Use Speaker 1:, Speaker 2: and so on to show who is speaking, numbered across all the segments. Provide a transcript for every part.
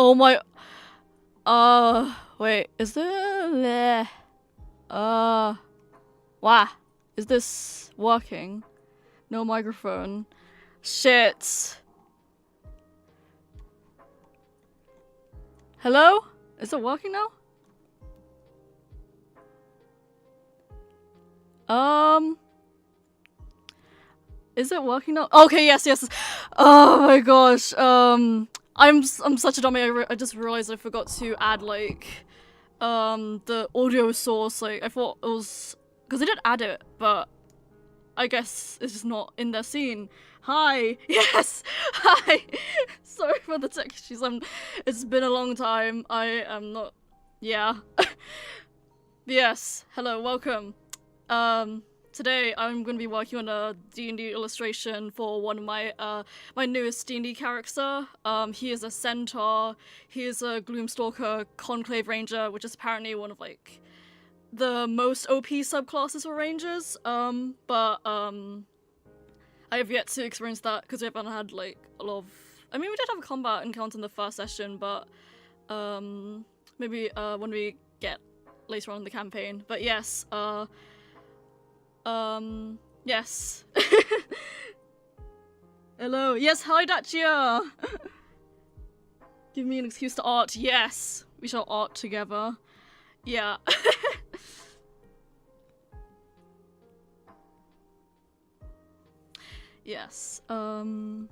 Speaker 1: Oh my. Wait, is there? Wow. Is this working? No microphone. Shit. Hello? Is it working now? Is it working now? Okay, yes. Oh my gosh. I'm such a dummy. I just realized I forgot to add like the audio source. Like I thought it was because I did add it, but I guess it's just not in the scene. Hi. Yes. Hi. Sorry for the tech issues. It's been a long time. I am not. Yeah. Yes. Hello. Welcome. Today I'm going to be working on a D&D illustration for one of my my newest D&D character. He is a centaur. He is a Gloomstalker Conclave Ranger, which is apparently one of like the most OP subclasses for rangers. But I have yet to experience that because we haven't had like a lot of. I mean, we did have a combat encounter in the first session, but maybe when we get later on in the campaign. But yes, yes. Hello. Yes, hi Dachia. Give me an excuse to art. Yes, we shall art together. Yeah. Yes. So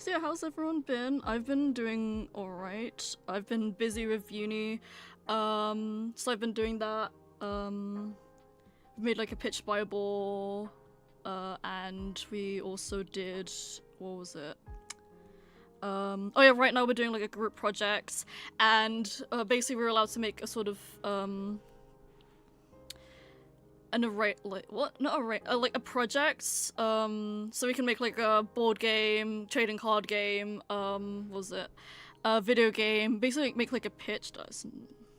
Speaker 1: yeah, how's everyone been? I've been doing alright. I've been busy with uni. So I've been doing that. Made like a pitch Bible, and we also did, what was it? Oh yeah, right now we're doing like a group project, and basically we're allowed to make a sort of an array, like what? Not array, like a project. So we can make like a board game, trading card game. What was it? A video game. Basically make like a pitch.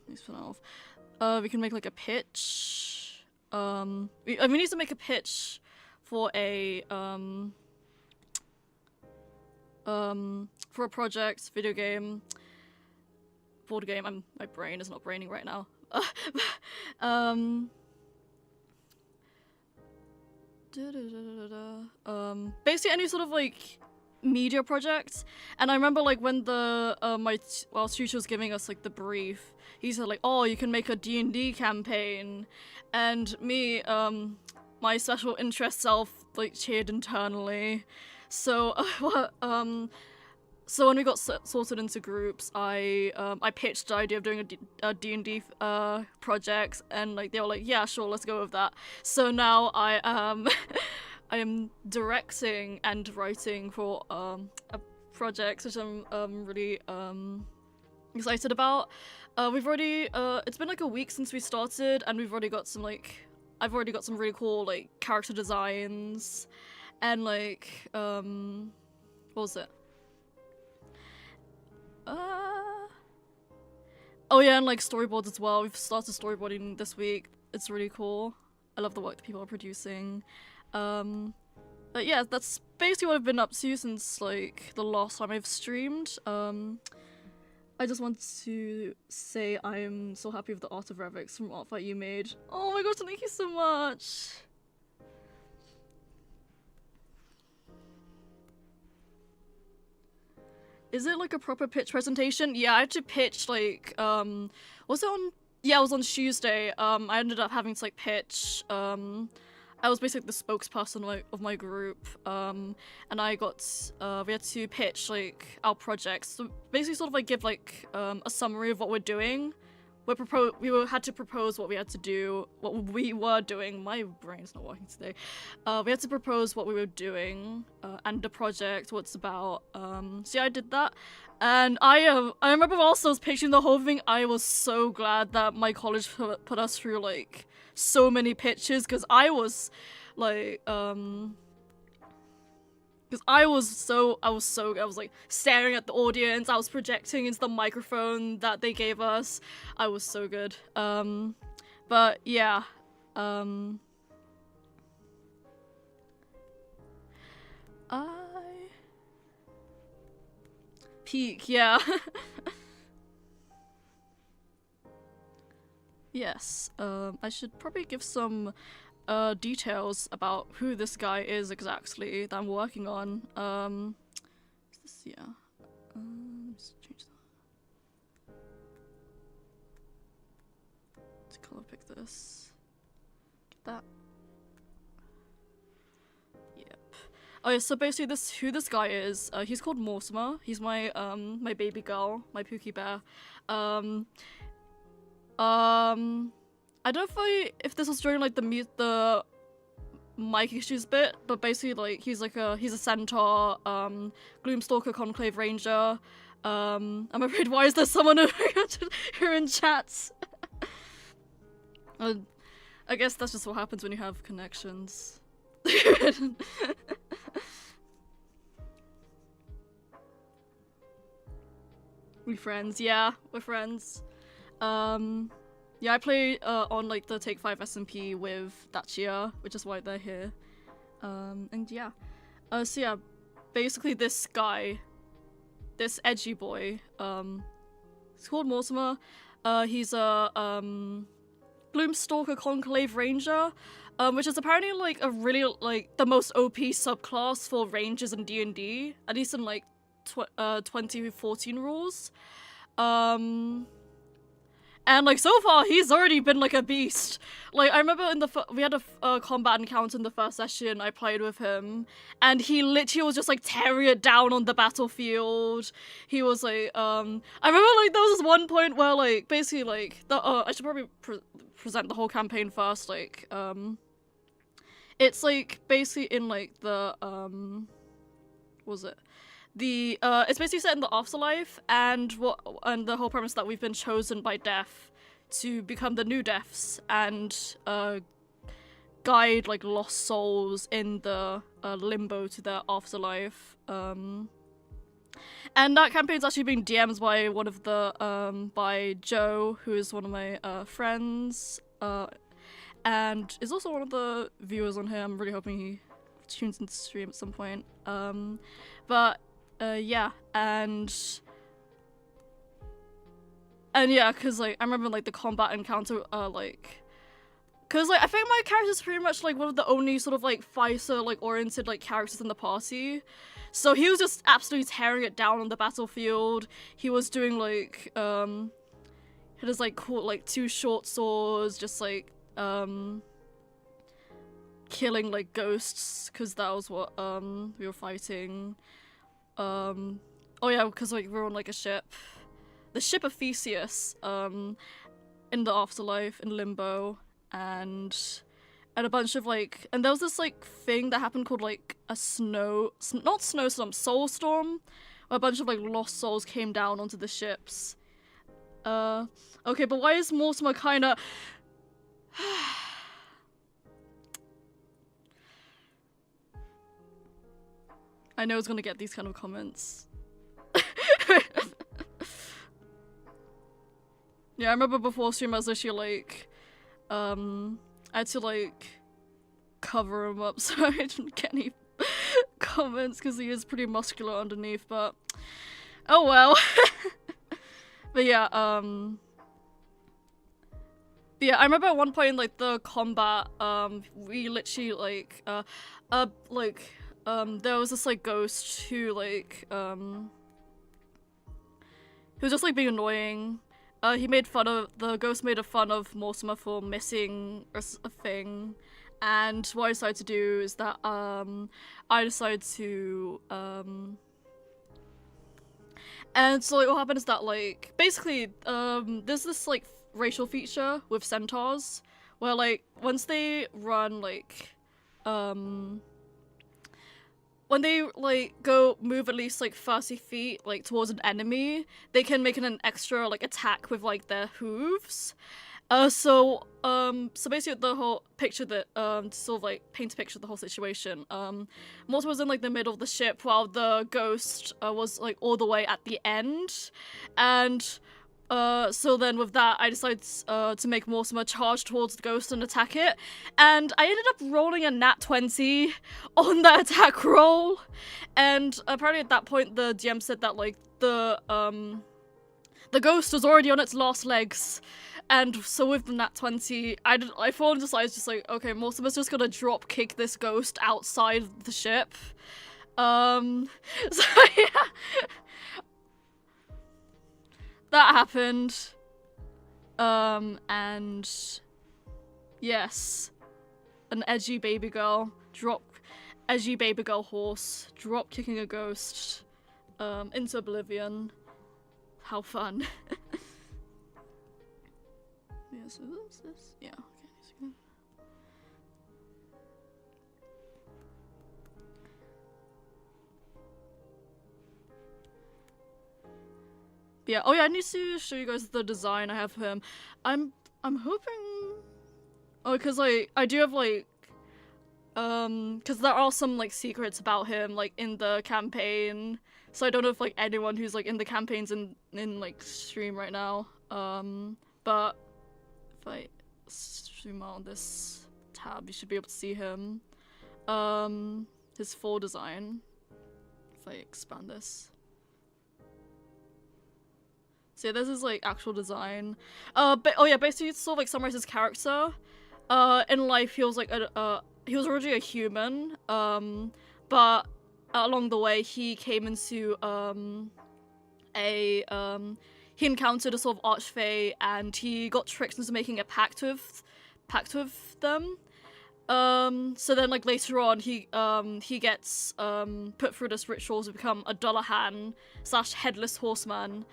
Speaker 1: We can make like a pitch. We need to make a pitch for a project, video game, board game. My brain is not braining right now. Basically any sort of like media project. And I remember like when the my tutor was giving us like the brief, he said like, oh, you can make a D&D campaign, and me, my special interest self like cheered internally. So so when we got sorted into groups, I pitched the idea of doing a D&D project, and like they were like, yeah, sure, let's go with that. So now I I am directing and writing for a project which I'm really excited about. We've already it's been like a week since we started, and we've already got some like I've already got some really cool like character designs, and like what was it? Oh yeah, and like storyboards as well. We've started storyboarding this week. It's really cool. I love the work that people are producing. But yeah, that's basically what I've been up to since like the last time I've streamed. I just want to say I'm so happy with the art of Revix from Art Fight you made. Oh my gosh, thank you so much! Is it like a proper pitch presentation? Yeah, I had to pitch like, was it on? Yeah, it was on Tuesday. I ended up having to like pitch, I was basically the spokesperson of my group, and I got, we had to pitch like our projects. So basically sort of like give like a summary of what we're doing. We had to propose what we had to do, what we were doing. My brain's not working today. We had to propose what we were doing, and the project, what it's about. So yeah, I did that. And I remember also was pitching the whole thing. I was so glad that my college put us through like so many pitches, because I was like because I was like staring at the audience. I was projecting into the microphone that they gave us. I was so good. But yeah, Peak, yeah. Yes, I should probably give some details about who this guy is exactly that I'm working on. Is this, yeah. Let's change that. Let's color pick this. Get that. Yep. Oh yeah, so basically who this guy is, he's called Mortimer. He's my my baby girl, my Pookie Bear. I don't know if this was during like the mic issues bit, but basically like he's a centaur, Gloomstalker Conclave Ranger. I'm afraid, why is there someone here in chats? I guess that's just what happens when you have connections. We friends, yeah, we're friends. Yeah, I play on like the Take 5 SMP with Dachia, which is why they're here. And yeah. So yeah, basically this guy, this edgy boy, he's called Mortimer. He's a Gloomstalker Conclave Ranger, which is apparently like a really like the most OP subclass for rangers in DnD, at least in like 2014 rules. And like so far he's already been like a beast. Like I remember we had a combat encounter in the first session I played with him, and he literally was just like tearing it down on the battlefield. He was like I remember like there was this one point where like basically like I should probably present the whole campaign first. Like it's like basically in like the what was it? It's basically set in the afterlife, and the whole premise that we've been chosen by death to become the new deaths and guide like lost souls in the limbo to their afterlife. And that campaign's actually being DM'd by one of the by Joe, who is one of my friends, and is also one of the viewers on here. I'm really hoping he tunes into the stream at some point. But yeah, and yeah, cause like I remember like the combat encounter, like, cause like I think my character's pretty much like one of the only sort of like fighter like oriented like characters in the party, so he was just absolutely tearing it down on the battlefield. He was doing like he has like cool like 2 short swords, just like killing like ghosts, cause that was what we were fighting. Oh yeah, because like we're on like a ship, the ship of Theseus, in the afterlife in limbo, and a bunch of like, and there was this like thing that happened called like a not snowstorm, soulstorm, where a bunch of like lost souls came down onto the ships. Okay, but why is Mortimer kinda I know it's gonna get these kind of comments. Yeah, I remember before stream I was literally like, I had to like cover him up so I didn't get any comments because he is pretty muscular underneath, but oh well. But yeah, I remember at one point in like the combat, we literally like, there was this like ghost who like who was just like being annoying. The ghost made fun of Mortimer for missing a thing, and what I decided to do is that I decided to and so like what happened is that like basically there's this like racial feature with centaurs where like once they run like when they like move at least like 30 feet like towards an enemy, they can make an extra like attack with like their hooves. So basically the whole picture that to sort of like paint a picture of the whole situation, Mortimer was in like the middle of the ship while the ghost was like all the way at the end, and So then with that, I decided to make Mortimer charge towards the ghost and attack it, and I ended up rolling a nat 20 on that attack roll, and apparently at that point the DM said that like the ghost was already on its last legs, and so with the nat 20, I fully decided just like, okay, Mortimer's just gonna drop kick this ghost outside the ship. So yeah. That happened. And yes, an edgy baby girl horse drop kicking a ghost into oblivion. How fun. Yeah, so what's this? Yeah, okay. Yeah, oh yeah, I need to show you guys the design I have for him. I'm hoping... Oh, because, like, I do have, like... because there are some, like, secrets about him, like, in the campaign. So I don't know if, like, anyone who's, like, in the campaign's in like, stream right now. But if I zoom out on this tab, you should be able to see him. His full design. If I expand this. So yeah, this is like actual design. But oh yeah, basically to sort of like summarize his character. In life he was like he was originally a human. But along the way he came into he encountered a sort of archfey and he got tricked into making a pact with them. So then like later on he gets put through this ritual to become a Dullahan / headless horseman.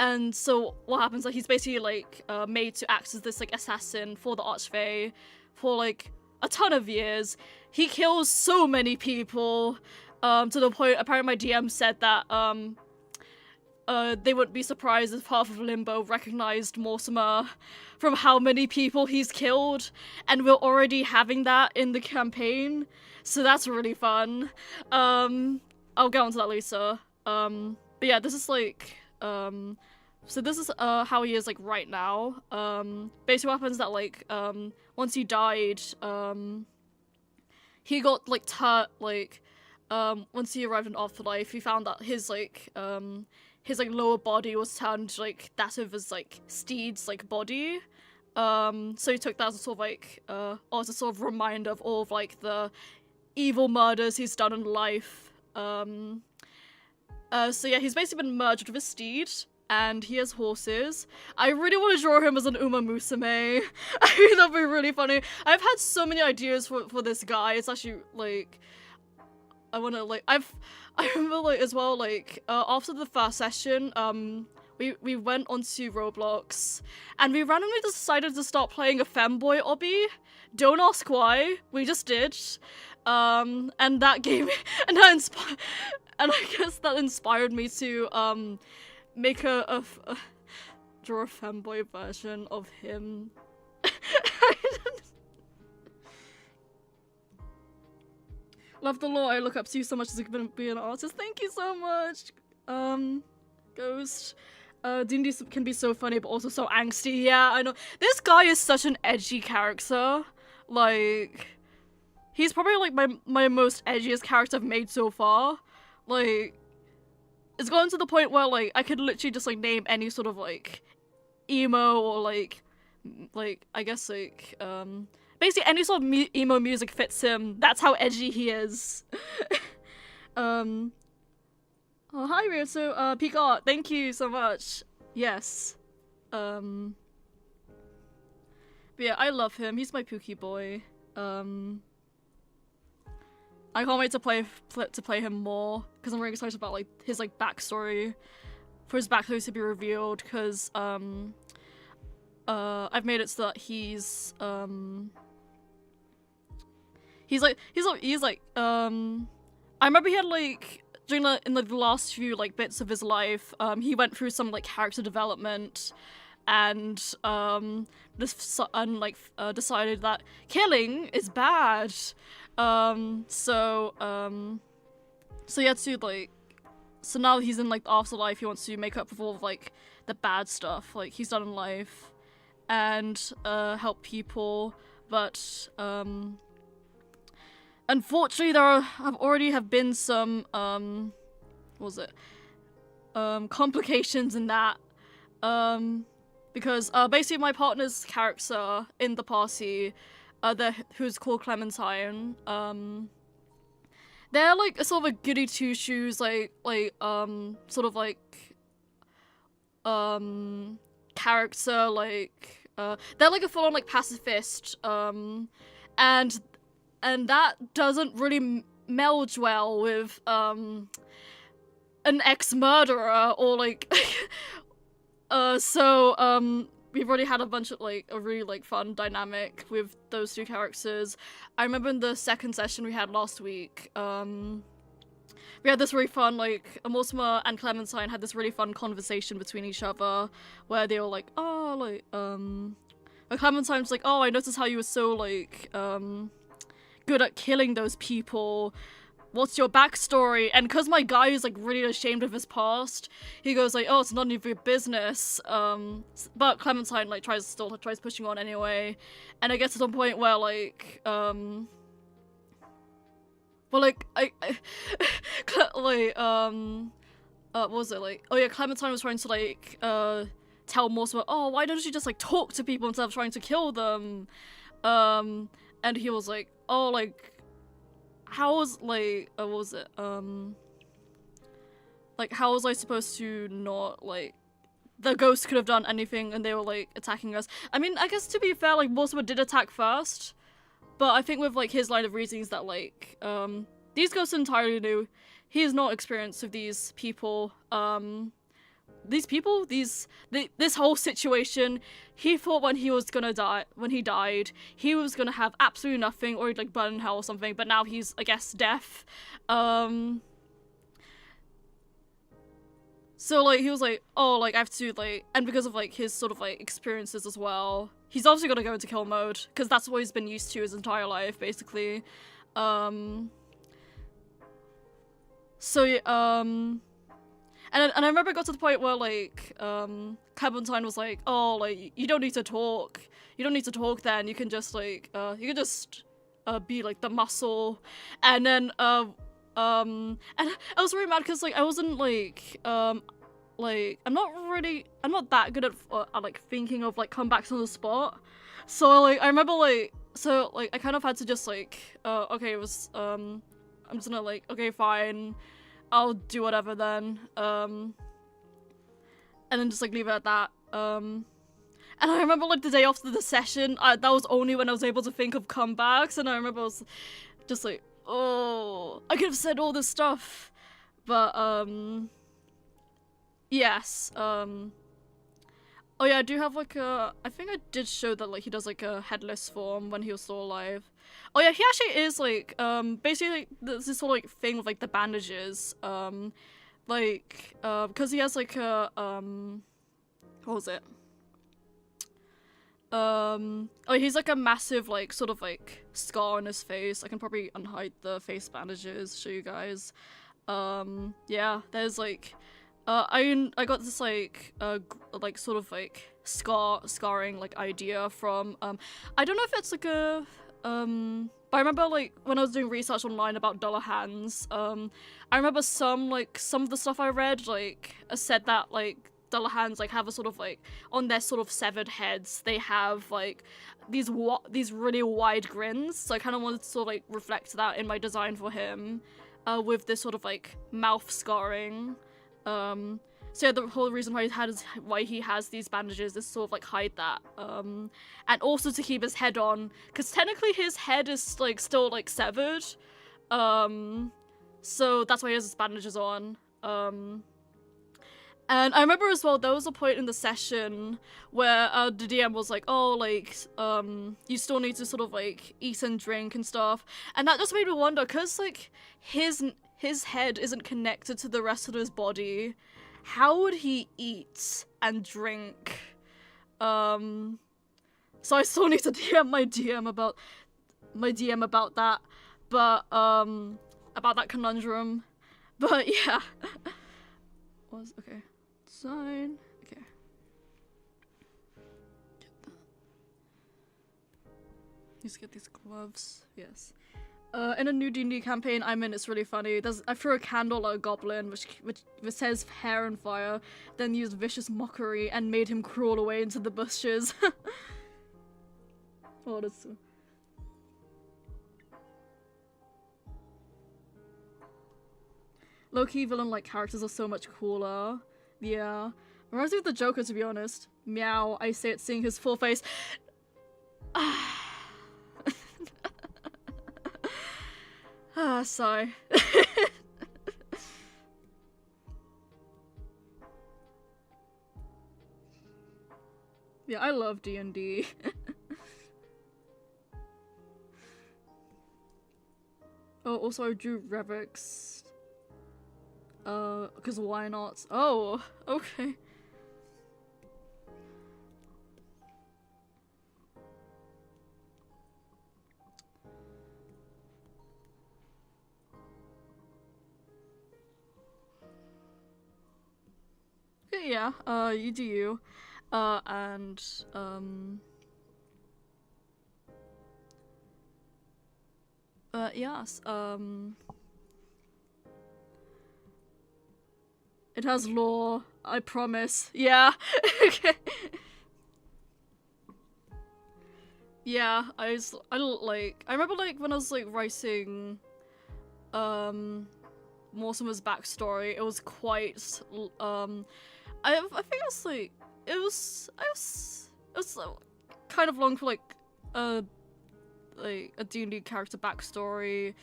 Speaker 1: And so what happens, like, he's basically, like, made to act as this, like, assassin for the Archfey for, like, a ton of years. He kills so many people, to the point, apparently my DM said that, they wouldn't be surprised if half of Limbo recognized Mortimer from how many people he's killed, and we're already having that in the campaign, so that's really fun. I'll get onto that later. But yeah, this is, like, so this is how he is like right now. Basically what happens that like once he died, he got like once he arrived in afterlife, he found that his lower body was turned like that of his like steed's like body. So he took that as a sort of like as a sort of reminder of all of like the evil murders he's done in life. So yeah, he's basically been merged with his steed, and he has horses. I really want to draw him as an Uma Musume. I mean, that'd be really funny. I've had so many ideas for this guy. It's actually, like, I wanna, like, I remember, like, as well, like, after the first session, we went onto Roblox, and we randomly decided to start playing a femboy obby. Don't ask why, we just did. And that gave me, and I guess that inspired me to, make draw a femboy version of him. Love the lore, I look up to you so much as gonna be an artist. Thank you so much, Ghost. D&D can be so funny, but also so angsty. Yeah, I know. This guy is such an edgy character. Like, he's probably, like, my most edgiest character I've made so far. Like, it's gotten to the point where, like, I could literally just, like, name any sort of, like, emo or, like, I guess, like, basically any sort of emo music fits him. That's how edgy he is. Oh, hi, Ryachu. Peak Art, thank you so much. Yes. But yeah, I love him. He's my Pookie boy. I can't wait to play him more, because I'm really excited about, like, his, like, backstory. For his backstory to be revealed, because, I've made it so that he's like, I remember he had, like, during in like the last few like bits of his life, he went through some like character development, and decided that killing is bad. So he had to like, so now he's in like the afterlife. He wants to make up for all of like the bad stuff like he's done in life and help people, but unfortunately there have already been some complications in that, because basically my partner's character in the party, who's called Clementine, they're like a sort of a goody two shoes, character, like they're like a full on like pacifist, and that doesn't really meld well with an ex-murderer or like we've already had a bunch of like a really like fun dynamic with those two characters. I remember in the second session we had last week, we had this really fun, like, Mortimer and Clementine had this really fun conversation between each other where they were like, oh, like, Clementine's like, oh, I noticed how you were so, like, good at killing those people. What's your backstory? And because my guy is, like, really ashamed of his past, he goes, like, oh, it's none of your business. But Clementine, like, tries pushing on anyway. And it gets to the point where, like, well, like, what was it, like, oh yeah, Clementine was trying to, like, tell Mortimer, oh, why don't you just, like, talk to people instead of trying to kill them? And he was like, oh, like, how was, like, what was it, like, how was I supposed to not, like, the ghost could have done anything and they were, like, attacking us. I mean, I guess to be fair, like, Mortimer did attack first. But I think with, like, his line of reasoning is that, like, these ghosts are entirely new. He is not experienced with these people. This whole situation, he thought when he was gonna die, when he died, he was gonna have absolutely nothing, or he'd, like, burn in hell or something, but now he's, I guess, deaf. So, like, he was like, oh, like, I have to, like, and because of, like, his sort of, like, experiences as well, he's obviously gonna go into kill mode, because that's what he's been used to his entire life, basically. And I remember it got to the point where, like, Clementine was like, oh, like, you don't need to talk. You don't need to talk then, you can just, like, you can just, be, like, the muscle. And then, and I was really mad because, like, I wasn't, like, I'm not that good at like, thinking of, like, comebacks on the spot. So, like, I remember, like, I kind of had to just, like, okay, it was, I'm just gonna, like, okay, fine, I'll do whatever then, and then just, like, leave it at that, and I remember, like, the day after the session, that was only when I was able to think of comebacks, and I remember I was just, like, oh, I could have said all this stuff, but, yes, oh yeah, I do have, like, I think I did show that, like, he does, like, a headless form when he was still alive. Oh yeah, he actually is, like, basically, like, there's this whole, like, thing with, like, the bandages, like, because he has, like, a, what was it? Oh, he's, like, a massive, like, sort of, like, scar on his face. I can probably unhide the face bandages, show you guys. Yeah, there's, like, I got this, like, sort of, like, scarring, like, idea from, I don't know if it's, like, a, but I remember, like, when I was doing research online about Dullahan's, I remember some of the stuff I read, like, said that, like, Dullahan's, like, have a sort of, like, on their sort of severed heads, they have, like, these really wide grins, so I kind of wanted to sort of, like, reflect that in my design for him, with this sort of, like, mouth scarring. So yeah, the whole reason why he has these bandages is sort of, like, hide that, and also to keep his head on, because technically his head is, like, still, like, severed, so that's why he has his bandages on, and I remember as well, there was a point in the session where, the DM was like, oh, like, you still need to sort of, like, eat and drink and stuff, and that just made me wonder, because, like, his head isn't connected to the rest of his body, how would he eat and drink? So I still need to DM my DM about that, but, about that conundrum, but yeah. Okay. Design, okay. Let's get these gloves. Yes. In a new D&D campaign I'm in, it's really funny. I threw a candle at a goblin, which says hair and fire, then used vicious mockery and made him crawl away into the bushes. Oh, that's so... Low-key villain-like characters are so much cooler. Yeah. Reminds me of the Joker, to be honest. Meow, I say it seeing his full face. Sigh. Yeah, I love D&D. Oh, also I drew Revix. Because why not? Oh, okay. Yeah, you do you. And, yes, it has lore, I promise. Yeah, okay. Yeah, I remember, like, when I was, like, writing, Mortimer's backstory, it was quite, I think it was, like, it was kind of long for, like a D&D character backstory.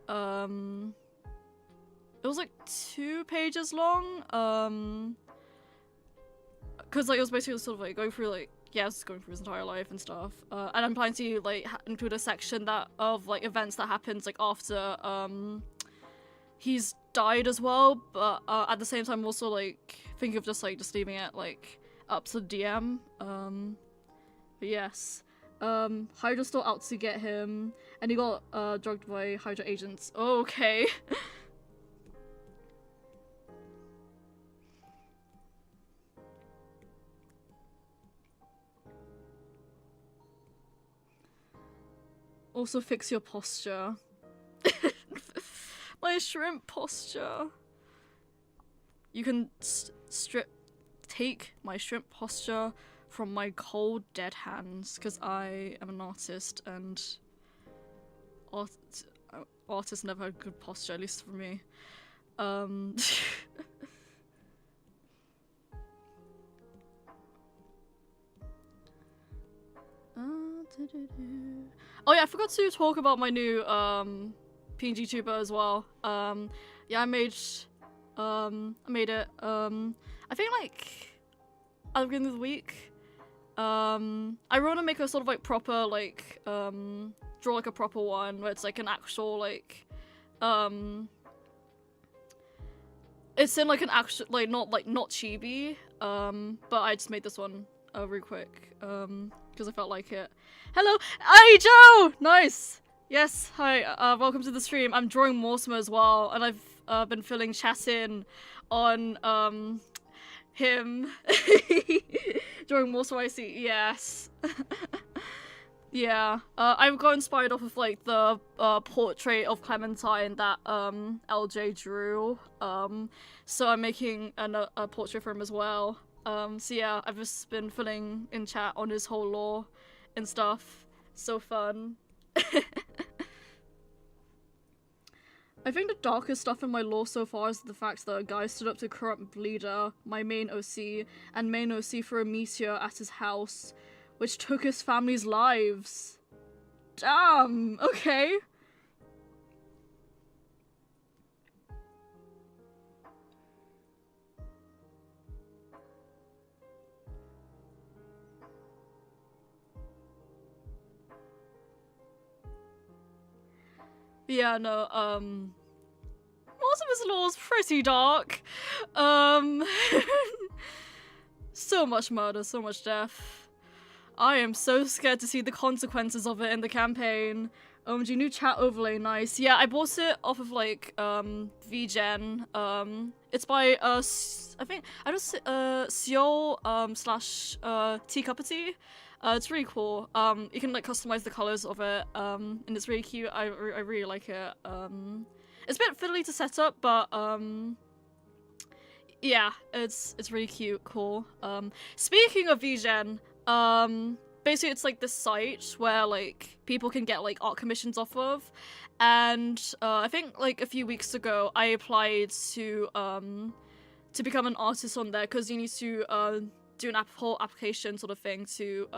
Speaker 1: It was, like, 2 pages long, because, like, it was basically sort of, like, going through, like, yes, going through his entire life and stuff, and I'm planning to, like, include a section of, like, events that happens, like, after, he's died as well, but, at the same time, also, like, thinking of just leaving it, like, up to the DM, but yes. Hydra still out to get him, and he got, drugged by Hydra agents. Oh, okay. Also fix your posture. My shrimp posture. You can take my shrimp posture from my cold dead hands, because I am an artist, and artists never had good posture, at least for me. Oh yeah, I forgot to talk about my new PNGTuber as well. Yeah, I made it. I think like at the beginning of the week. I want to make a sort of like proper like draw like a proper one where it's like an actual like it's in like an actual like not Chibi. But I just made this one real quick because I felt like it. Hello, hey Joe! Nice. Yes, hi. Welcome to the stream. I'm drawing Mortimer as well, and I've been filling chat in on him drawing Mortimer. I see. Yes. Yeah. I got inspired off of like the portrait of Clementine that LJ drew. So I'm making a portrait for him as well. So yeah, I've just been filling in chat on his whole lore and stuff. So fun. I think the darkest stuff in my lore so far is the fact that a guy stood up to corrupt Bleeder, my main OC, and main OC for a meteor at his house, which took his family's lives. Damn, okay. Yeah, no, most of his lore is pretty dark. So much murder, so much death. I am so scared to see the consequences of it in the campaign. OMG, new chat overlay, nice. Yeah, I bought it off of like VGen. It's by I think I just Seoul slash Teacuppity. It's really cool. You can like customize the colors of it. And it's really cute. I really like it. It's a bit fiddly to set up, but yeah, it's really cute, cool. Speaking of VGen, basically it's like this site where like people can get like art commissions off of, and I think like a few weeks ago I applied to become an artist on there, because you need to do an whole application sort of thing to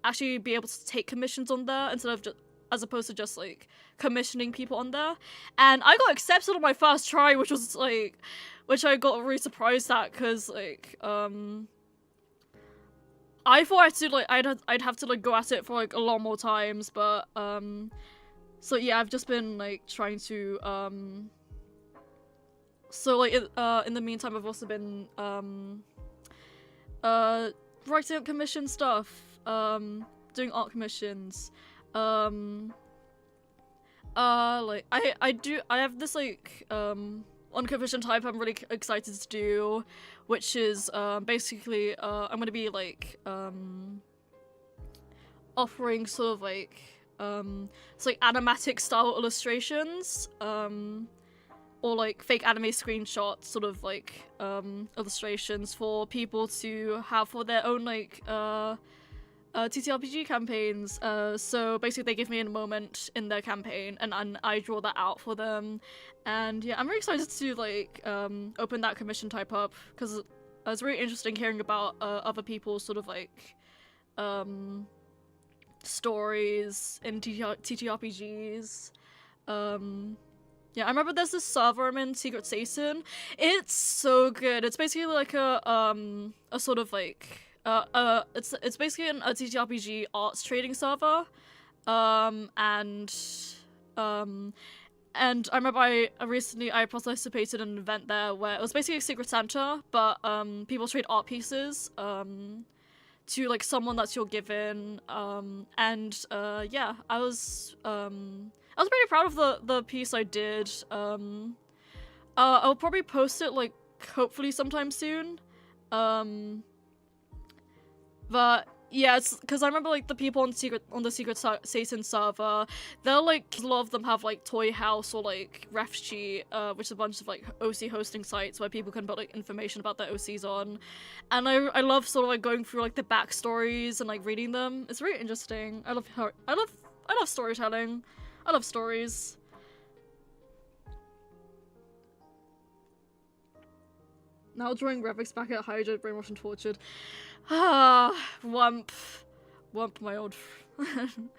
Speaker 1: actually be able to take commissions on there instead of just, as opposed to just like commissioning people on there. And I got accepted on my first try, which was like, which I got really surprised at, because like I thought I'd have to like go at it for like a lot more times, but so yeah, I've just been like trying to so like in the meantime I've also been writing up commission stuff, doing art commissions, like I have this like on commission type I'm really excited to do, which is basically I'm gonna be like offering sort of like it's like animatic style illustrations, or like fake anime screenshots, sort of like illustrations for people to have for their own like TTRPG campaigns. So basically they give me a moment in their campaign and I draw that out for them. And yeah, I'm really excited to like open that commission type up, because it's really interesting hearing about other people's sort of like stories in TTRPGs. Yeah, I remember there's this server I'm in, Secret Satan. It's so good. It's basically like a sort of like it's basically a TTRPG arts trading server, and I remember I recently participated in an event there where it was basically a secret Santa, but people trade art pieces to like someone that you're given, and yeah, I was pretty proud of the piece I did. I'll probably post it like hopefully sometime soon. But yeah, it's because I remember like the people on the Secret Satan server, they're like, a lot of them have like Toy House or like Refugee, which is a bunch of like OC hosting sites where people can put like information about their OCs on, and I love sort of like going through like the backstories and like reading them. It's really interesting. I love storytelling. I love stories. Now drawing Revix back at Hydra, brainwashed and tortured. Ah, Wump, my old friend.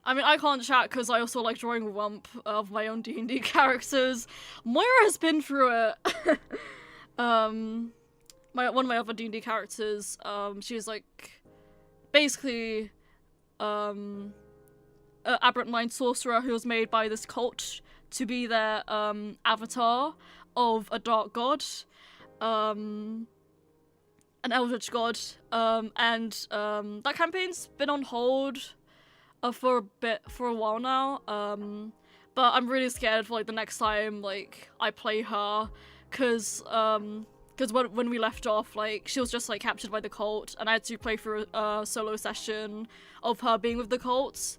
Speaker 1: I mean, I can't chat because I also like drawing Wump of my own D&D characters. Moira has been through it. One of my other D&D characters, she's like, basically, an aberrant mind sorcerer who was made by this cult to be their, avatar of a dark god. An eldritch god, and that campaign's been on hold for a while now, but I'm really scared for like the next time like I play her, because when we left off, like she was just like captured by the cult and I had to play through a solo session of her being with the cult.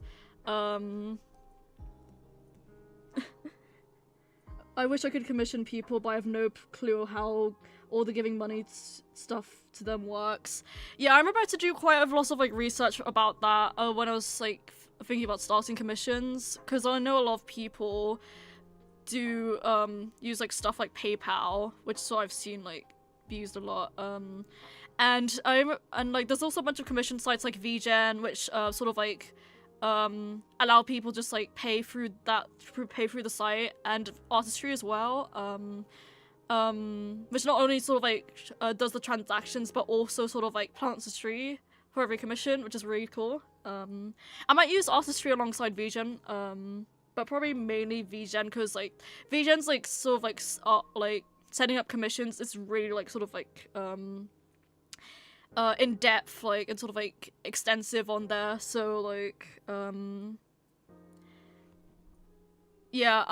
Speaker 1: I wish I could commission people, but I have no clue how all the giving money stuff to them works. Yeah, I remember I had to do quite a lot of like research about that when I was like thinking about starting commissions, because I know a lot of people do use like stuff like PayPal, which so I've seen like be used a lot. And like there's also a bunch of commission sites like VGen, which sort of like allow people just like pay through the site, and Artistry as well, which not only sort of like does the transactions but also sort of like plants a tree for every commission, which is really cool. I might use Artistry alongside VGen, but probably mainly VGen, because like VGen's like sort of like setting up commissions is really like sort of like in depth, like, and sort of like extensive on there. So like, yeah,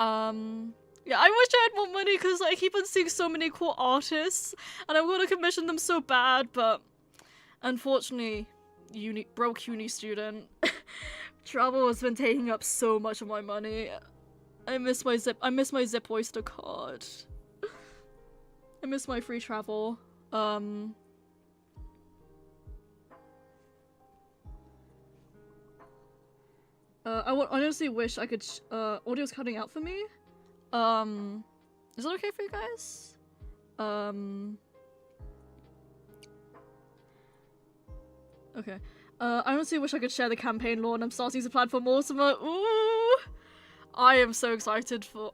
Speaker 1: yeah, I wish I had more money because I keep on seeing so many cool artists, and I want to commission them so bad, but unfortunately, broke uni student. Travel has been taking up so much of my money. I miss my Zip Oyster card. I miss my free travel. I honestly wish I could. Audio's cutting out for me. Is that okay for you guys? Okay. I honestly wish I could share the campaign lore, and I'm starting to plan for Mortimer. Ooh! I am so excited for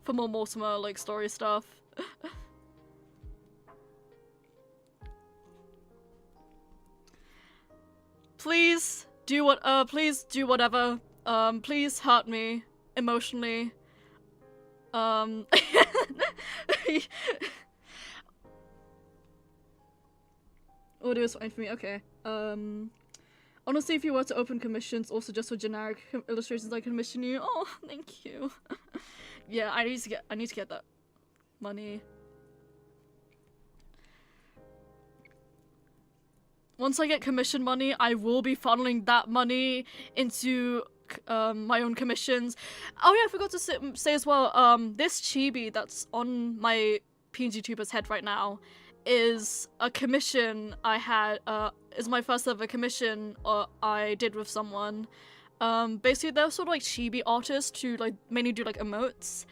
Speaker 1: more Mortimer, like, story stuff. Please do whatever. Please hurt me emotionally. Audio's fine for me, okay. Honestly, if you were to open commissions, also just for generic illustrations, I commission you. Oh, thank you. Yeah, I need to get that money. Once I get commission money, I will be funneling that money into my own commissions. Oh yeah, I forgot to say as well, this chibi that's on my PNGTuber's head right now is a commission I had, is my first ever commission I did with someone. Basically they're sort of like chibi artists who like mainly do like emotes,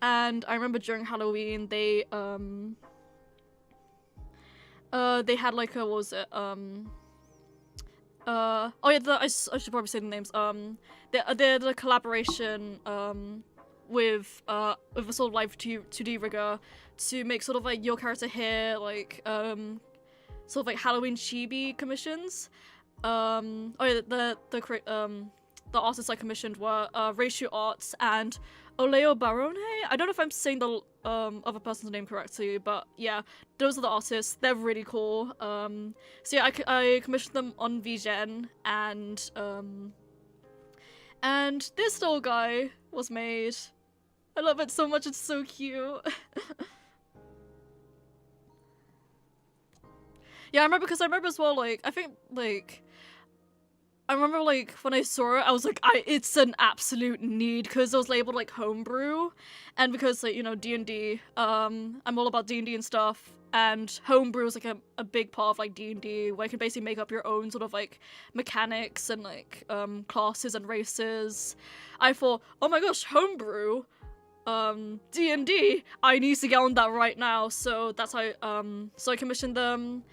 Speaker 1: and I remember during Halloween they had like a, what was it, oh yeah, I should probably say the names, the collaboration, with a sort of live 2D rigger to make sort of like your character here, like, sort of like Halloween chibi commissions. Oh yeah, the artists I commissioned were, RaechuuArts and Oleobarone? I don't know if I'm saying the other person's name correctly, but yeah, those are the artists. They're really cool. So yeah, I commissioned them on VGen, and this little guy was made. I love it so much, it's so cute. Yeah, I remember as well, like, I think, like, I remember, like, when I saw it, I was like, it's an absolute need, because it was labeled, like, Homebrew, and because, like, you know, D&D, I'm all about D&D and stuff, and Homebrew is, like, a big part of, like, D&D, where you can basically make up your own sort of, like, mechanics and, like, classes and races. I thought, oh my gosh, Homebrew? D&D? I need to get on that right now, so that's how, so I commissioned them,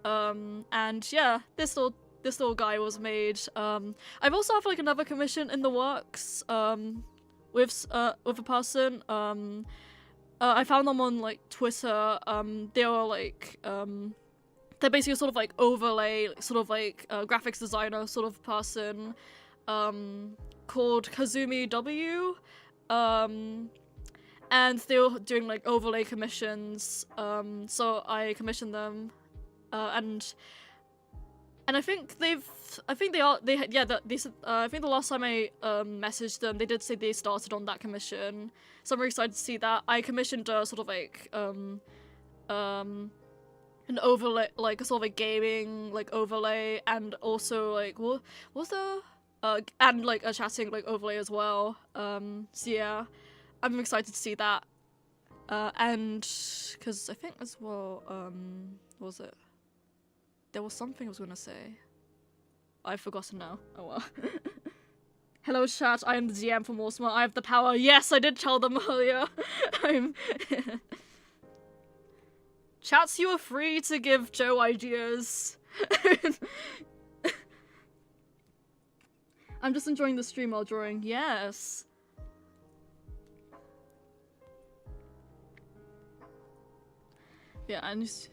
Speaker 1: and yeah, this little guy was made. I've also have like another commission in the works, with a person. I found them on like Twitter. They were like, they're basically sort of like overlay, sort of like graphics designer sort of person, called Kazumi W. And they were doing like overlay commissions. So I commissioned them, and I think they said, I think the last time I messaged them, they did say they started on that commission, so I'm very excited to see that. I commissioned sort of like an overlay, like a sort of like gaming like overlay, and also like what was the and like a chatting like overlay as well. So yeah, I'm excited to see that, and because I think as well, what was it? There was something I was gonna say. I've forgotten now. Oh well. Hello chat, I am the DM for Mortimer. I have the power. Yes, I did tell them earlier. Chats, you are free to give Joe ideas. I'm just enjoying the stream while drawing. Yes. Yeah, I just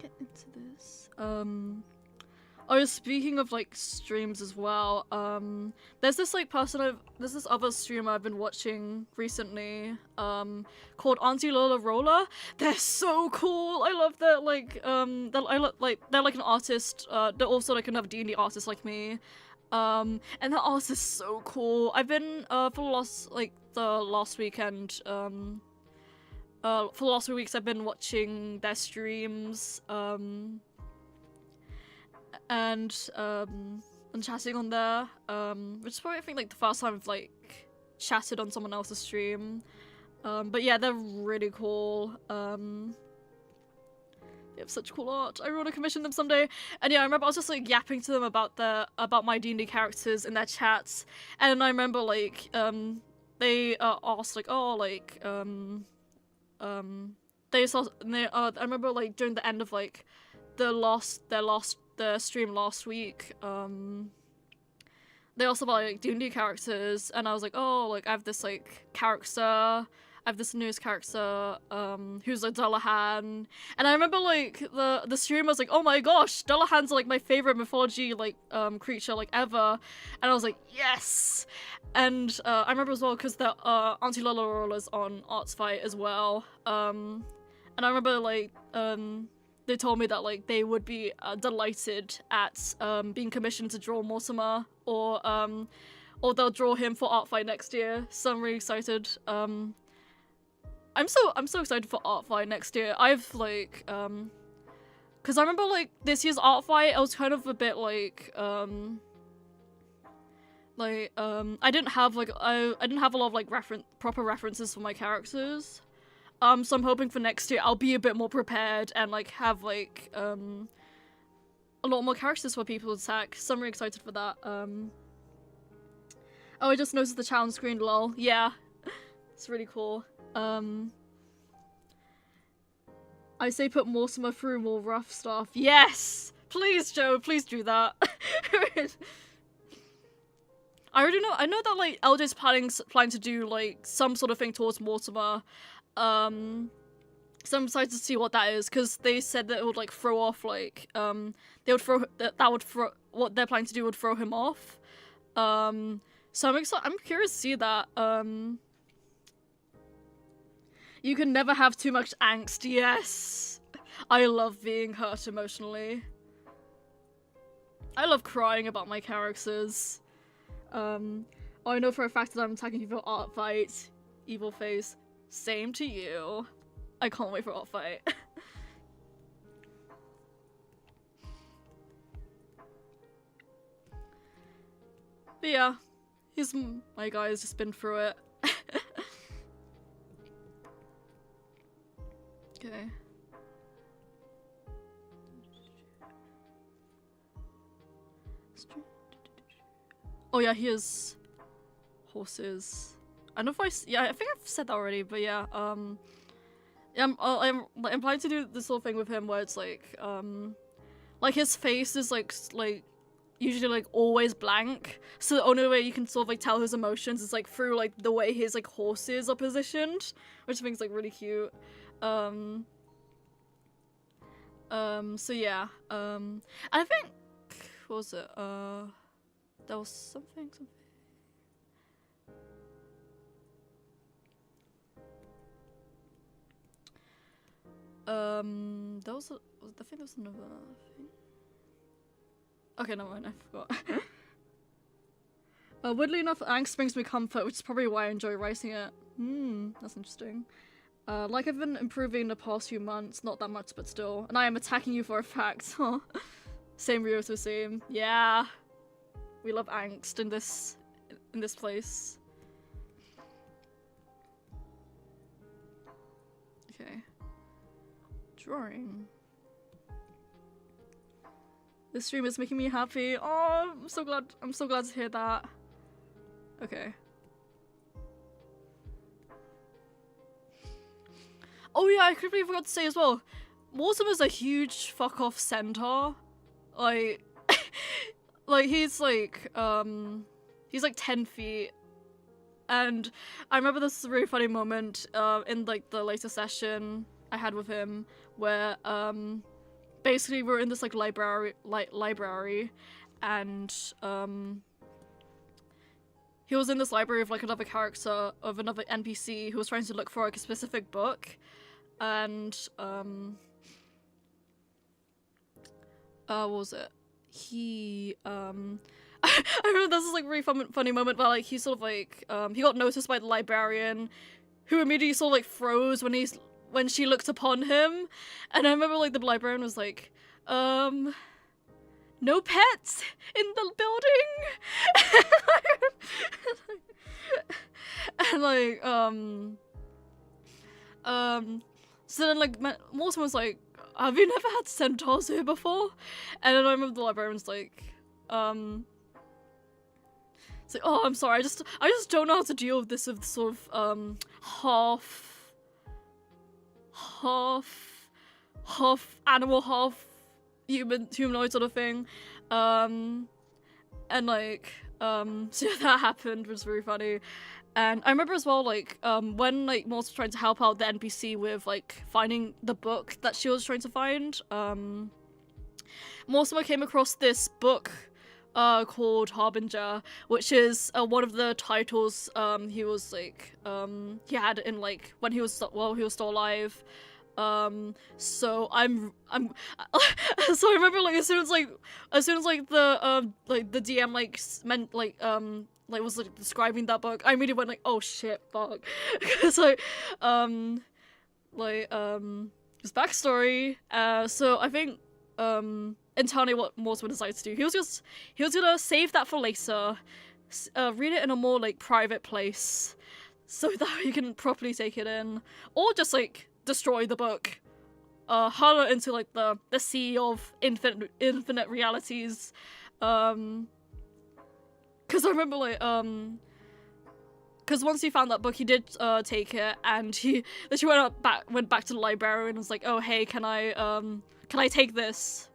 Speaker 1: get into this. Oh, speaking of like streams as well, there's this like there's this other streamer I've been watching recently, called Auntie Lola Roller. They're so cool. I love that. Like, they're like an artist. They're also like another D&D artist like me. And the art is so cool. I've been for the last weekend, for the last 2 weeks I've been watching their streams, and chatting on there, which is probably I think like the first time I've like chatted on someone else's stream. But yeah, they're really cool. They have such cool art. I want to commission them someday. And yeah, I remember I was just like yapping to them about my D&D characters in their chats, and I remember like they asked like, oh, like I remember like during the end of like the stream last week, they also about like D&D characters, and I was like, oh, like I have this like character. I have this newest character, who's a Dullahan, and I remember like the streamer was like, oh my gosh, Dullahan's like my favorite mythology like creature like ever, and I was like, yes. And I remember as well because the Auntie Lola Rollers on Arts Fight as well, and I remember like they told me that like they would be delighted at being commissioned to draw Mortimer, or they'll draw him for Art Fight next year. So I'm really excited. I'm so excited for Art Fight next year. I've like because I remember like this year's Art Fight, I was kind of a bit like I didn't have like I didn't have a lot of like proper references for my characters. So I'm hoping for next year I'll be a bit more prepared and like have like a lot more characters for people to attack. So I'm really excited for that. Oh, I just noticed the challenge screen, lol. Yeah, it's really cool. I say put Mortimer through more rough stuff. Yes! Please, Joe, please do that. I know that like LJ's planning to do like some sort of thing towards Mortimer. So I'm excited to see what that is, because they said that it would like throw off like they would throw what they're planning to do would throw him off. So I'm curious to see that. You can never have too much angst. Yes, I love being hurt emotionally. I love crying about my characters. I know for a fact that I'm attacking you for Art Fight. Evil face. Same to you. I can't wait for Art Fight. But yeah, my guy's just been through it. Okay. Oh yeah, he has horses. I don't know if I think I've said that already, but yeah, yeah, I'm planning to do this whole thing with him where it's like his face is like usually like always blank, so the only way you can sort of like tell his emotions is like through like the way his like horses are positioned, which I think is like really cute. So yeah, I think, what was it, there was something. There was I think there was another thing. Okay, never mind, I forgot. Weirdly enough, angst brings me comfort, which is probably why I enjoy writing it. That's interesting. Like I've been improving the past few months, not that much, but still. And I am attacking you for a fact. Same Ryoto, same. Yeah. We love angst in this place. Okay. Drawing. This stream is making me happy. Oh, I'm so glad to hear that. Okay. Oh yeah, I completely forgot to say as well, Mortimer's a huge fuck off centaur. Like, like he's like 10 feet. And I remember this really funny moment in like the later session I had with him where basically we're in this like library, and he was in this library of like another character of another NPC who was trying to look for like a specific book, and what was it? He I remember this is like a really funny moment where like he sort of like he got noticed by the librarian, who immediately sort of like froze when she looked upon him, and I remember like the librarian was like, no pets in the building, and like so then like Mortimer was like, have you never had centaurs here before? And then I remember the librarian's like, it's like, oh, I'm sorry, I just don't know how to deal with this of sort of half animal, half humanoid sort of thing. And like so yeah, that happened, was really funny. And I remember as well, like, when, like, Morse was trying to help out the NPC with, like, finding the book that she was trying to find, Mortimer came across this book, called Harbinger, which is, one of the titles, he was, like, he had in, like, when he was still alive. So I'm so I remember, like, as soon as the DM, like, meant, like, was like describing that book, I immediately went like, oh shit, fuck. Because like his backstory, so I think entirely what Mortimer decided to do, he was gonna save that for later, read it in a more like private place so that he can properly take it in, or just like destroy the book, hurl it into like the sea of infinite realities. Because I remember, like, because once he found that book, he did, take it, and he went back to the library and was like, oh, hey, can I take this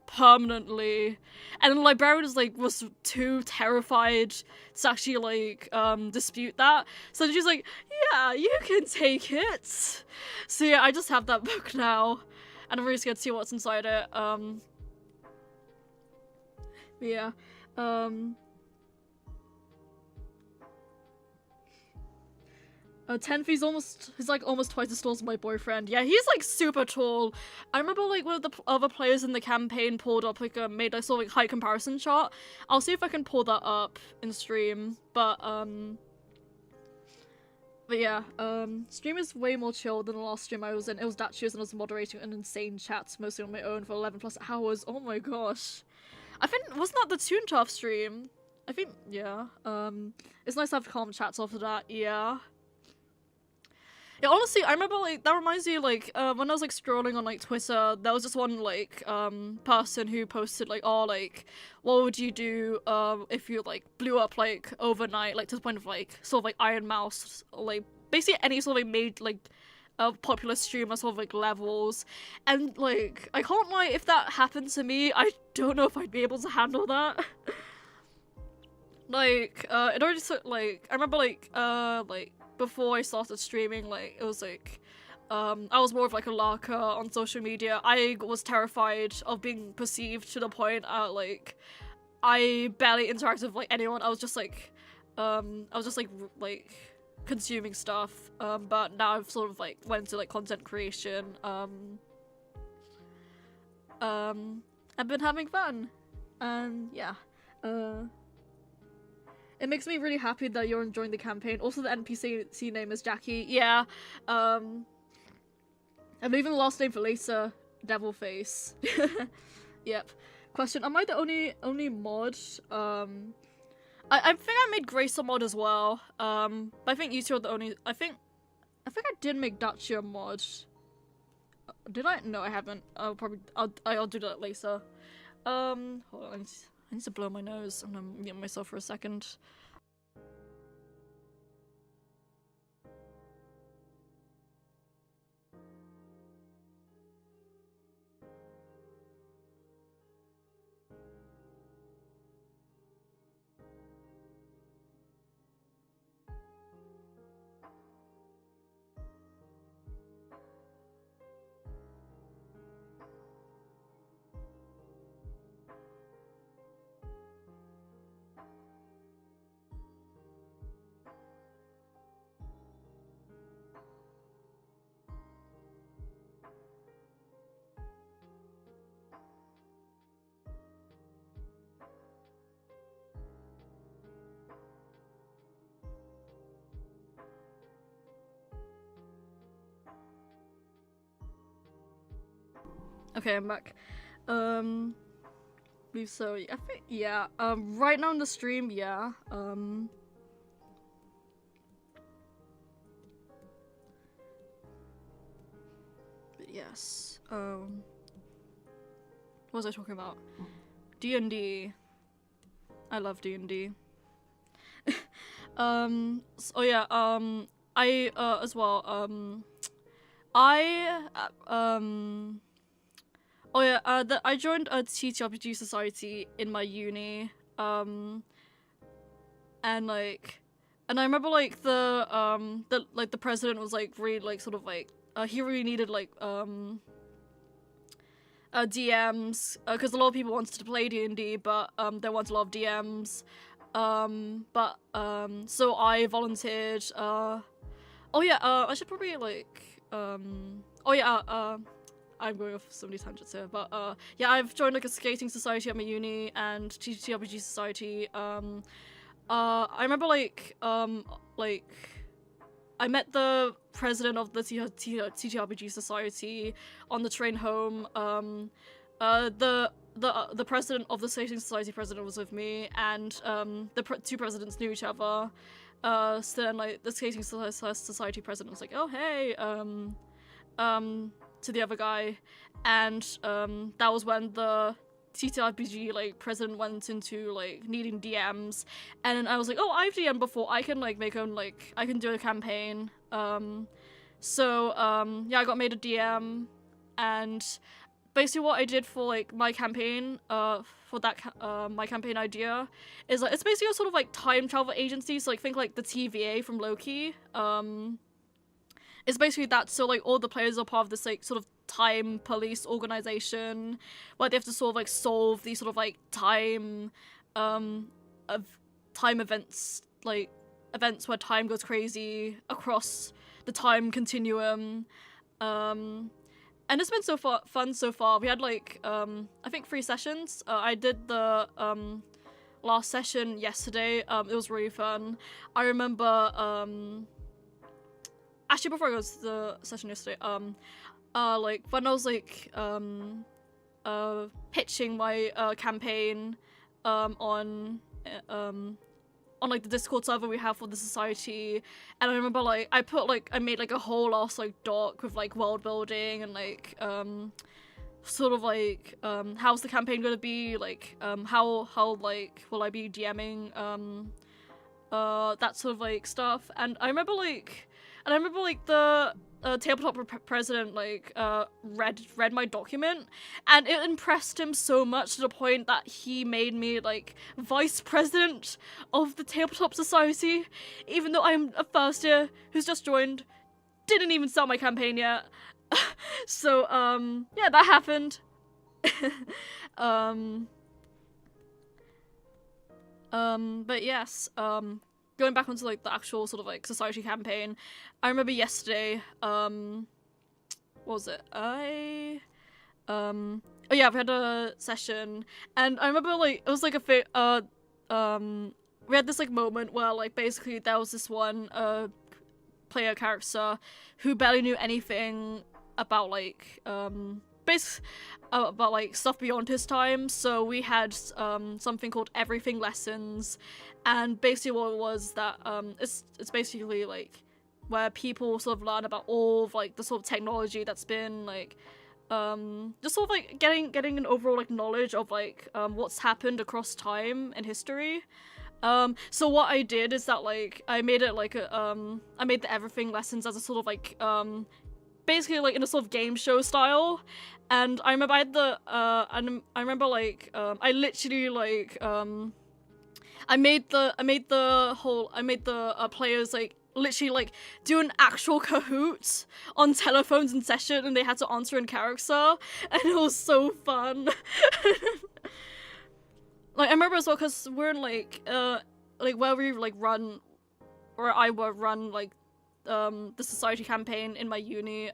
Speaker 1: permanently? And the librarian was too terrified to actually, like, dispute that. So she's like, yeah, you can take it. So yeah, I just have that book now, and I'm really scared to see what's inside it. Yeah, 10 feet, he's like almost twice as tall as my boyfriend. Yeah, he's like super tall. I remember like one of the other players in the campaign pulled up like made a sort of like height comparison chart. I'll see if I can pull that up in stream, but yeah, stream is way more chill than the last stream I was in. It was that and I was moderating an insane chat mostly on my own for 11 plus hours. Oh my gosh. I think, wasn't that the Toontough stream? I think, yeah. It's nice to have calm chats after that, yeah. Yeah, honestly, I remember, like, that reminds me, like, when I was, like, scrolling on, like, Twitter, there was just one, like, person who posted, like, oh, like, what would you do, if you, like, blew up, like, overnight, like, to the point of, like, sort of, like, Iron Mouse, or, like, basically any sort of, like, made, like, a popular streamer sort of, like, levels, and, like, I can't lie, if that happened to me, I don't know if I'd be able to handle that. Like, it already took, like, I remember, like, before I started streaming, like, it was like, I was more of like a lurker on social media. I was terrified of being perceived to the point, like, I barely interacted with, like, anyone. I was just like, consuming stuff, but now I've sort of, like, went to, like, content creation, I've been having fun, and, yeah, it makes me really happy that you're enjoying the campaign. Also, the NPC name is Jackie. Yeah. I'm leaving the last name for Lisa. Devilface. Yep. Question: am I the only mod? I think I made Grace a mod as well. But I think you two are the only. I think I did make Dacia a mod. Did I? No, I haven't. I'll do that later. Hold on. I need to blow my nose. I'm gonna mute myself for a second. Okay, I'm back. So I think yeah. Right now in the stream, yeah. But yes. What was I talking about? DnD. I love DnD. Oh yeah. I as well. Oh yeah, I joined a TTRPG society in my uni, and I remember like the president was like really like sort of like he really needed like DMs because a lot of people wanted to play D&D, but there weren't a lot of DMs, so I volunteered. Oh yeah, I should probably like oh yeah. I'm going off so many tangents here, but yeah, I've joined like a skating society at my uni and TTRPG society. I remember like I met the president of the TTRPG society on the train home. The president of the skating society president was with me, and the two presidents knew each other. So then like the skating society president was like, oh hey, to the other guy, and that was when the TTRPG like president went into like needing DMs, and I was like, oh, I've DM'd before, I can like make own, like I can do a campaign. So yeah, I got made a DM, and basically what I did for like my campaign, for that my campaign idea is like it's basically a sort of like time travel agency, so like think like the TVA from Loki. It's basically that, so like all the players are part of this like sort of time police organization where they have to sort of like solve these sort of like time events, like events where time goes crazy across the time continuum. And it's been so fun so far. We had like I think 3 sessions. I did the last session yesterday. It was really fun. I remember actually, before I go to the session yesterday, like when I was like pitching my campaign on like the Discord server we have for the society, and I remember like I made like a whole ass like doc with like world building and like sort of like how's the campaign gonna be, like how like will I be DMing that sort of like stuff. And I remember like the tabletop president like read my document, and it impressed him so much to the point that he made me like vice president of the tabletop society, even though I'm a first year who's just joined, didn't even start my campaign yet. So yeah, that happened. But yes, going back onto like the actual sort of like society campaign, I remember yesterday, what was it? Oh yeah, we had a session, and I remember like it was like we had this like moment where like basically there was this one player character who barely knew anything about like about like stuff beyond his time, so we had something called everything lessons, and basically what it was that it's basically like where people sort of learn about all of like the sort of technology that's been like just sort of like getting an overall like knowledge of like what's happened across time and history. So what I did is that like I made it like a I made the everything lessons as a sort of like basically like in a sort of game show style. And I remember I had the I remember like I literally like I made the players like literally like do an actual Kahoot on telephones in session, and they had to answer in character, and it was so fun. Like I remember as well, because we're in like where we like run, or I would run like the society campaign in my uni.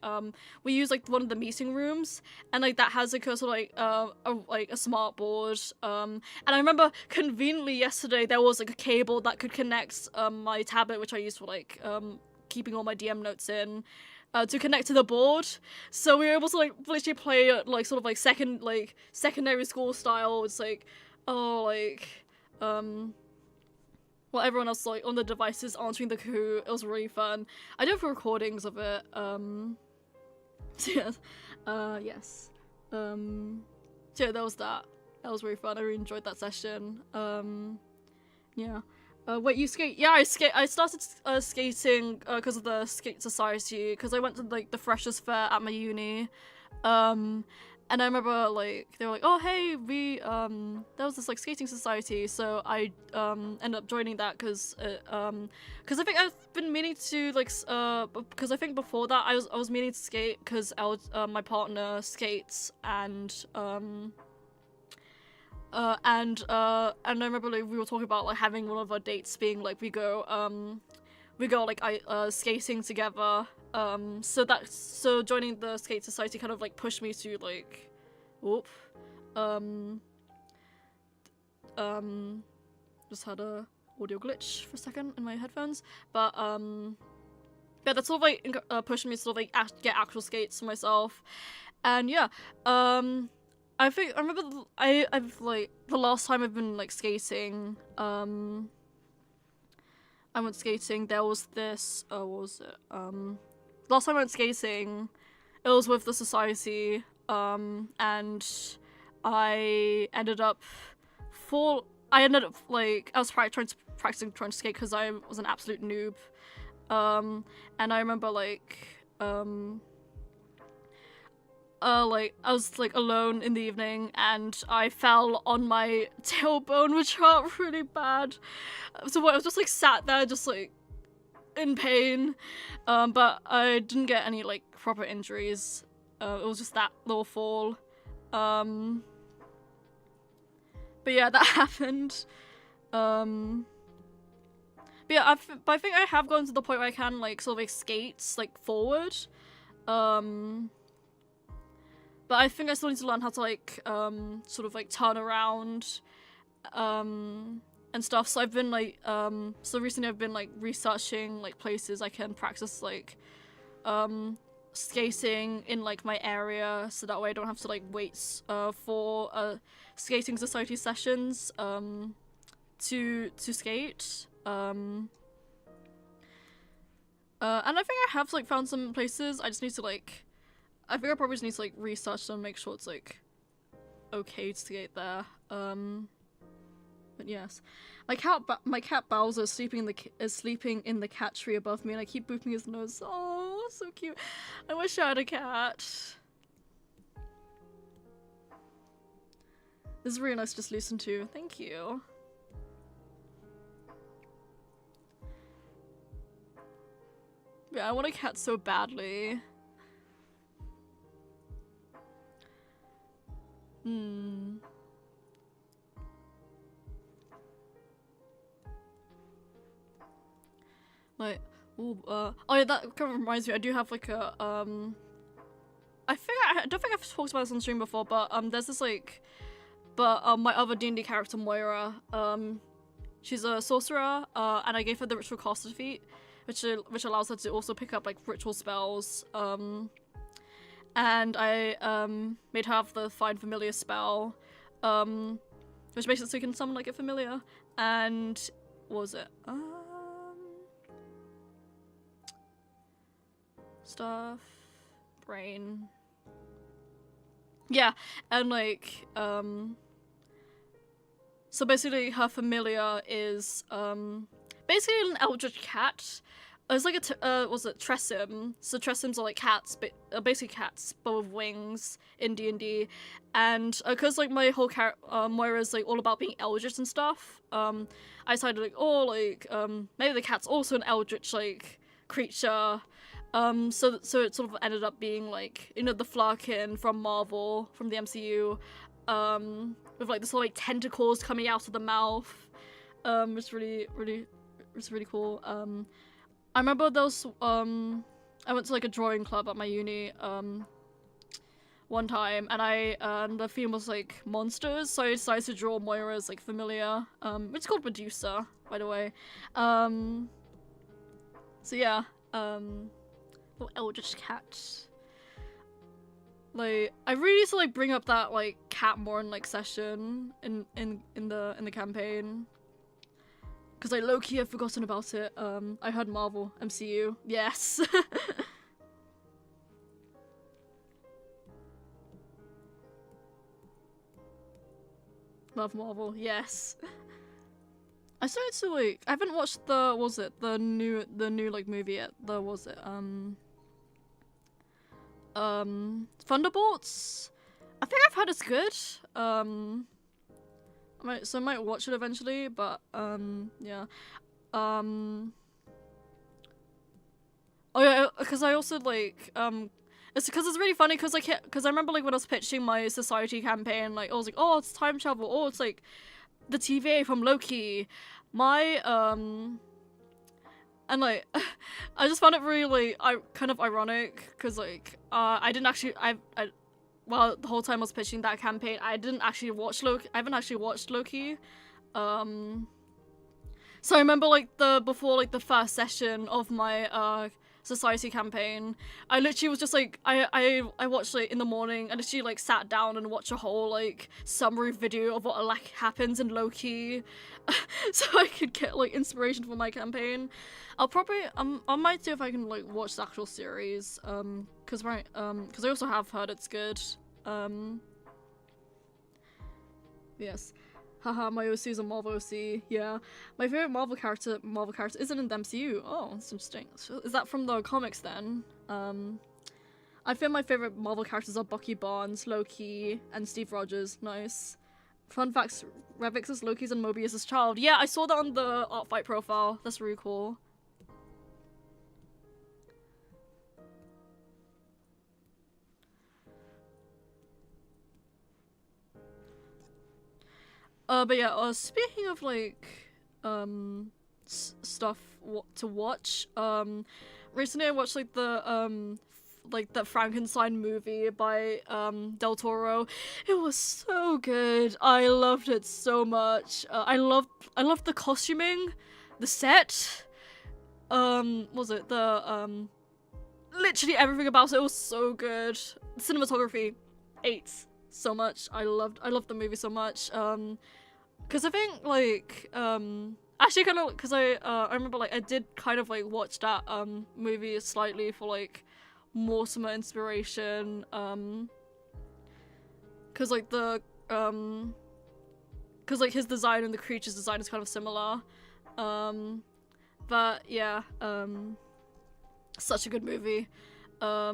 Speaker 1: We use like one of the meeting rooms, and like that has like a sort of like a smart board. And I remember conveniently yesterday there was like a cable that could connect my tablet, which I use for like keeping all my DM notes in, to connect to the board, so we were able to like literally play like sort of like secondary school style. It's like, oh, like while everyone else like on the devices answering the Kahoot. It was really fun. I do have recordings of it. So yes. So yeah, that was that. That was really fun. I really enjoyed that session. Yeah. Wait, you skate? Yeah, I started skating because of the skate society. Because I went to like the freshers fair at my uni. And I remember like they were like, oh hey, there was this like skating society. So I ended up joining that because I think I've been meaning to like because I think before that I was meaning to skate because my partner skates and I remember like we were talking about like having one of our dates being like we go like skating together. So joining the skate society kind of like pushed me to like, just had a audio glitch for a second in my headphones, but yeah, that's sort of like pushed me to sort of like get actual skates for myself, and yeah, I remember I've like the last time I've been like skating, I went skating, there was this, what was it, last time I went skating, it was with the society, and I ended up like, I was practicing trying to skate because I was an absolute noob, and I remember like I was like alone in the evening and I fell on my tailbone, which hurt really bad. So I was just like sat there, just like in pain. But I didn't get any like proper injuries. It was just that little fall. But yeah, that happened. But yeah, I think I have gotten to the point where I can like sort of like skate like forward. But I think I still need to learn how to like sort of like turn around and stuff. So I've been like so recently I've been like researching like places I can practice like skating in like my area, so that way I don't have to like wait for skating society sessions to skate. And I think I have like found some places. I just need to like, I think I probably just need to like research them, make sure it's like okay to skate there. But yes, my cat Bowser is sleeping in the cat tree above me, and I keep booping his nose. Oh, so cute. I wish I had a cat. This is really nice to just listen to. Thank you. Yeah, I want a cat so badly. Like, ooh, oh yeah, that kind of reminds me, I do have like a, I don't think I've talked about this on stream before, but, there's this like, my other D&D character, Moira, she's a sorcerer, and I gave her the ritual caster feat, which allows her to also pick up like ritual spells, and I, made her have the Find Familiar spell, which basically so you can summon like a familiar, and, what was it, stuff, brain, yeah, and like, so basically her familiar is, basically an eldritch cat. It's like was it Tressim? So Tressims are like cats, but basically cats, but with wings in D&D. And because like my whole Moira's like all about being eldritch and stuff, I decided like, oh, like maybe the cat's also an eldritch like creature. So it sort of ended up being like, you know, the Flarkin from Marvel, from the MCU, with like this whole like tentacles coming out of the mouth. It's really cool. I remember there was, I went to like a drawing club at my uni, one time, and the theme was like monsters, so I decided to draw Moira's like familiar, which is called Medusa, by the way. So yeah, Or Eldritch Cat. Like, I really need to like bring up that like cat more in like session in the campaign. Cause I low-key have forgotten about it. I heard Marvel MCU. Yes. Love Marvel. Yes. I started to like. I haven't watched the. Was it the new like movie yet? The was it Thunderbolts? I think I've heard it's good. I might watch it eventually, but yeah. Oh yeah, because I also like it's because it's really funny because I remember like when I was pitching my society campaign, like I was like, oh, it's time travel, oh, it's like the TVA from Loki, my and like I just found it really like kind of ironic because like I didn't actually well, the whole time I was pitching that campaign, I haven't actually watched Loki. So I remember like before like the first session of my society campaign, I literally was just like I watched it in the morning and literally like sat down and watched a whole like summary video of what like happens in Loki, so I could get like inspiration for my campaign. I'll probably I might see if I can like watch the actual series because I also have heard it's good. Yes. Haha, my OC is a Marvel OC. Yeah. My favorite Marvel character isn't in the MCU. Oh, that's interesting. So, is that from the comics then? I feel my favorite Marvel characters are Bucky Barnes, Loki, and Steve Rogers. Nice. Fun facts, Revix is Loki's and Mobius' child. Yeah, I saw that on the Art Fight profile. That's really cool. But yeah, speaking of like, stuff to watch, recently I watched like the Frankenstein movie by, Del Toro. It was so good. I loved it so much. I loved the costuming, the set, was it literally everything about it was so good. The cinematography, 8. So much. I loved the movie so much. Cause I think like actually kind of cause I remember like I did kind of like watch that movie slightly for like more summer inspiration. Cause like the cause like his design and the creature's design is kind of similar. But yeah, such a good movie. I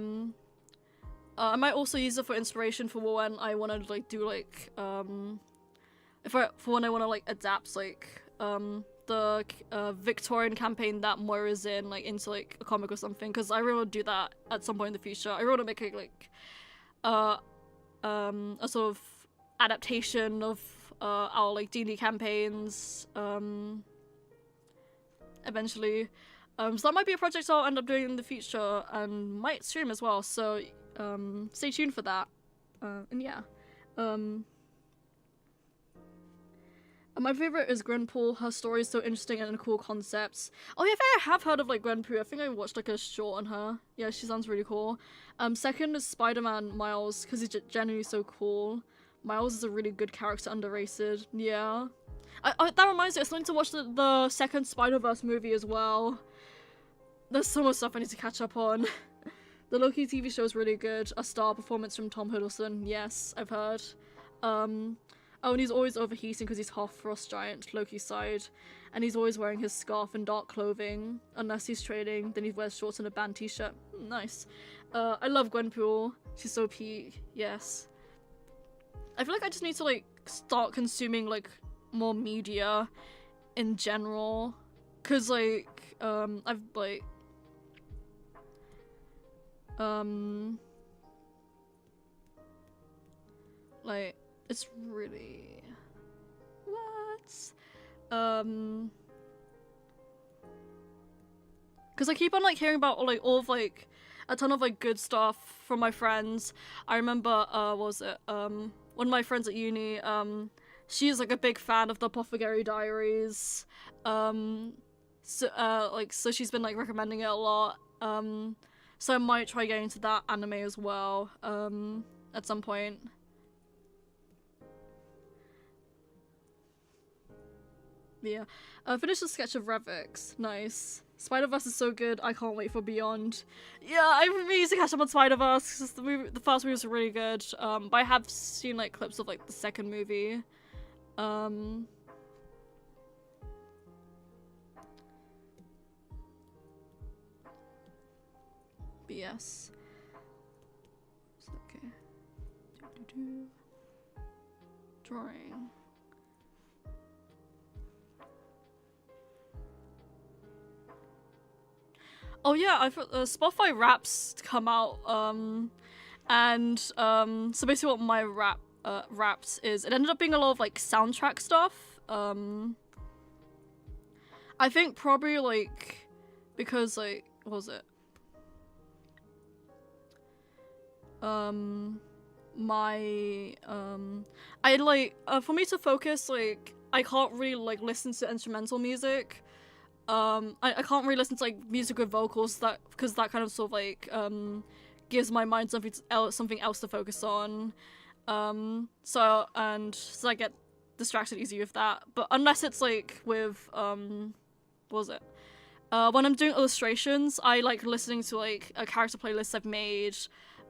Speaker 1: might also use it for inspiration for when I want to like do like for when I want to like adapt like the Victorian campaign that Moira's in like into like a comic or something, because I really want to do that at some point in the future. I really want to make it like a sort of adaptation of our like DnD campaigns eventually. So that might be a project I'll end up doing in the future and might stream as well, so stay tuned for that. And yeah. My favorite is Gwenpool. Her story is so interesting and cool concepts. Oh yeah, I think I have heard of like Gwenpool. I think I watched like a short on her. Yeah, she sounds really cool. Second is Spider-Man Miles, because he's genuinely so cool. Miles is a really good character, underrated. Yeah. That reminds me, I was going to watch the second Spider-Verse movie as well. There's so much stuff I need to catch up on. The Loki TV show is really good. A star performance from Tom Hiddleston. Yes, I've heard. Oh, and he's always overheating because he's half frost giant, Loki's side. And he's always wearing his scarf and dark clothing. Unless he's training, then he wears shorts and a band t-shirt. Nice. I love Gwenpool. She's so peak. Yes. I feel like I just need to like start consuming like more media in general. Cause like, I've like, like, it's really... What? Because I keep on, like, hearing about, like, all of, like, a ton of, like, good stuff from my friends. I remember, what was it? One of my friends at uni, she's, like, a big fan of the Apothecary Diaries. So she's been, like, recommending it a lot. So I might try getting into that anime as well, at some point. Yeah. Finished the sketch of Revix. Nice. Spider-Verse is so good. I can't wait for Beyond. Yeah, I really need to catch up on Spider-Verse because the first movie was really good. But I have seen like clips of like the second movie. But yes. Okay. Drawing. Oh yeah, I thought Spotify Wraps come out, and so basically what my Wraps is, it ended up being a lot of like soundtrack stuff. I think probably like because like what was it? I like for me to focus, like I can't really like listen to instrumental music. I can't really listen to like music with vocals because that kind of sort of like gives my mind something else to focus on. So I get distracted easy with that. But unless it's like with what was it? When I'm doing illustrations, I like listening to like a character playlist I've made.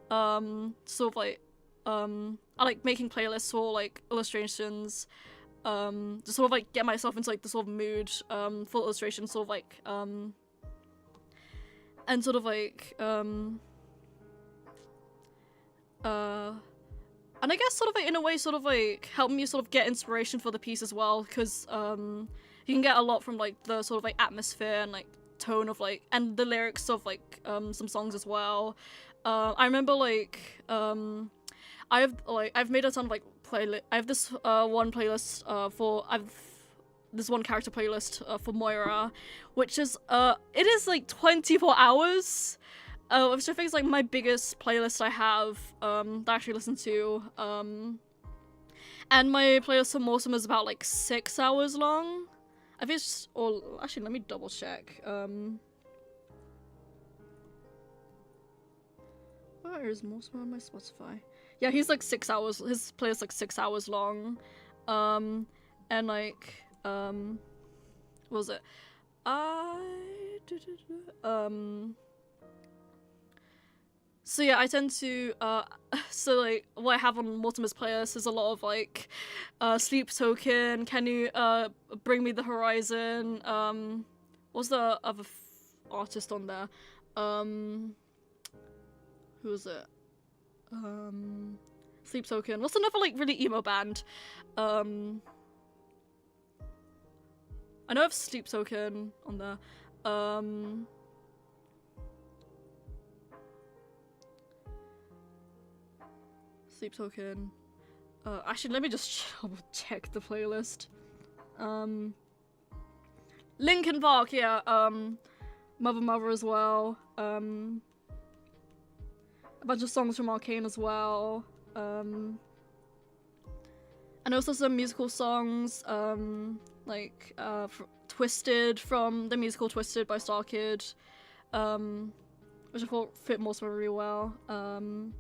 Speaker 1: Sort of like I like making playlists for like illustrations. To sort of like get myself into like the sort of mood for illustration, sort of like and sort of like and I guess sort of like in a way sort of like help me sort of get inspiration for the piece as well, because you can get a lot from like the sort of like atmosphere and like tone of like and the lyrics of like some songs as well. I remember like I've made a ton of like playlist. I have this one playlist this one character playlist for Moira, which is it is like 24 hours, which I think is like my biggest playlist I have that I actually listen to. And my playlist for Mortem is about like 6 hours long. I think it's or actually let me double check. Where is Mortem on my Spotify? Yeah, he's like 6 hours. His playlist like 6 hours long, and like what was it? So yeah, I tend to so like what I have on Mortimer's playlist is a lot of like Sleep Token, Can You Bring Me the Horizon, what's the other artist on there? Who was it? Sleep Token. What's another like really emo band? I know I have Sleep Token on there. Sleep Token. Actually, let me just check the playlist. Linkin Park, yeah. Mother as well. A bunch of songs from Arcane as well. And also some musical songs, like Twisted from the musical Twisted by Star Kid, which I thought fit Mortimer really well. And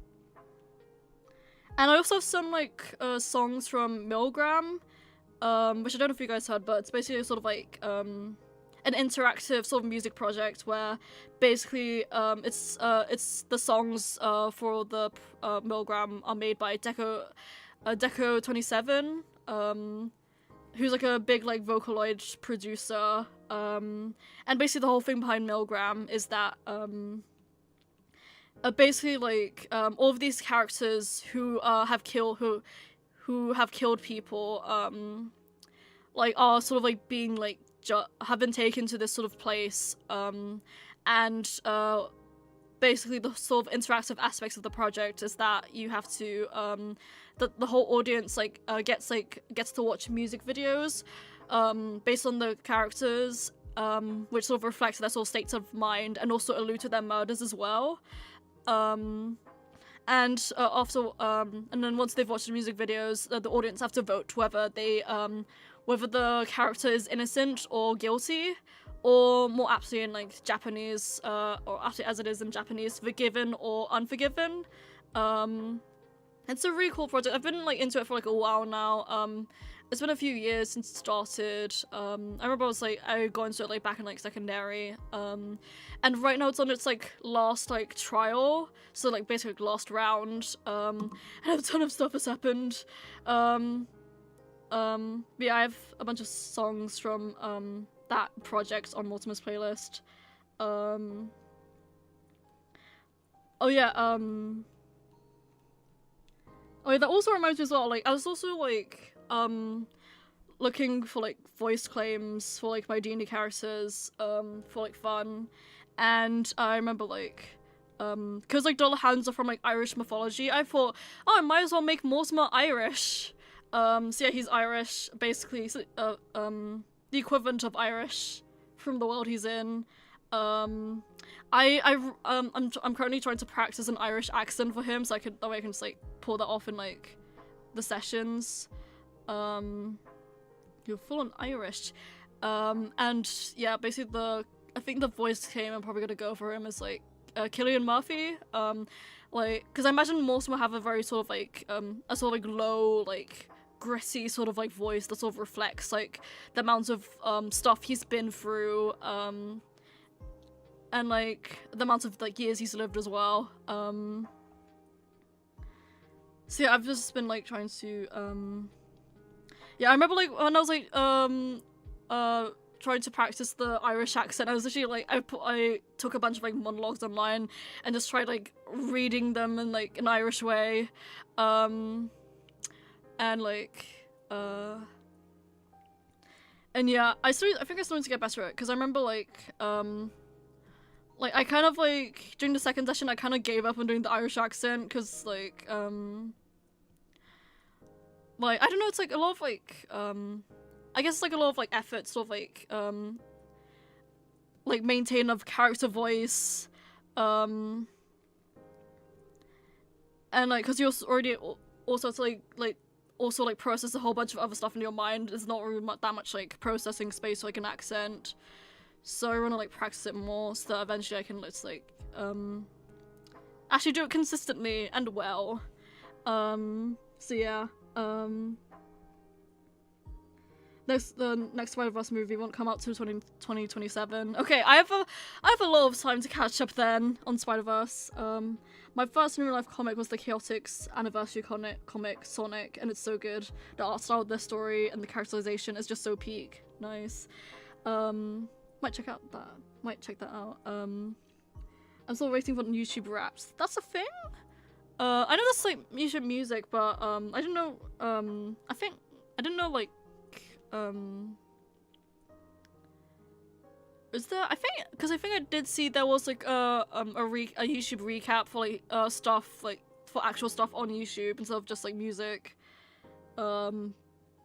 Speaker 1: I also have some like songs from Milgram, which I don't know if you guys heard, but it's basically sort of like an interactive sort of music project where basically it's the songs for the Milgram are made by Deco 27, who's like a big like Vocaloid producer, and basically the whole thing behind Milgram is that basically like all of these characters who have killed people like are sort of like being like have been taken to this sort of place, and basically the sort of interactive aspects of the project is that you have to the whole audience like gets to watch music videos based on the characters, which sort of reflect their sort of states of mind and also allude to their murders as well. And after and then once they've watched the music videos, the audience have to vote whether they whether the character is innocent or guilty, or more aptly in like Japanese, or aptly as it is in Japanese, Forgiven or Unforgiven. It's a really cool project. I've been like into it for like a while now. It's been a few years since it started. I remember I got into it like back in like secondary. And right now it's on its like last like trial, so like basically like, last round. And a ton of stuff has happened. But yeah, I have a bunch of songs from that project on Mortimer's playlist. Oh yeah, oh yeah, that also reminds me as well, like, I was also, like, looking for, like, voice claims for, like, my D&D characters, for, like, fun, and I remember, like, cause, like, Dollar Hands are from, like, Irish mythology, I thought, oh, I might as well make Mortimer Irish. So yeah, he's Irish, basically, so, the equivalent of Irish from the world he's in. I'm currently trying to practice an Irish accent for him, so that way I can just like pull that off in like the sessions. You're full on Irish. And yeah, basically I think the voice claim I'm probably gonna go for him is like Cillian Murphy. Like, cause I imagine Mortimer will have a very sort of like a sort of like low, like gritty sort of like voice that sort of reflects like the amount of stuff he's been through, and like the amount of like years he's lived as well. So yeah, I've just been like trying to yeah, I remember like when I was like trying to practice the Irish accent, I was actually like I took a bunch of like monologues online and just tried like reading them in like an Irish way, and like and yeah, I think I started to get better at it because I remember like I kind of like during the second session I kind of gave up on doing the Irish accent because like I don't know, it's like a lot of like I guess it's like a lot of like effort sort of like maintain of character voice, and like because you're already also to like also like process a whole bunch of other stuff in your mind. There's not really that much like processing space for like an accent, so I want to like practice it more so that eventually I can just like actually do it consistently and well. So yeah, the next Spider-Verse movie won't come out till 2027. Okay, I have a lot of time to catch up then on Spider-Verse. My first real life comic was the Chaotix anniversary comic Sonic, and it's so good. The art style of the story and the characterization is just so peak. Nice. Might check that out. I'm still waiting for YouTube raps. That's a thing? I know that's like YouTube music, but I don't know. I didn't know like is there? I think I did see there was like a YouTube recap for like stuff like for actual stuff on YouTube instead of just like music. But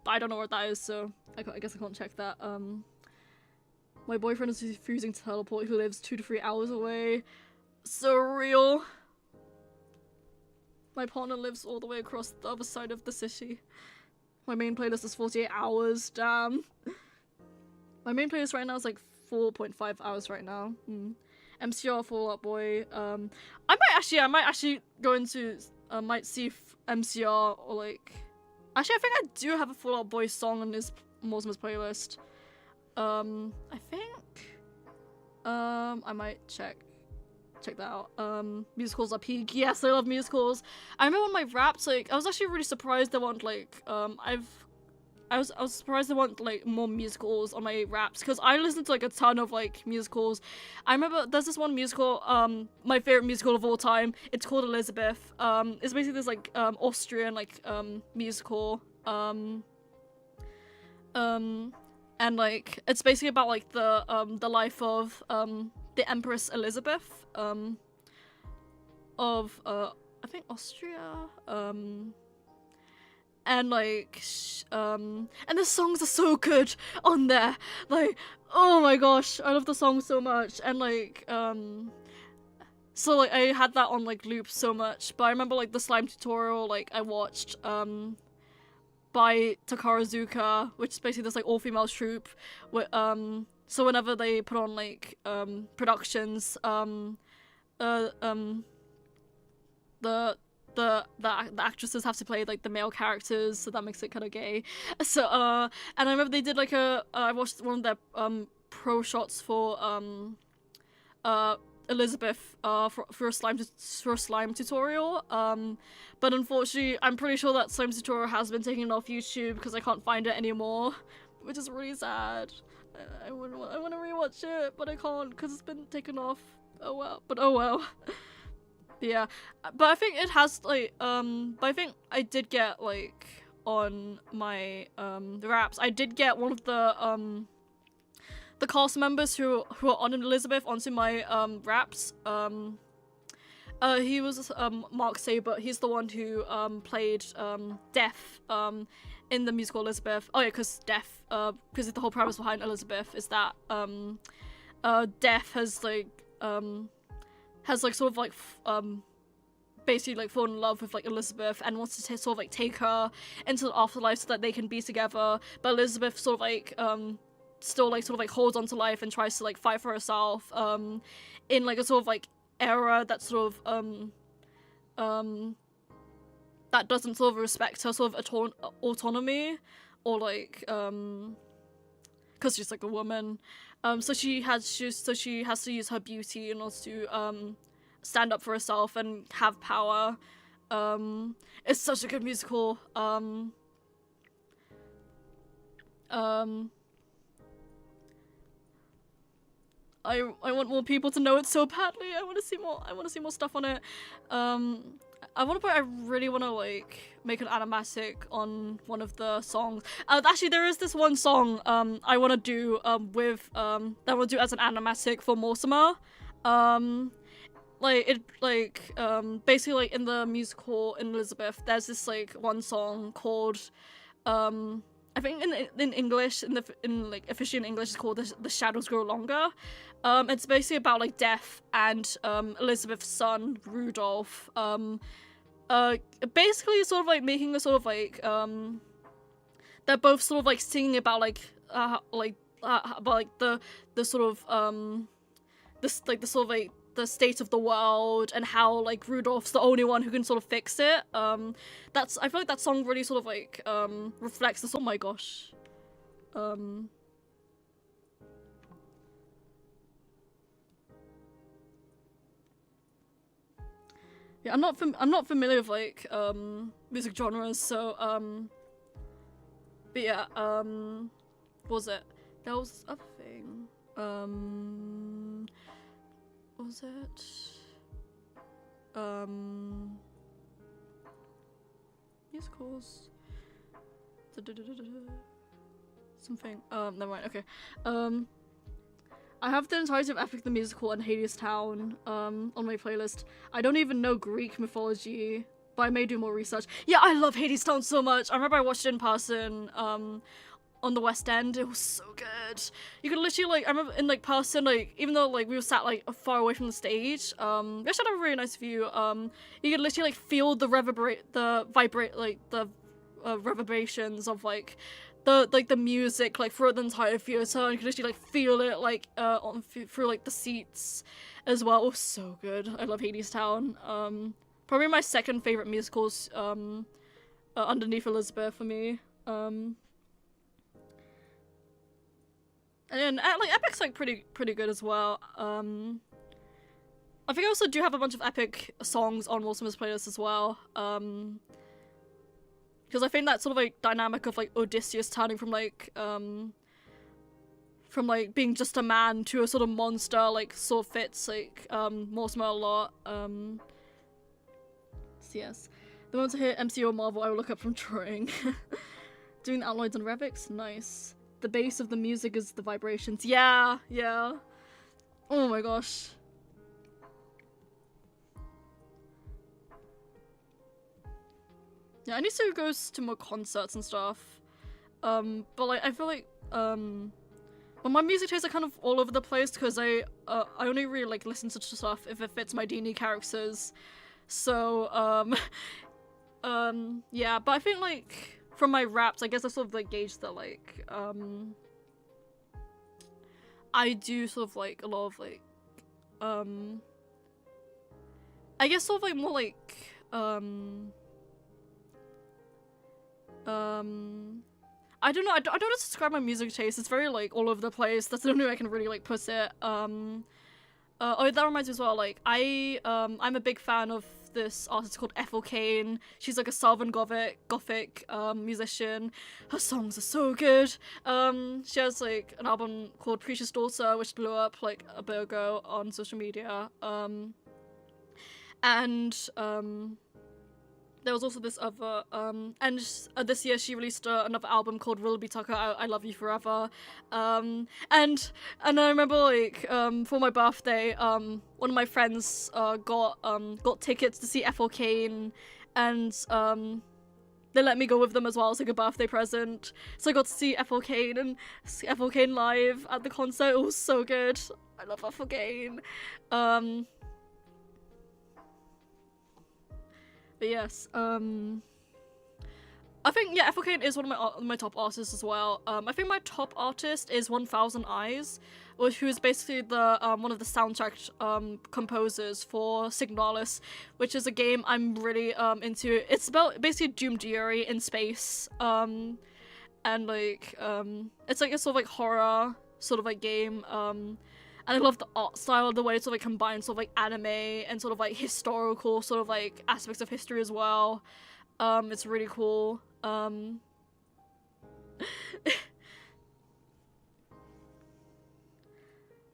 Speaker 1: I don't know what that is, so I guess I can't check that. My boyfriend is refusing to teleport. He lives 2 to 3 hours away. So real. My partner lives all the way across the other side of the city. My main playlist is 48 hours. Damn. My main playlist right now is like 4.5 hours right now. MCR, Fall Out Boy. I might actually go into might see if MCR or like. Actually, I think I do have a Fall Out Boy song on this Mortimer's playlist. I think I might check that out. Musicals are peak. Yes, I love musicals. I remember when my raps, like, I was actually really surprised they want like I was surprised they want like more musicals on my raps because I listened to like a ton of like musicals. I remember there's this one musical, my favorite musical of all time. It's called Elizabeth. It's basically this like Austrian like musical. And like it's basically about like the life of the Empress Elizabeth of I think Austria, and like and the songs are so good on there, like oh my gosh, I love the song so much. And like so like I had that on like loop so much. But I remember like the slime tutorial like I watched by Takarazuka, which is basically this like all-female troupe with so whenever they put on like productions, the actresses have to play like the male characters, so that makes it kind of gay. So and I remember they did like I watched one of their pro shots for Elizabeth for a slime tutorial, but unfortunately I'm pretty sure that slime tutorial has been taken off YouTube because I can't find it anymore, which is really sad. I want to rewatch it, but I can't because it's been taken off. Oh well, but oh well. Yeah, but I think it has like but I think I did get like on my raps, I did get one of the cast members who are on Elizabeth onto my raps. He was Mark Saber. He's the one who played Deaf in the musical Elizabeth. Oh yeah, because Deaf, because the whole premise behind Elizabeth is that Deaf has like sort of like basically like fallen in love with like Elizabeth and wants to sort of like take her into the afterlife so that they can be together, but Elizabeth sort of like still like sort of like holds on to life and tries to like fight for herself in like a sort of like era that sort of that doesn't sort of respect her sort of autonomy, or like because she's like a woman. So she has to use her beauty in order to stand up for herself and have power. It's such a good musical. I want more people to know it so badly. I want to see more stuff on it. I really want to like make an animatic on one of the songs. Actually, there is this one song I want to do that I want to do as an animatic for Mortimer. Basically like in the musical in Elizabeth, there's this like one song called I think in English, in like officially in English, it's called The Shadows Grow Longer. It's basically about like Death and Elizabeth's son Rudolph. Basically sort of like making a sort of like they're both sort of like singing about about like the sort of this like the sort of like the state of the world and how like Rudolph's the only one who can sort of fix it. I feel like that song really sort of like reflects this. Oh my gosh. Yeah, I'm not familiar with like music genres, so but yeah, what was it? There was other thing. What was it? Musicals. Something. Never mind. Okay. I have the entirety of Epic the Musical and Hadestown on my playlist. I don't even know Greek mythology, but I may do more research. Yeah, I love Hadestown so much. I remember I watched it in person on the West End. It was so good. You could literally like, I remember in like person, like even though like we were sat like far away from the stage, we actually had a really nice view. You could literally like feel the reverberations of like the music like throughout the entire theater, and you could literally like feel it like through like the seats as well. It was so good. I love Hadestown. Probably my second favorite musicals underneath Elizabeth for me. And like Epic's like pretty good as well. I think I also do have a bunch of Epic songs on Mortimer's playlist as well. Because I think that sort of like dynamic of like Odysseus turning from being just a man to a sort of monster like sort of fits like Mortimer a lot. So yes, the moment I hear MCU or Marvel, I will look up from drawing. Doing the outlines on Revix, nice. The base of the music is the vibrations. Yeah. Oh my gosh. Yeah, I need to go to more concerts and stuff. But like I feel like well, my music tastes are kind of all over the place because I only really like listen to stuff if it fits my DnD characters. So yeah, but I think like from my raps, I guess I sort of like gauge that like I do sort of like a lot of like I guess sort of like more like I don't know, I don't know how to describe my music taste. It's very like all over the place. That's the only way I can really like put it. Oh, that reminds me as well, like I'm a big fan of this artist called Ethel Cain. She's like a Southern Gothic musician. Her songs are so good. She has like an album called Preacher's Daughter, which blew up like a bit ago on social media. And there was also this other, this year she released another album called Willoughby Tucker, I Love You Forever. And I remember like, for my birthday, one of my friends, got tickets to see Ethel Cain, and, they let me go with them as well as like a birthday present. So I got to see Ethel Cain live at the concert. It was so good. I love Ethel Cain. But yes, I think, yeah, Ethel Cain is one of my top artists as well. I think my top artist is 1000 Eyes, who is basically the one of the soundtrack composers for Signalis, which is a game I'm really into. It's about basically Doom Diary in space, and like it's like a sort of like horror sort of like game. And I love the art style, the way it sort of like combines sort of like anime and sort of like historical sort of like aspects of history as well. It's really cool.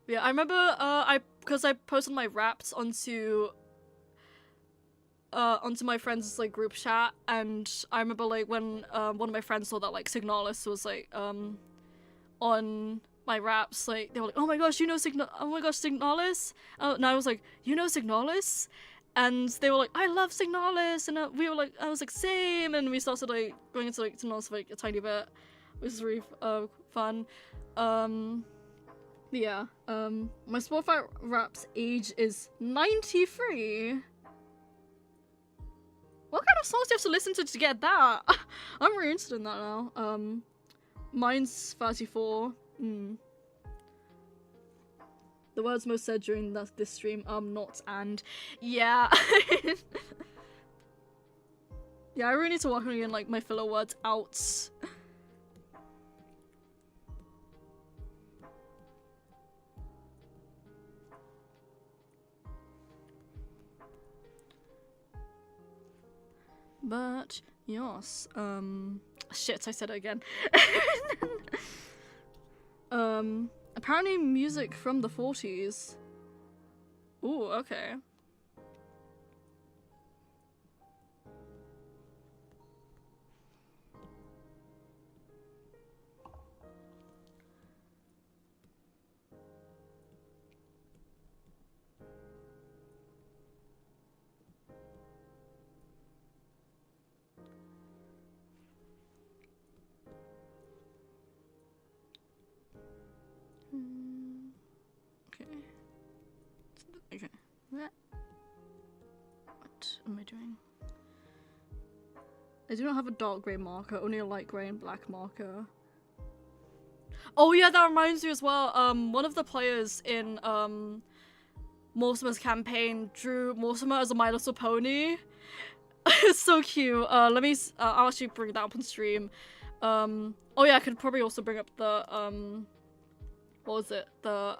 Speaker 1: Yeah, I remember because I posted my raps onto my friends' like group chat, and I remember like when one of my friends saw that like Signalis was like on my raps, like they were like, oh my gosh, Signalis, and I was like, you know Signalis? And they were like, I love Signalis, and we were like, I was like, same, and we started like going into like Signalis for like a tiny bit, which is really fun. Yeah, my Spotify raps age is 93. What kind of songs do you have to listen to get that? I'm really interested in that now. Mine's 34. The words most said during this stream, not and. Yeah. Yeah, I really need to work on getting like my filler words out. But yes, shit, I said it again. Apparently music from the 40s. Ooh, okay. Okay. What am I doing? I do not have a dark grey marker, only a light grey and black marker. Oh yeah, that reminds me as well. One of the players in Mortimer's campaign drew Mortimer as a My Little Pony. It's so cute. I'll actually bring that up on stream. Oh yeah, I could probably also bring up the what was it? The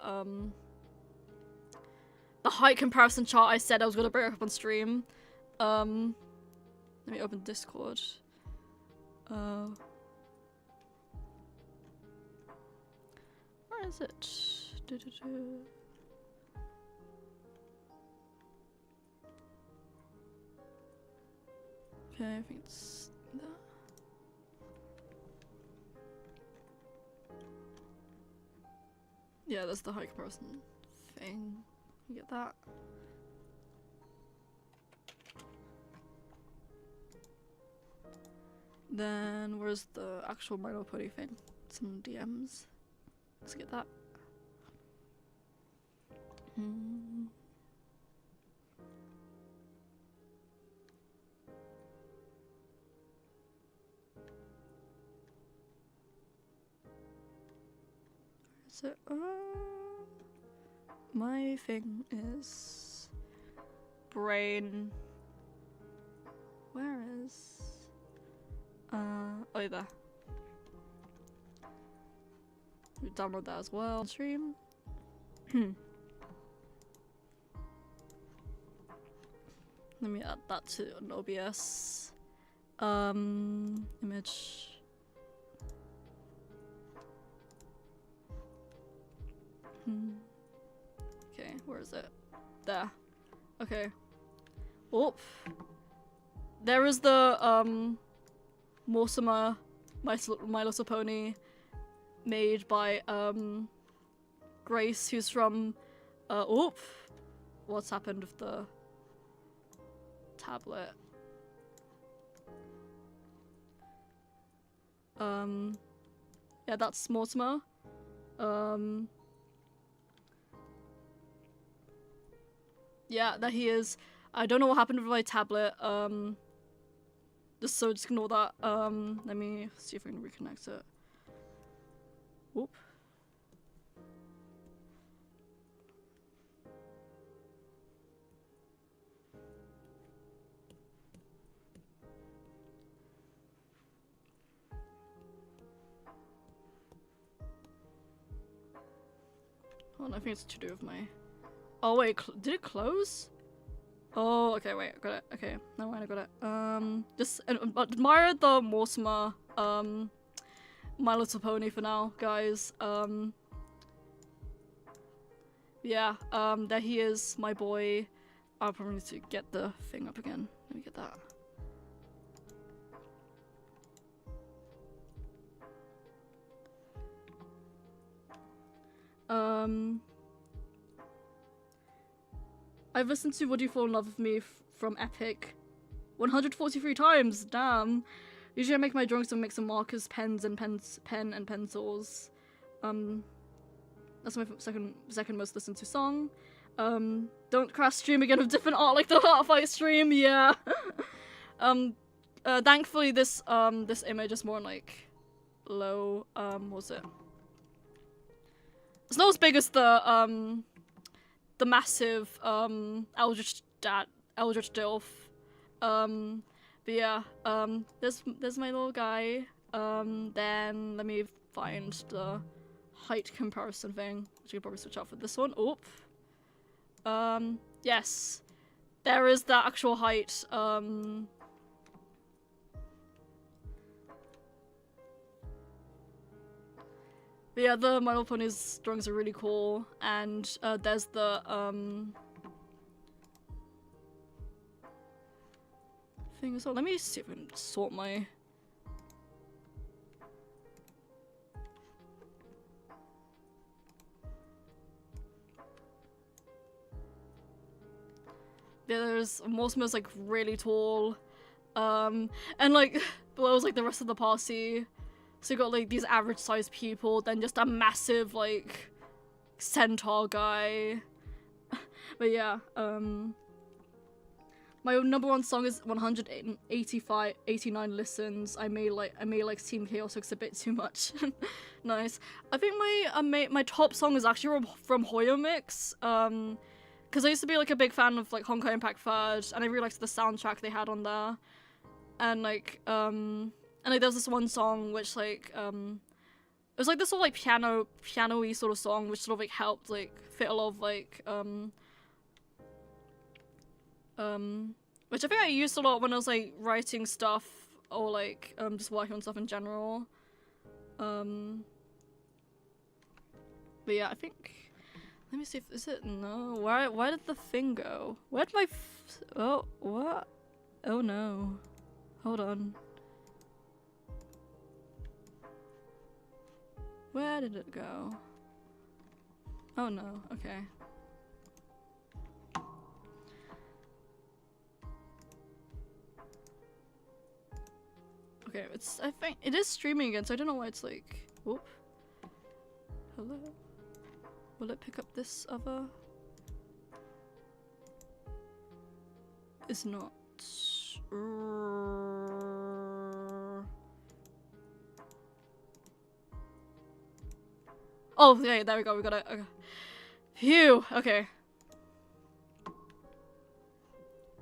Speaker 1: height comparison chart I said I was gonna bring up on stream. Let me open Discord. Where is it? Okay, I think it's that. Yeah, that's the height comparison thing. You get that? Then where's the actual My Little Pony thing? Some DMs. Let's get that. So, my thing is brain. Where is? Oh, there. We download that as well. Stream. Let me add that to an OBS. Image. Okay, where is it? There. Okay. Oop. There is the Mortimer, My Little Pony, made by Grace, who's from oop. What's happened with the tablet? Yeah, that's Mortimer. Yeah, there he is. I don't know what happened with my tablet. Just ignore that. Let me see if I can reconnect it. Whoop. Oh, I think it's to do with my... Oh wait, did it close? Oh, okay, wait, I got it. Okay, no, I got it. Just admire the Mortimer, My Little Pony for now, guys. Yeah, there he is, my boy. I'll probably need to get the thing up again. Let me get that. I've listened to Would You Fall in Love with Me from Epic 143 times, damn. Usually I make my drawings with a mix of markers, pen and pencils. That's my second most listened to song. Don't crash stream again with different art like the Heart Fight stream, yeah. Thankfully this image is more like low, what was it? It's not as big as the massive Eldritch Dilf. But yeah, there's my little guy. Then let me find the height comparison thing, which you can probably switch out for this one. Oop. Yes. There is the actual height. But yeah, the My Little Pony's drawings are really cool, and there's the thing as well. Let me see if I can sort my... Yeah, there's Mortimer's like really tall, and like below is like the rest of the party. So you got like these average sized people, then just a massive like centaur guy. But yeah, my number one song is 189 listens. I may like Team Chaotix a bit too much. Nice. I think my top song is actually from Hoyo Mix. Because I used to be like a big fan of like Honkai Impact 3rd, and I really liked the soundtrack they had on there. And like and like there was this one song which like it was like this sort of like piano-y sort of song which sort of like helped like fit a lot of like which I think I used a lot when I was like writing stuff or like just working on stuff in general. But yeah, I think, let me see if, is it, no, where did the thing go? Where'd my oh, what? Oh no. Hold on. Where did it go? Oh no, okay. Okay, it's, I think, it is streaming again, so I don't know why it's like, whoop. Hello? Will it pick up this other? It's not. Oh, okay, there we go, we got it. Okay. Phew, okay.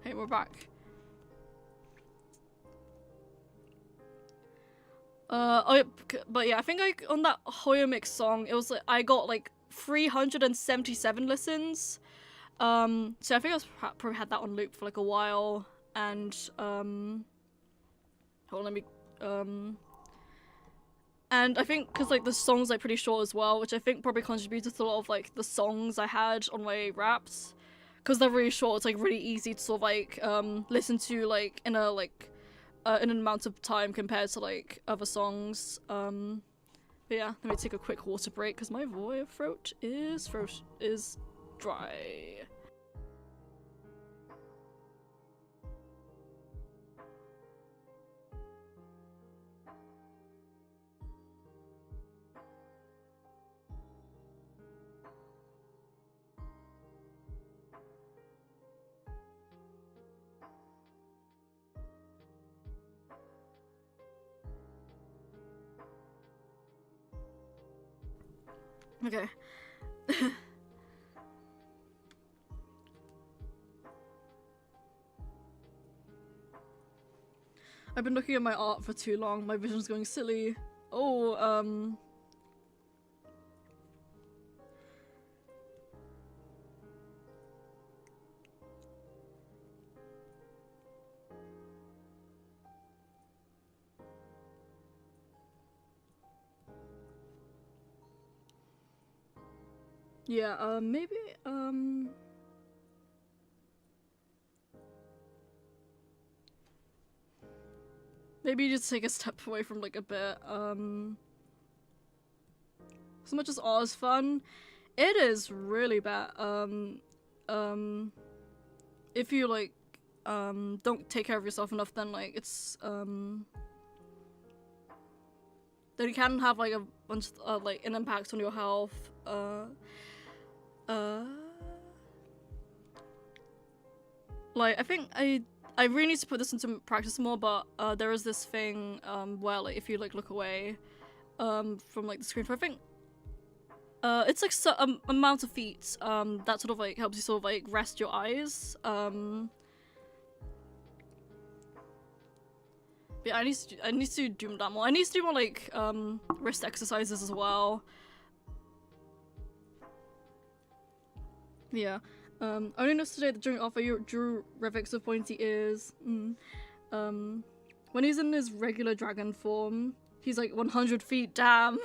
Speaker 1: Hey, we're back. Oh, yeah, but yeah, I think like on that Hoyo Mix song, it was like I got like 377 listens. So I think I probably had that on loop for like a while, and hold on, let me and I think because like the song's like pretty short as well, which I think probably contributed to a lot of like the songs I had on my raps, because they're really short. It's like really easy to sort of like listen to like in an amount of time compared to like other songs. But yeah, let me take a quick water break because my throat is dry. Okay. I've been looking at my art for too long. My vision's going silly. Oh, yeah, maybe, maybe just take a step away from like a bit, as much as art is fun, it is really bad, if you like, don't take care of yourself enough, then like it's, then you can have like a bunch of, like an impact on your health, like I think I really need to put this into practice more, but there is this thing where like if you like look away from like the screen for I think it's like amount of feet that sort of like helps you sort of like rest your eyes. But yeah, I need to do that more. I need to do more like wrist exercises as well. Yeah. I only noticed today that during Alpha you drew Revix with pointy ears. When he's in his regular dragon form, he's like 100 feet, damn.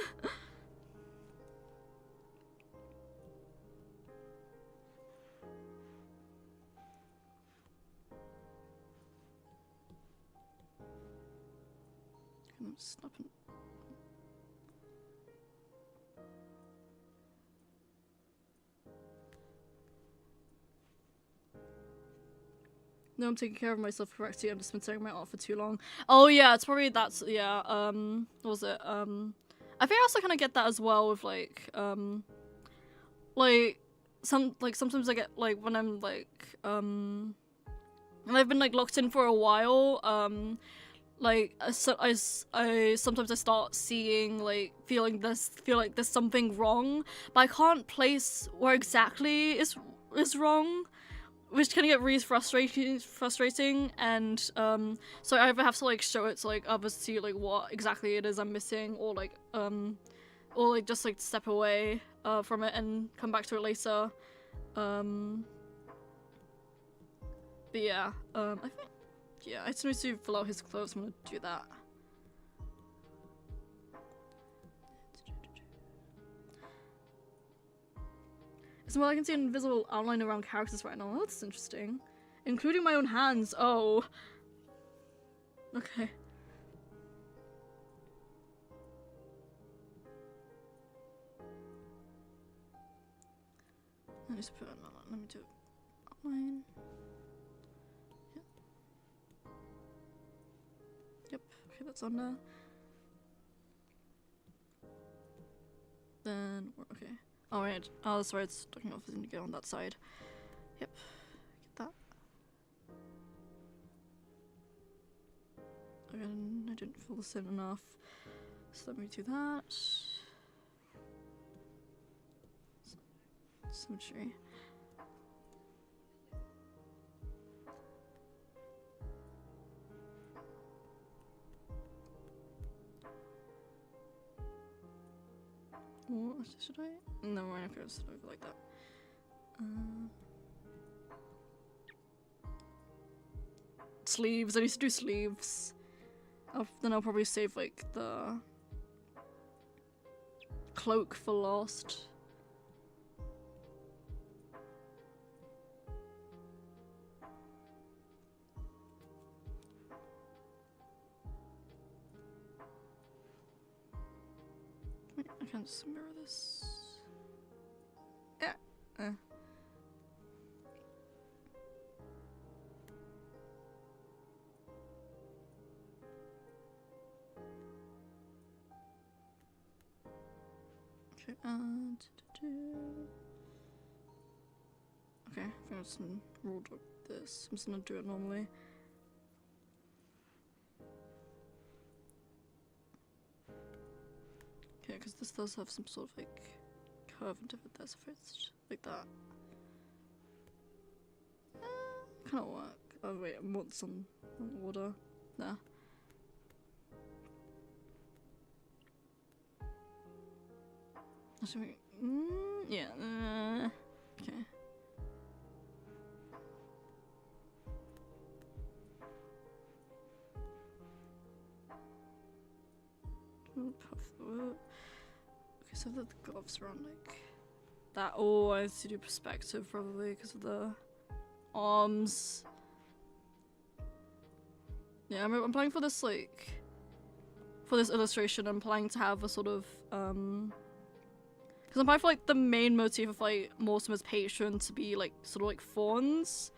Speaker 1: I'm stopping. No, I'm taking care of myself correctly. I've just been staring at my art for too long. Oh yeah, it's probably that's yeah. What was it? I think I also kind of get that as well with like sometimes I get like when I'm like and I've been like locked in for a while. Like I sometimes I start seeing like feel like there's something wrong, but I can't place where exactly is wrong, which can get really frustrating, and so I either have to like show it to like others to see like what exactly it is I'm missing, or like just like step away from it and come back to it later. But yeah, I think yeah, I just need to fill out his clothes. I'm gonna do that. So I can see an invisible outline around characters right now. Oh, that's interesting. Including my own hands. Oh. Okay. Let me just put it on. Let me do outline. Yep. Okay, that's on there. Then okay. Oh right. Oh, that's right. It's talking about to go on that side. Yep. Get that. Again, I didn't fill this in enough. So let me do that. Symmetry. What should I? No, I'm not gonna sit over like that. Sleeves. I need to do sleeves. Then I'll probably save like the cloak for last. Wait, I can't just mirror this. Yeah. Okay, okay, I think I'm just gonna roll this. I'm just gonna do it normally. Okay, because this does have some sort of like curve into it. That's if it's like that. Kind of work. Oh wait, I want some order. There. Actually, yeah. Okay. Okay, so the gloves around like that. Oh, I have to do perspective probably because of the arms. Yeah, I'm planning for this like for this illustration. I'm planning to have a sort of because I'm planning for like the main motif of like Mortimer's patron to be like sort of like fawns.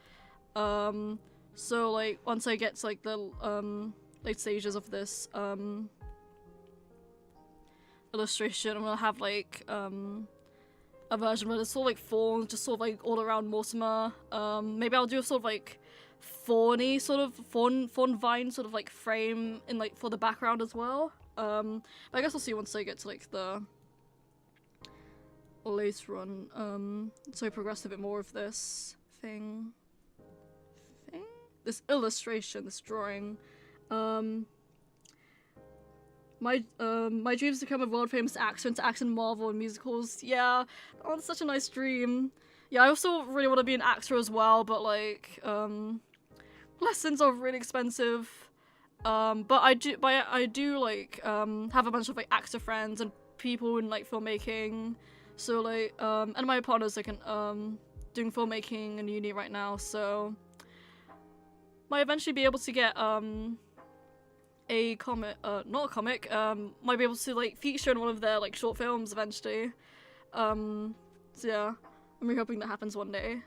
Speaker 1: So like once I get to like the late stages of this illustration, I'm gonna have like a version where it's sort of like fawns, just sort of like all around Mortimer. Maybe I'll do a sort of like fawny sort of fawn vine sort of like frame in like for the background as well. But I guess I'll see once I get to like the later on. So I progress a bit more of this this illustration, this drawing. My dreams to become a world famous actor and to act in Marvel and musicals. Yeah, oh, that's such a nice dream. Yeah, I also really want to be an actor as well, but like lessons are really expensive. But I do like have a bunch of like actor friends and people in like filmmaking. So like and my partner's like doing filmmaking in uni right now, so might eventually be able to get a comic, not a comic, might be able to like feature in one of their like short films eventually. So yeah, I'm really hoping that happens one day.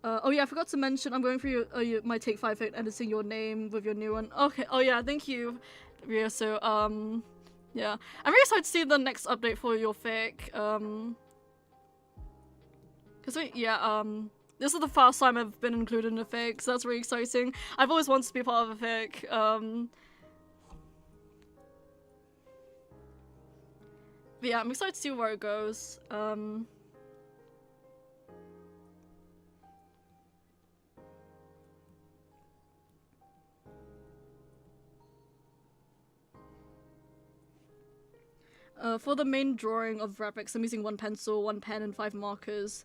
Speaker 1: Oh yeah, I forgot to mention I'm going through my Take 5 editing your name with your new one. Okay, oh yeah, thank you, Ria. So yeah, I'm really excited to see the next update for your fic. Cause this is the first time I've been included in a fic, so that's really exciting. I've always wanted to be part of a fic. But yeah, I'm excited to see where it goes. For the main drawing of Repix, I'm using 1 pencil, 1 pen, and 5 markers.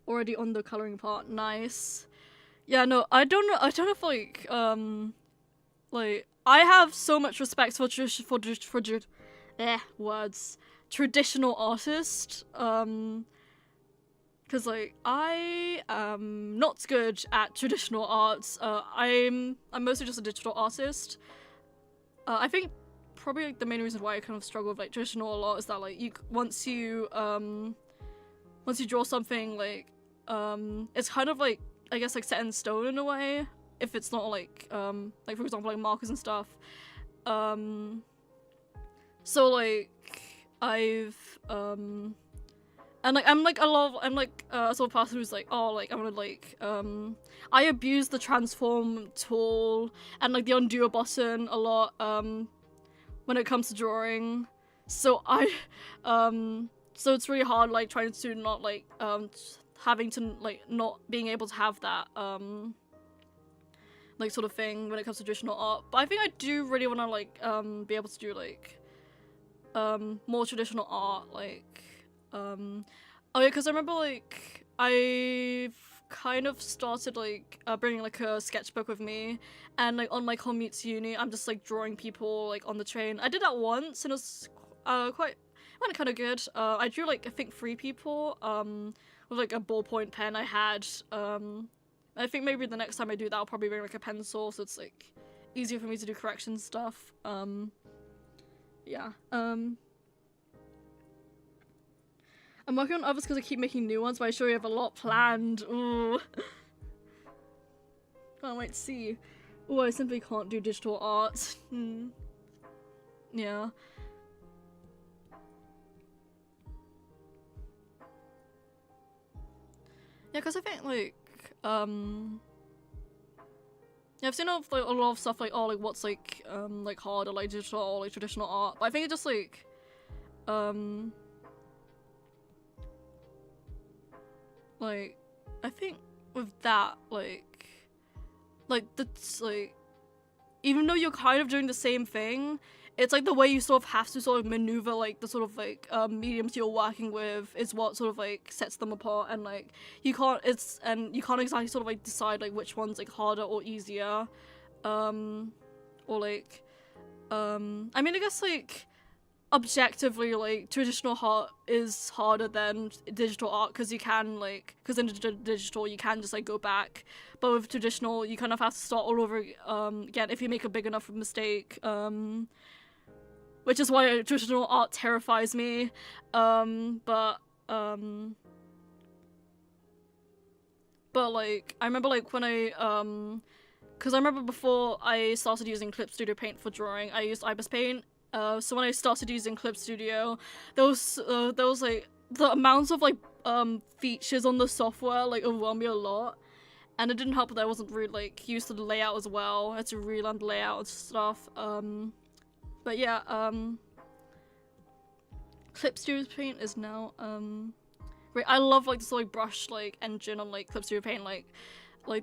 Speaker 1: Already on the coloring part. Nice. Yeah, no, I don't know if like I have so much respect for traditional artists. Cause like I am not good at traditional arts. I'm mostly just a digital artist. I think probably like the main reason why I kind of struggle with like traditional a lot is that like once you draw something like it's kind of like I guess like set in stone in a way if it's not like for example like markers and stuff. So like I've and like I'm like a sort of person who's like, oh, like I'm gonna like I abuse the transform tool and like the undo button a lot when it comes to drawing. So I so it's really hard like trying to not like having to like not being able to have that like sort of thing when it comes to traditional art. But I think I do really want to like be able to do like more traditional art, like oh yeah, because I remember like I've kind of started like bringing like a sketchbook with me, and like on my commute to uni I'm just like drawing people like on the train. I did that once and it was quite went kind of good. I drew like I think 3 people with like a ballpoint pen I had. I think maybe the next time I do that I'll probably bring like a pencil so it's like easier for me to do correction stuff. Yeah. I'm working on others because I keep making new ones, but I sure you have a lot planned. Ooh. Can't wait to see. Ooh, I simply can't do digital art. Yeah. Yeah, because I think like yeah, I've seen like, a lot of stuff like oh like what's like harder, like digital or like traditional art, but I think it just like like I think with that like that's like even though you're kind of doing the same thing, it's like the way you sort of have to sort of maneuver like the sort of like mediums you're working with is what sort of like sets them apart, and like you can't exactly sort of like decide like which one's like harder or easier, or like I mean I guess like objectively like traditional art is harder than digital art because you can like because in digital you can just like go back, but with traditional you kind of have to start all over again if you make a big enough mistake, which is why traditional art terrifies me. But like I remember like when I because I remember before I started using Clip Studio Paint for drawing I used Ibis Paint. So when I started using Clip Studio, there was like the amounts of like features on the software like overwhelmed me a lot, and it didn't help that I wasn't really like used to the layout as well. I had to relearn the layout and stuff. But yeah, Clip Studio Paint is now great. I love like the sort of like brush like engine on like Clip Studio Paint, like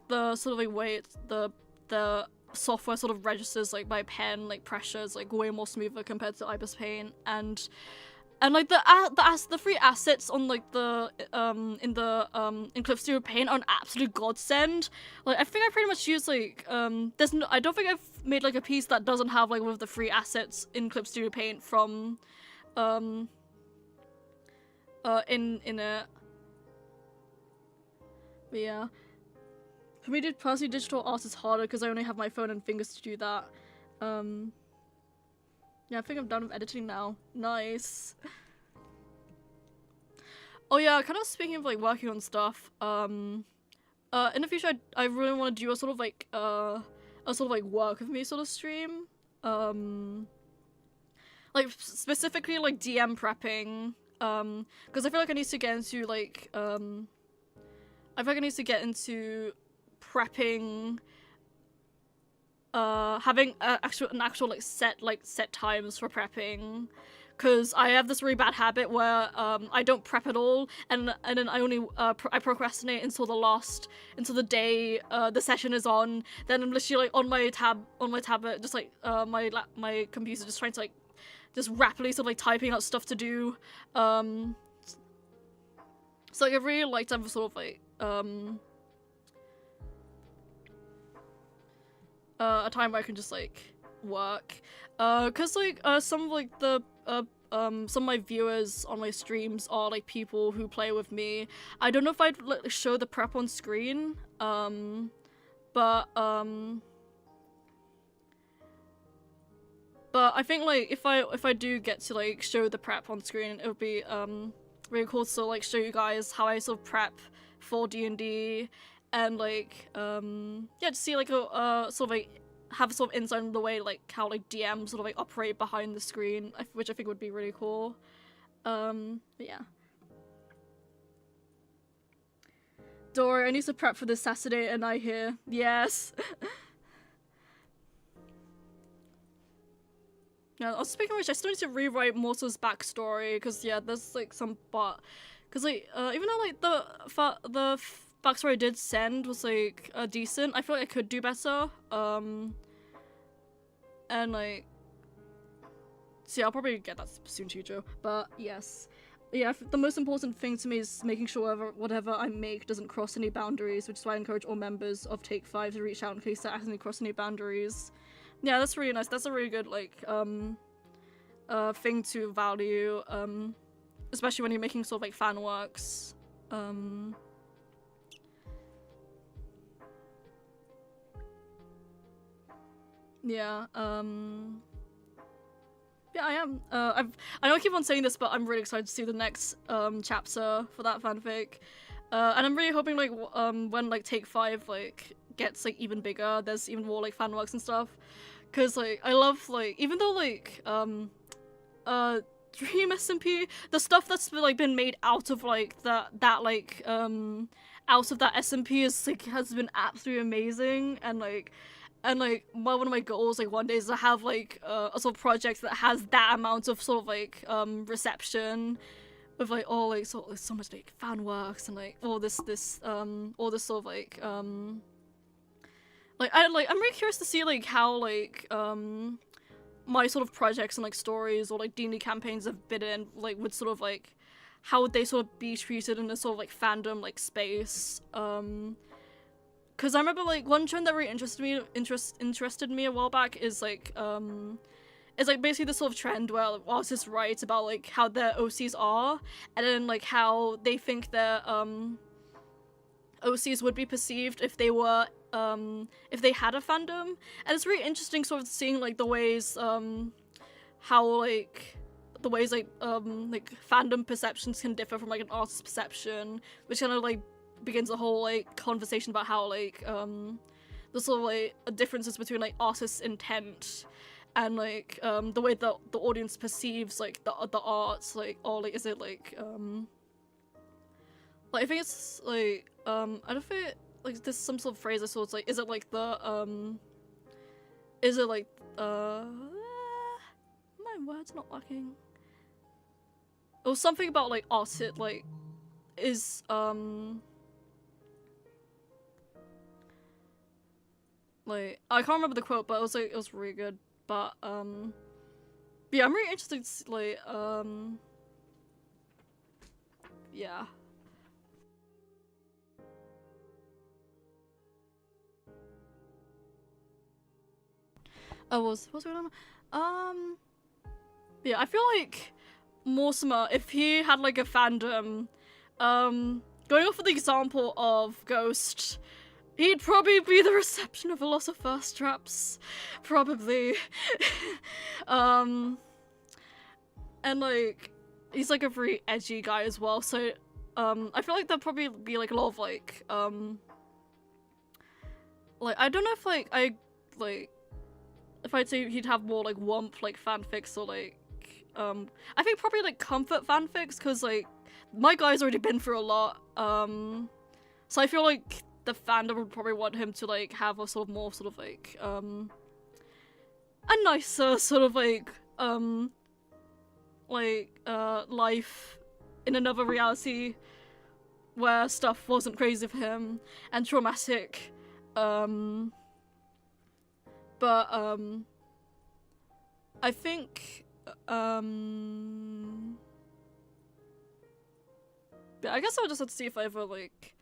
Speaker 1: the sort of like way it's the software sort of registers like my pen like pressures like way more smoother compared to Ibis Paint, and like the free assets on like the in Clip Studio Paint are an absolute godsend. Like I think I pretty much use like I don't think I've made like a piece that doesn't have like one of the free assets in Clip Studio Paint from in it. But yeah. For me, personally, digital art is harder because I only have my phone and fingers to do that. Yeah, I think I'm done with editing now. Nice. Oh yeah, kind of speaking of like working on stuff. In the future, I really want to do a sort of like work with me sort of stream. Like specifically like DM prepping. Because I feel like I need to get into like I feel like I need to get into prepping, having an actual like set times for prepping, because I have this really bad habit where I don't prep at all, and then I only I procrastinate until the day the session is on. Then I'm literally like on my tablet, just like my computer, just trying to like just rapidly sort of like typing out stuff to do. So like I really like to have a sort of like a time where I can just like work, cause like some of like the some of my viewers on my streams are like people who play with me. I don't know if I'd like show the prep on screen, but I think like if I do get to like show the prep on screen, it would be really cool to like show you guys how I sort of prep for D&D. And like yeah, to see like a sort of like have a sort of insight into the way like how like DMs sort of like operate behind the screen, which I think would be really cool. But yeah. Dora, I need to prep for this Saturday and I hear yes. Yeah, I was speaking of which, I still need to rewrite Morta's backstory, because, yeah, there's, like, some part, because, like, even though, like, the backstory I did send was, like, decent, I feel like I could do better, and, like, so yeah, I'll probably get that soon, Chicho, but, yes. Yeah, the most important thing to me is making sure whatever I make doesn't cross any boundaries, which is why I encourage all members of Take 5 to reach out in case that accidentally cross any boundaries. Yeah, that's really nice. That's a really good, like, thing to value, especially when you're making sort of, like, fan works. Yeah, yeah, I am. I know I keep on saying this, but I'm really excited to see the next, chapter for that fanfic. And I'm really hoping, like, when, like, Take 5, like, gets, like, even bigger, there's even more, like, fan works and stuff. Cause, like, I love, like, even though, like, Dream SMP, the stuff that's, like, been made out of, like, out of that SMP is, like, has been absolutely amazing, and, like, one of my goals, like, one day is to have, like, a sort of project that has that amount of, sort of, like, reception, with, like, all, like, so much, like, fan works, and, like, all this sort of, like, I'm really curious to see, like, how, like, my sort of projects and, like, stories or, like, D&D campaigns have been in, like, would sort of, like, how would they sort of be treated in a sort of, like, fandom, like, space, because I remember, like, one trend that really interested me a while back is, like, basically this sort of trend where, like, artists write about, like, how their OCs are, and then, like, how they think their, OCs would be perceived if they were, if they had a fandom, and it's really interesting sort of seeing, like, the ways, how, like, fandom perceptions can differ from, like, an artist's perception, which kind of, like, begins a whole, like, conversation about how, like, the sort of, like, differences between, like, artists' intent and, like, the way that the audience perceives, like, the arts, like, or, like, is it, like, I think it's, like, I don't think, like, there's some sort of phrase I saw, it's, like, is it, like, is it, like, my word's not working. It was something about, like, art, it, like, is, like, I can't remember the quote, but it was, like, it was really good, but, yeah, I'm really interested to see, like, yeah. What's going on? Yeah, I feel like Mortimer, if he had, like, a fandom, going off of the example of Ghost, he'd probably be the reception of a lot of first traps. Probably. And, like, he's, like, a very edgy guy as well, so, I feel like there'd probably be, like, a lot of, like, I don't know if, like, if I'd say he'd have more, like, womp, like, fanfics, or, like, I think probably, like, comfort fanfics, because, like, my guy's already been through a lot, so I feel like the fandom would probably want him to, like, have a sort of more sort of, like, a nicer sort of, like, life in another reality where stuff wasn't crazy for him and traumatic, but, I think, yeah, I guess I'll just have to see if I ever, like,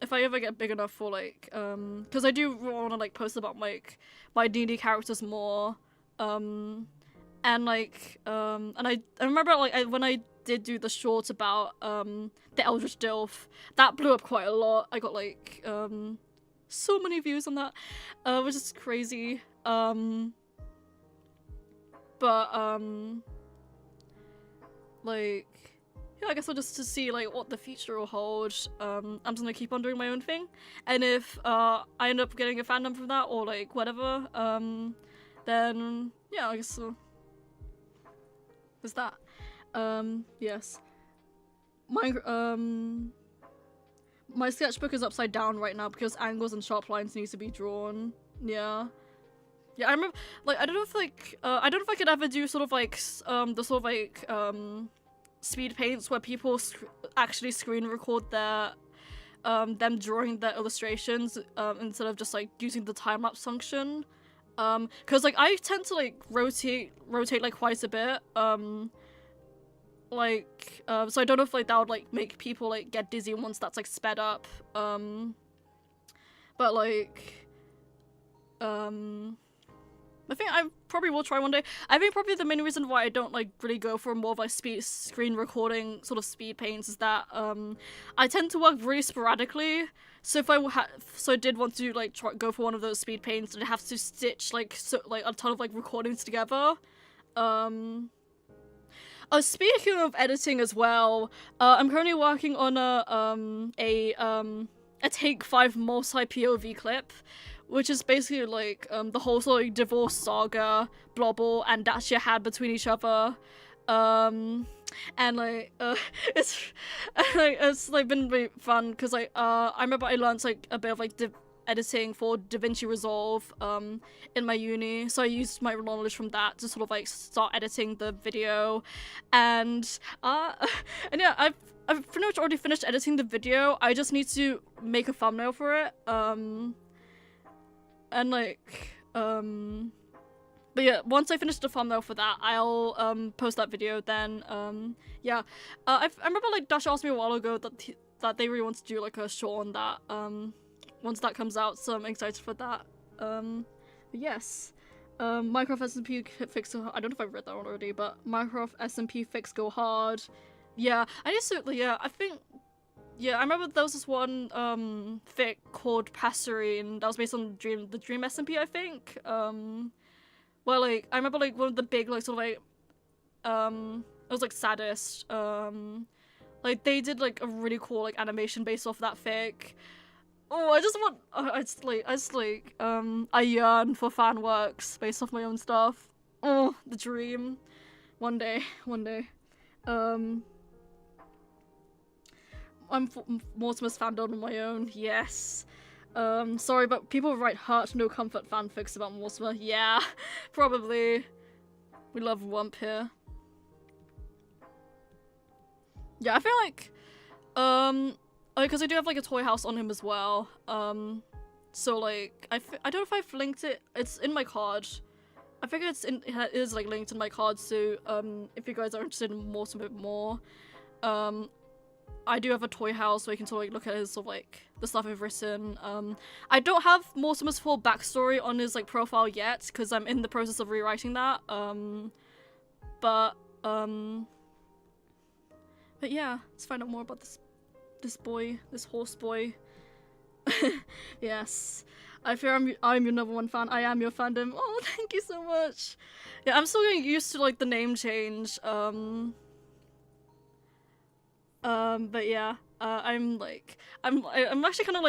Speaker 1: if I ever get big enough for, like, because I do want to, like, post about, like, my D&D characters more, and, like, and I remember, like, when I did do the short about, the Eldritch Dilf, that blew up quite a lot. I got, like, so many views on that, which is crazy, but, like, yeah, I guess I'll just to see, like, what the future will hold. I'm just gonna keep on doing my own thing, and if, I end up getting a fandom from that, or, like, whatever, then, yeah, I guess so. There's that. Yes. My sketchbook is upside down right now because angles and sharp lines need to be drawn. Yeah. Yeah, I remember, like, I don't know if, like, I don't know if I could ever do sort of, like, the sort of, like, speed paints where people actually screen record their, them drawing their illustrations, instead of just, like, using the time-lapse function. Cause, like, I tend to, like, rotate, like, quite a bit, like, so I don't know if, like, that would, like, make people, like, get dizzy once that's, like, sped up, but, like, I think I probably will try one day. I think probably the main reason why I don't, like, really go for more of, like, screen recording sort of speed paints is that, I tend to work really sporadically, so if I did want to, like, go for one of those speed paints, I'd have to stitch, like, a ton of, like, recordings together. Speaking of editing as well, I'm currently working on a Take 5 multi-POV clip, which is basically, like, the whole sort of, like, divorce saga Blorbo and Dacia had between each other. And, like, it's, like, been really fun, because, like, I remember I learned, like, a bit of, like, editing for DaVinci Resolve, in my uni, so I used my knowledge from that to sort of, like, start editing the video, and yeah, I've pretty much already finished editing the video. I just need to make a thumbnail for it, and, like, but yeah, once I finish the thumbnail for that, I'll, post that video, then, yeah. I remember, like, Dash asked me a while ago that they really want to do, like, a short on that, once that comes out, so I'm excited for that. But yes. Minecraft SMP fix, I don't know if I've read that one already, but Minecraft SMP fix go hard. Yeah, I just, yeah, I think, yeah, I remember there was this one, fic called Passerine that was based on the Dream SMP, I think, where, like, I remember, like, one of the big, like, sort of, like, it was, like, Saddest, like, they did, like, a really cool, like, animation based off that fic. Oh, I just want, I yearn for fan works based off my own stuff. Oh, the dream. One day. I'm Mortimer's fandom on my own, yes. Sorry, but people write heart no comfort fanfics about Mortimer. Yeah, probably. We love Wump here. Yeah, I feel like, because I do have, like, a toy house on him as well, so, like, I don't know if I've linked it. It's in my card. I think it is, like, linked in my card, so, if you guys are interested in Mortimer a bit more, I do have a toy house where you can sort of, like, look at his, sort of, like, the stuff I've written. I don't have Mortimer's full backstory on his, like, profile yet, because I'm in the process of rewriting that, but yeah, let's find out more about this boy, this horse boy. Yes. I fear I'm your number one fan. I am your fandom. Oh, thank you so much. Yeah, I'm still getting used to, like, the name change, but yeah, I'm actually kind of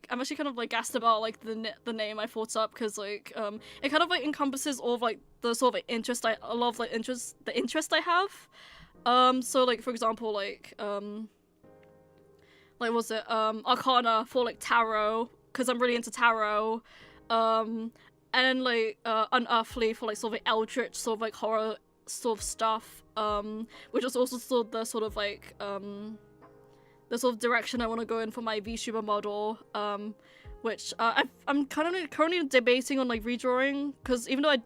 Speaker 1: I'm actually kind of, like, gassed about, like, the name I thought up, because, like, it kind of, like, encompasses all of, like, the sort of, like, interest I have. So, like, for example, like, was it, Arcana for, like, tarot, because I'm really into tarot, and then, like, Unearthly for, like, sort of, like, eldritch, sort of, like, horror sort of stuff, which is also sort of the sort of, like, the sort of direction I want to go in for my VTuber model, which, I'm kind of currently debating on, like, redrawing, because even though I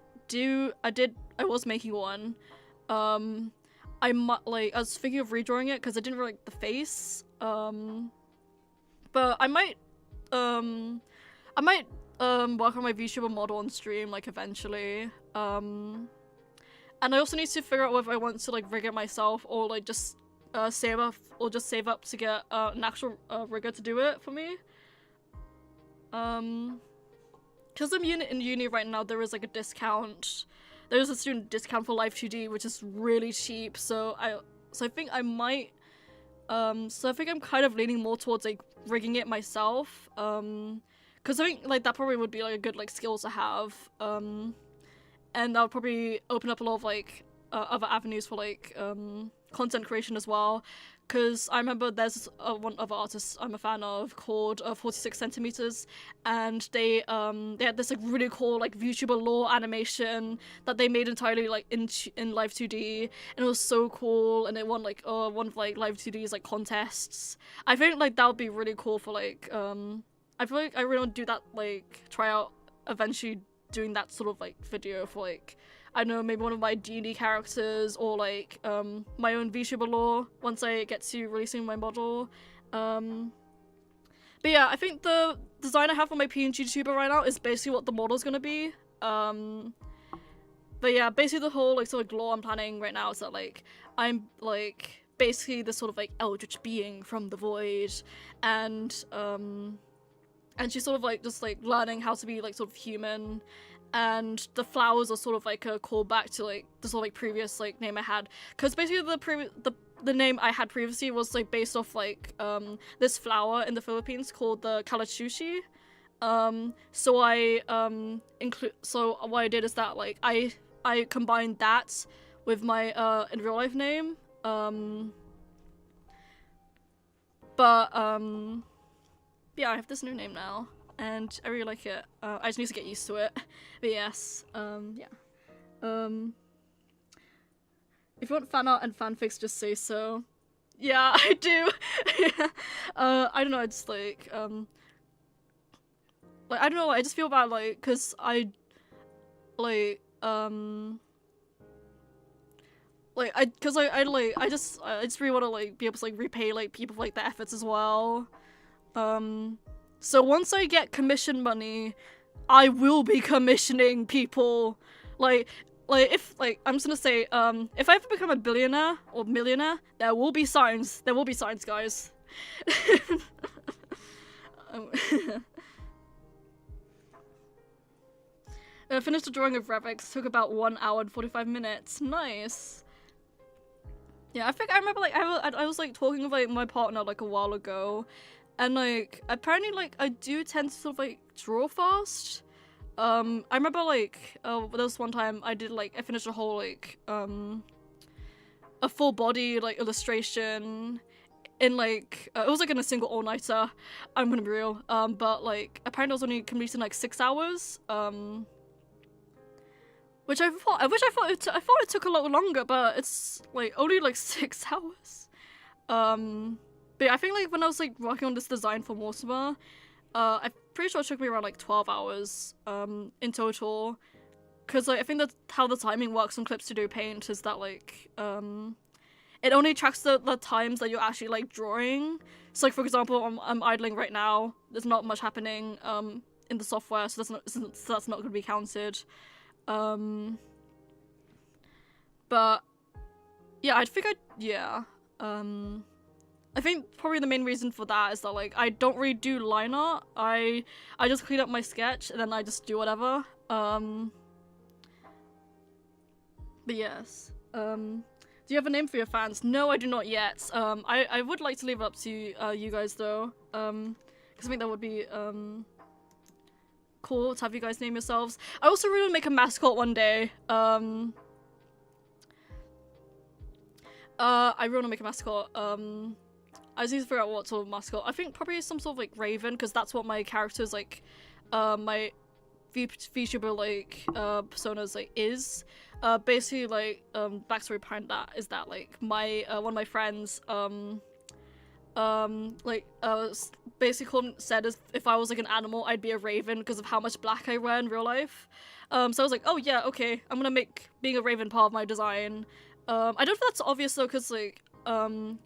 Speaker 1: was making one, I was thinking of redrawing it, because I didn't really like the face, but I might work on my VTuber model on stream, like, eventually, and I also need to figure out whether I want to, like, rig it myself, or, like, just save up to get an actual rigger to do it for me. Because I'm in uni right now, there is, like, a discount. There's a student discount for Live 2D, which is really cheap. So I think I might. So I think I'm kind of leaning more towards, like, rigging it myself. Because I think, like, that probably would be, like, a good, like, skill to have. And that would probably open up a lot of, like, other avenues for like content creation as well. Because I remember there's one other artist I'm a fan of called 46 centimeters, and they had this like really cool like VTuber lore animation that they made entirely like in Live 2D, and it was so cool, and it won like one of like Live 2D's like contests. I think like that would be really cool for like I feel like I really want to do that, like try out eventually doing that sort of like video for like, I don't know, maybe one of my D&D characters, or like my own VTuber lore once I get to releasing my model. But yeah, I think the design I have for my PNGTuber right now is basically what the model's gonna be. But yeah, basically the whole like sort of lore I'm planning right now is that like I'm like basically this sort of like eldritch being from the void, and she's sort of like just like learning how to be like sort of human. And the flowers are sort of like a callback to like the sort of like previous like name I had, because basically the name I had previously was like based off like this flower in the Philippines called the calachushi. So what I did is that like I combined that with my in real life name, but yeah, I have this new name now, and I really like it. I just need to get used to it. But yes, yeah. If you want fan art and fanfics, just say so. Yeah, I do. I don't know, it's like I don't know, I just feel bad, like, cause I just really want to like be able to like repay like people for like their efforts as well. So once I get commission money, I will be commissioning people. Like if like I'm just gonna say, if I ever become a billionaire or millionaire, there will be signs. There will be signs, guys. I finished the drawing of Revix. Took about 1 hour and 45 minutes. Nice. Yeah, I think I remember like I was like talking with like my partner like a while ago. And like apparently like I do tend to sort of like draw fast. I remember like there was one time I finished a whole like a full body like illustration in like it was like in a single all-nighter. I'm gonna be real. But like apparently I was only completed in like 6 hours. Which I thought it took a lot longer, but it's like only like 6 hours. But yeah, I think like when I was like working on this design for Mortimer, I'm pretty sure it took me around like 12 hours in total. Cause like I think that's how the timing works on Clips to Do Paint, is that like it only tracks the times that you're actually like drawing. So like for example, I'm idling right now. There's not much happening in the software, so that's not gonna be counted. But yeah, I think probably the main reason for that is that like I don't really do line art. I just clean up my sketch and then I just do whatever. But yes. Do you have a name for your fans? No, I do not yet. I would like to leave it up to you guys though. Because I think that would be cool to have you guys name yourselves. I also really want to make a mascot one day. I really want to make a mascot. I just need to figure out what sort of mascot. I think probably some sort of like raven, because that's what my character's like, my VTuber like personas like is. Basically like backstory behind that is that like my one of my friends basically said if I was like an animal I'd be a raven because of how much black I wear in real life. So I was like, oh yeah, okay, I'm gonna make being a raven part of my design. I don't know if that's obvious though, because like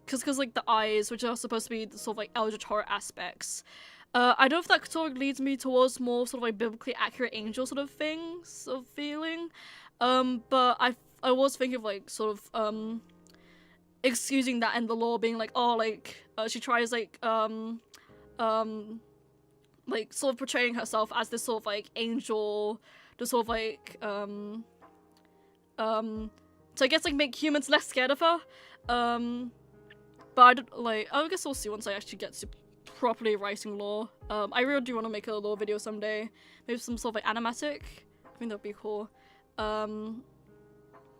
Speaker 1: because like the eyes, which are supposed to be the sort of like eldritch horror aspects, I don't know if that sort of leads me towards more sort of like biblically accurate angel sort of things of feeling. But I was thinking of like sort of excusing that in the lore, being like, oh, like she tries like sort of portraying herself as this sort of like angel, to sort of like so I guess like make humans less scared of her. But I guess we'll see once I actually get to properly writing lore. I really do want to make a lore video someday. Maybe some sort of like animatic. I think that'd be cool.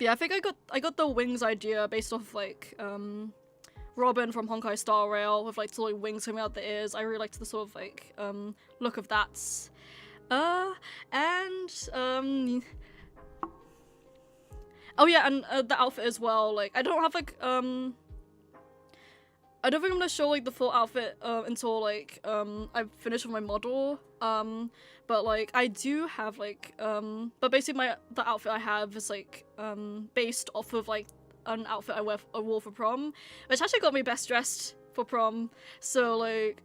Speaker 1: Yeah, I think I got the wings idea based off like Robin from Honkai Star Rail with like sort of wings coming out the ears. I really liked the sort of like look of that. And oh yeah, and the outfit as well. Like I don't have like I don't think I'm gonna show like the full outfit until like I've finished with my model. But like I do have like but basically the outfit I have is like based off of like an outfit I wore for prom, which actually got me best dressed for prom. So like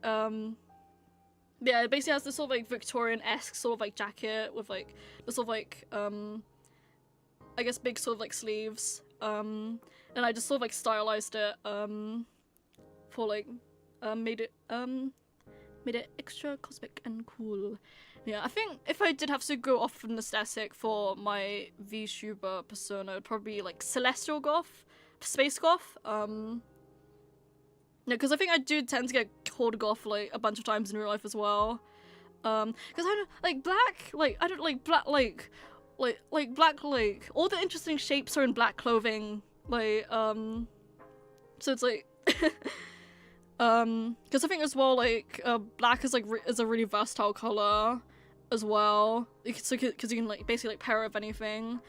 Speaker 1: yeah, it basically has this sort of like Victorian-esque sort of like jacket with like the sort of like I guess big sort of like sleeves. And I just sort of like stylized it for like made it extra cosmic and cool. Yeah, I think if I did have to go off an aesthetic for my VTuber persona, it'd probably be like celestial goth, space goth. Yeah, because I think I do tend to get called goth like a bunch of times in real life as well. Because I don't like black, like I don't like black, like black, like all the interesting shapes are in black clothing, like so it's like. Because I think as well, like, black is like is a really versatile color, as well. Because you can like basically like pair it with anything.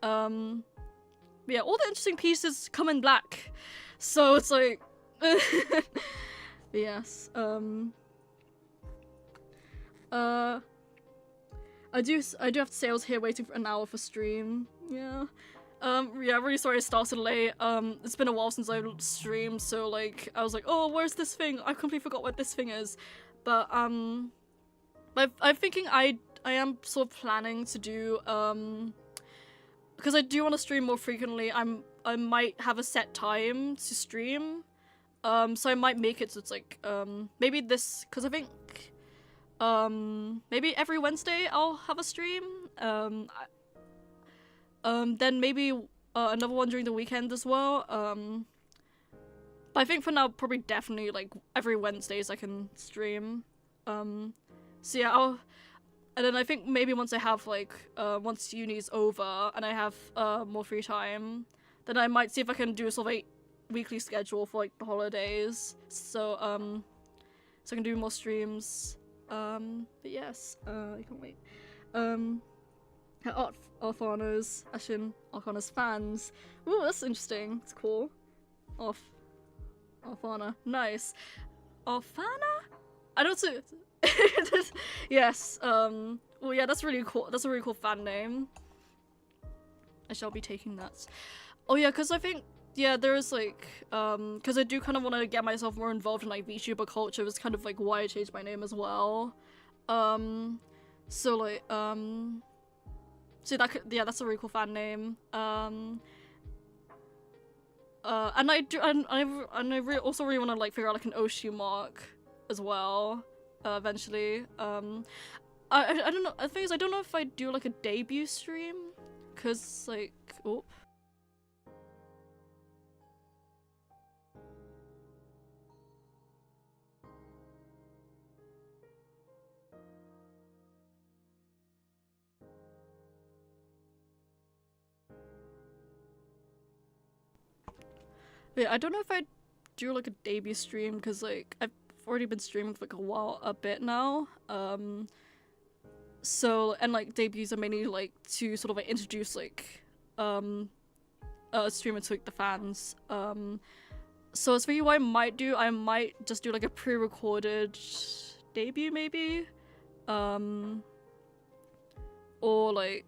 Speaker 1: Yeah, all the interesting pieces come in black, so it's like, yes. I do have to say I was here waiting for an hour for stream. Yeah. Yeah, really sorry I started late. It's been a while since I streamed, so like I was like, oh, where's this thing? I completely forgot what this thing is. But I'm thinking I am sort of planning to do because I do want to stream more frequently. I might have a set time to stream. So I might make it so it's like maybe this, because I think maybe every Wednesday I'll have a stream. Then maybe another one during the weekend as well. But I think for now, probably definitely like every Wednesdays I can stream. So yeah, and then I think maybe once I have like once uni's over and I have more free time, then I might see if I can do a sort of like weekly schedule for like the holidays. So so I can do more streams. But yes, I can't wait. Arthana's, Ashin, Arcana's fans. Ooh, that's interesting. It's cool. Arthana. Nice. Arthana? I don't see. Yes. Well, yeah, that's really cool. That's a really cool fan name. I shall be taking that. Oh yeah, because I think, yeah, there's like, because I do kind of want to get myself more involved in like VTuber culture. It's kind of like why I changed my name as well. So like, so that could, yeah, that's a really cool fan name. And I do, and I also really want to like figure out like an Oshi mark as well, eventually. I don't know. The thing is, I don't know if I do like a debut stream, cause like, oh. Yeah, I don't know if I do like a debut stream because like I've already been streaming for like a bit now. So, and like debuts are mainly like to sort of like introduce like a streamer to like the fans. So as for you, what I might do, I might just do like a pre-recorded debut maybe, or like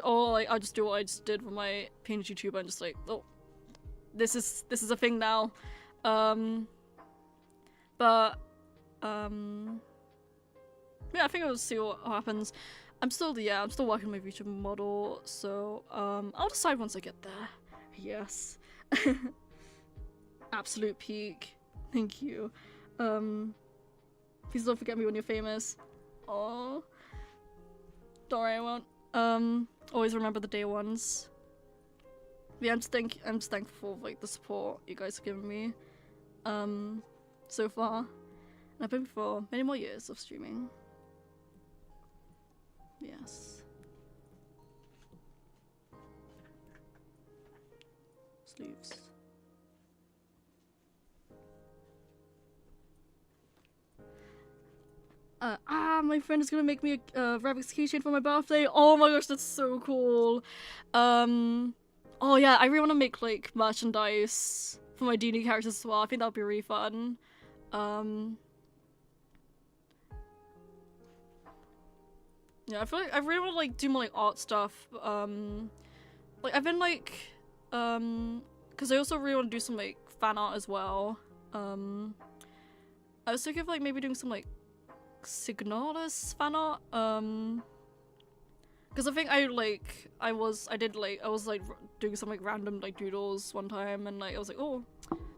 Speaker 1: or like I'll just do what I just did with my PNGTuber and just like, oh, this is a thing now. But yeah, I think I'll see what happens. I'm still working on my VTuber model, so I'll decide once I get there. Yes. Absolute peak. Thank you. Please don't forget me when you're famous. Oh, don't worry, I won't. Always remember the day ones. Yeah, I'm just thankful for like the support you guys have given me so far. And I've been for many more years of streaming. Yes. sleeves. My friend is gonna make me a rabbit's keychain for my birthday. Oh my gosh, that's so cool. Oh yeah, I really want to make like merchandise for my DnD characters as well. I think that would be really fun. Yeah, I feel like I really want to like do more like art stuff. Like I've been like, because I also really want to do some like fan art as well. I was thinking of like maybe doing some like Signalis fan art. Because I think I was doing some like random like doodles one time, and like I was like, oh,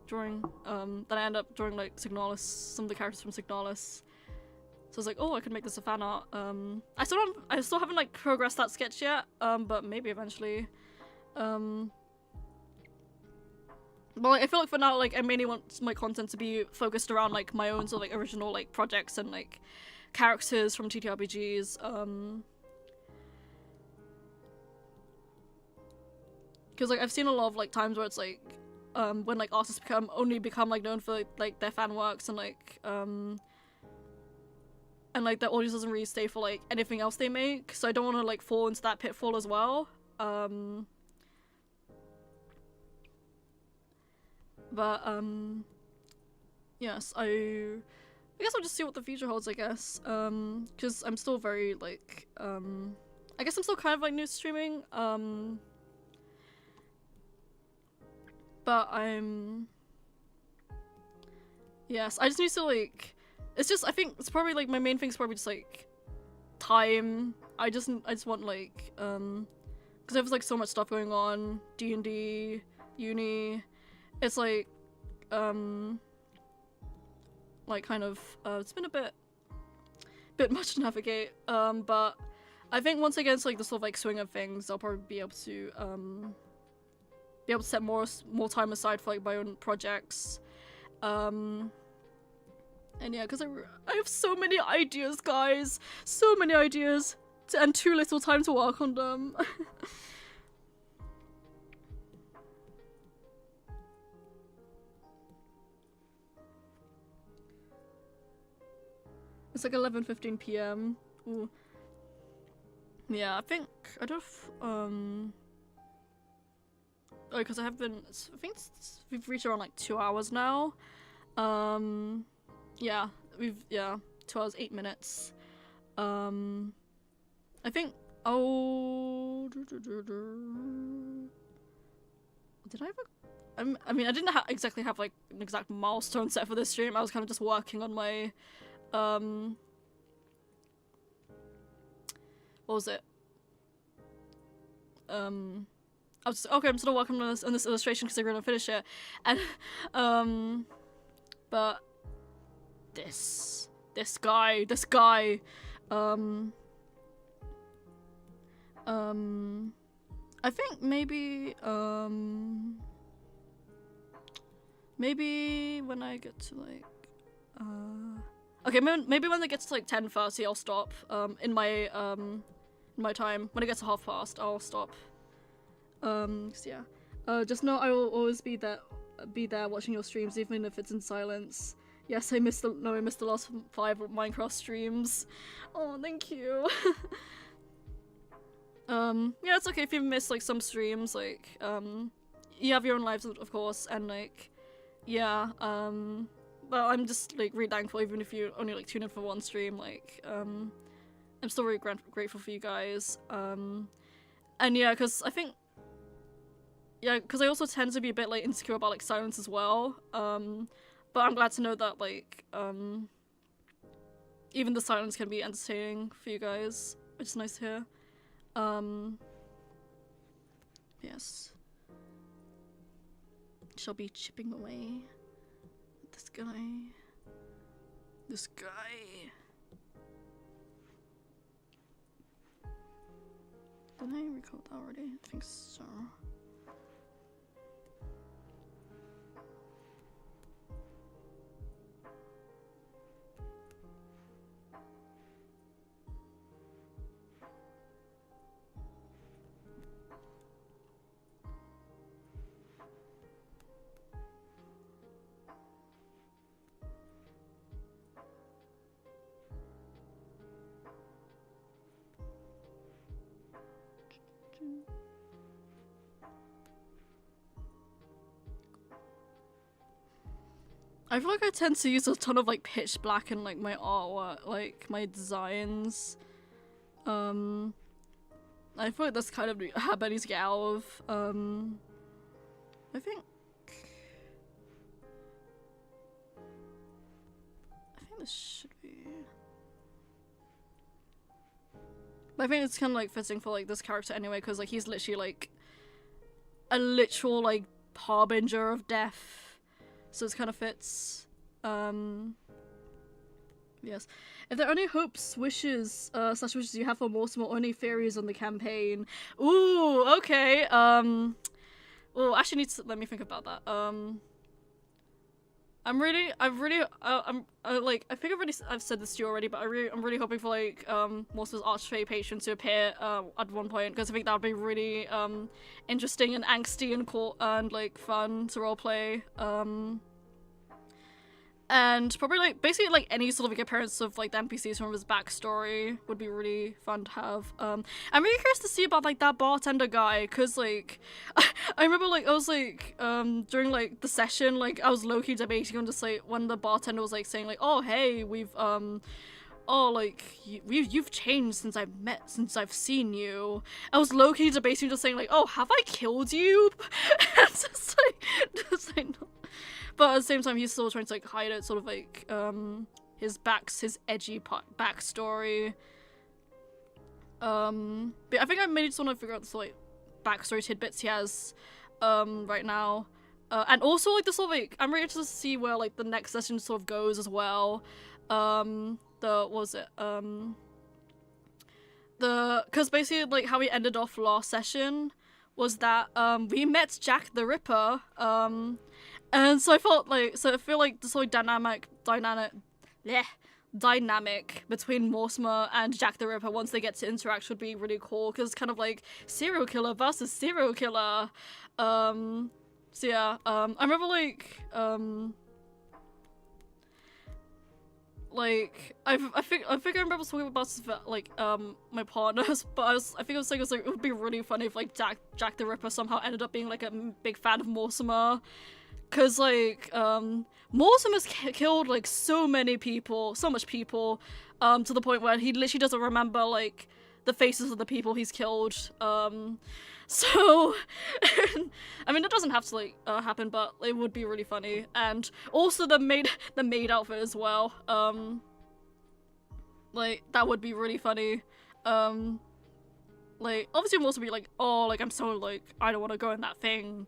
Speaker 1: drawing. Then I ended up drawing like Signalis, some of the characters from Signalis. So I was like, oh, I could make this a fan art. I still haven't like progressed that sketch yet. But maybe eventually. But like, I feel like for now, like I mainly want my content to be focused around like my own sort of like original like projects and like characters from TTRPGs. Because like I've seen a lot of like times where it's like when like artists become like known for like their fan works and like their audience doesn't really stay for like anything else they make. So I don't want to like fall into that pitfall as well. But yes, I guess I'll just see what the future holds, I guess. Because I'm still very like I guess I'm still kind of like new to streaming. But yes, I just need to like, it's just, I think it's probably like my main thing is probably just like time. I just want like because there's like so much stuff going on, D&D, uni. It's like kind of it's been a bit much to navigate. But I think once I get into like the sort of like swing of things, I'll probably be able to set more time aside for like my own projects. And yeah, because I have so many ideas, guys, so many ideas, and too little time to work on them. It's like 11:15 p.m. Ooh. Yeah, I think I don't. Oh, because I think we've reached around like 2 hours now. Yeah, 2 hours 8 minutes. I think. Oh, did I have a? I mean, I didn't exactly have like an exact milestone set for this stream. I was kind of just working on my. What was it? I was just, okay, I'm still working on this illustration because I'm gonna finish it, and but this guy, I think maybe when I get to like okay, maybe when it gets to like 10:30 I'll stop in my time. When it gets to 1:30 I'll stop. Yeah. Just know I will always be there watching your streams, even if it's in silence. Yes, I missed the last 5 Minecraft streams. Oh, thank you. Yeah, it's okay if you miss like some streams, like you have your own lives of course, and like yeah, but I'm just like really thankful even if you only like tune in for one stream, like I'm still really grateful for you guys. And yeah, because I think because I also tend to be a bit like insecure about like silence as well, but I'm glad to know that like even the silence can be entertaining for you guys, which is nice to hear. Yes. Shall be chipping away at this guy. This guy. Did I record that already? I think so. I feel like I tend to use a ton of like pitch black in like my artwork, like my designs. I feel like that's kind of a habit I need to get out of. I think this should be. But I think it's kind of like fitting for like this character anyway, because like he's literally like a literal like harbinger of death, so it kind of fits. Yes. If there are any hopes, wishes, slash wishes you have for Mortimer, or any theories on the campaign. Ooh, okay. Oh, I actually need to let me think about that. I think I've said this to you already, but I'm really hoping for like Mortimer's Archfey patron to appear at one point, because I think that would be really interesting and angsty and cool and like fun to roleplay. And probably like basically like any sort of like appearance of like the NPCs from his backstory would be really fun to have. I'm really curious to see about like that bartender guy, because like I remember like I was like during like the session, like I was low-key debating on just like when the bartender was like saying like, oh hey, we've like you've changed since I've seen you. I was low-key debating just saying like, oh, have I killed you? just like no. But at the same time, he's still trying to like hide it, sort of like his edgy backstory. But I think I maybe just want to figure out the sort of like backstory tidbits he has right now, and also like the sort of like I'm really interested to see where like the next session sort of goes as well. Because basically like how we ended off last session was that we met Jack the Ripper. And so I feel like the sort of dynamic between Mortimer and Jack the Ripper once they get to interact would be really cool, because it's kind of like serial killer versus serial killer. So yeah, I remember like I think I remember talking about this with, like my partners, but I think I was saying it would be really funny if like Jack the Ripper somehow ended up being like a big fan of Mortimer. Cause like Mortimer's killed like so much people, to the point where he literally doesn't remember like the faces of the people he's killed. So I mean, it doesn't have to like happen, but it would be really funny. And also the maid outfit as well. Like that would be really funny. Like obviously we'll also be like, oh, like I'm so like I don't want to go in that thing.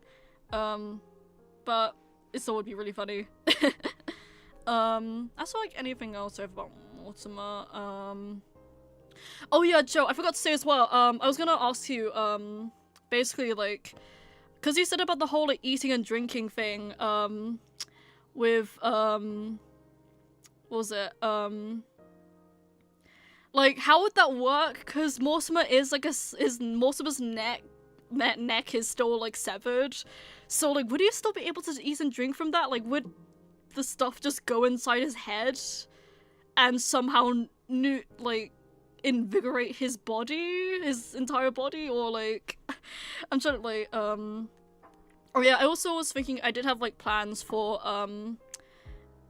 Speaker 1: But it still would be really funny. As for like anything else about Mortimer, oh yeah, Joe, I forgot to say as well, I was gonna ask you, basically like, cause you said about the whole like eating and drinking thing, with, what was it, like how would that work? Cause Mortimer is like Mortimer's neck is still like severed. So, like, would he still be able to eat and drink from that? Like, would the stuff just go inside his head and somehow, like, invigorate his entire body? Or, like, I'm trying to, like, oh, yeah, I also was thinking I did have, like, plans for,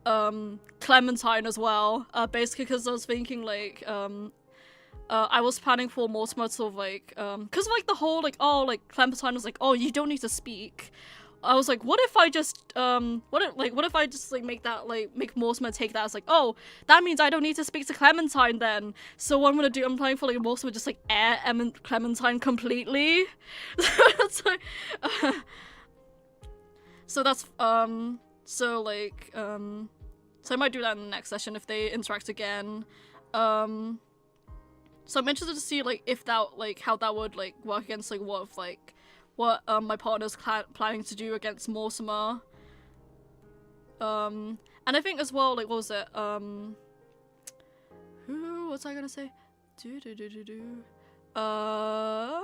Speaker 1: Clementine as well. Basically, because I was thinking, like, I was planning for Mortimer to like, cause of like the whole like, oh, like Clementine was like, oh, you don't need to speak. I was like, what if I just, what if I just like make Mortimer take that as like, oh, that means I don't need to speak to Clementine then. So what I'm gonna do, I'm planning for like Mortimer just like air Clementine completely. That's like, so that's, so like, so I might do that in the next session if they interact again. So I'm interested to see like if that like how that would like work against like what my partner's planning to do against Mortimer. And I think as well like what was it what's I gonna say? That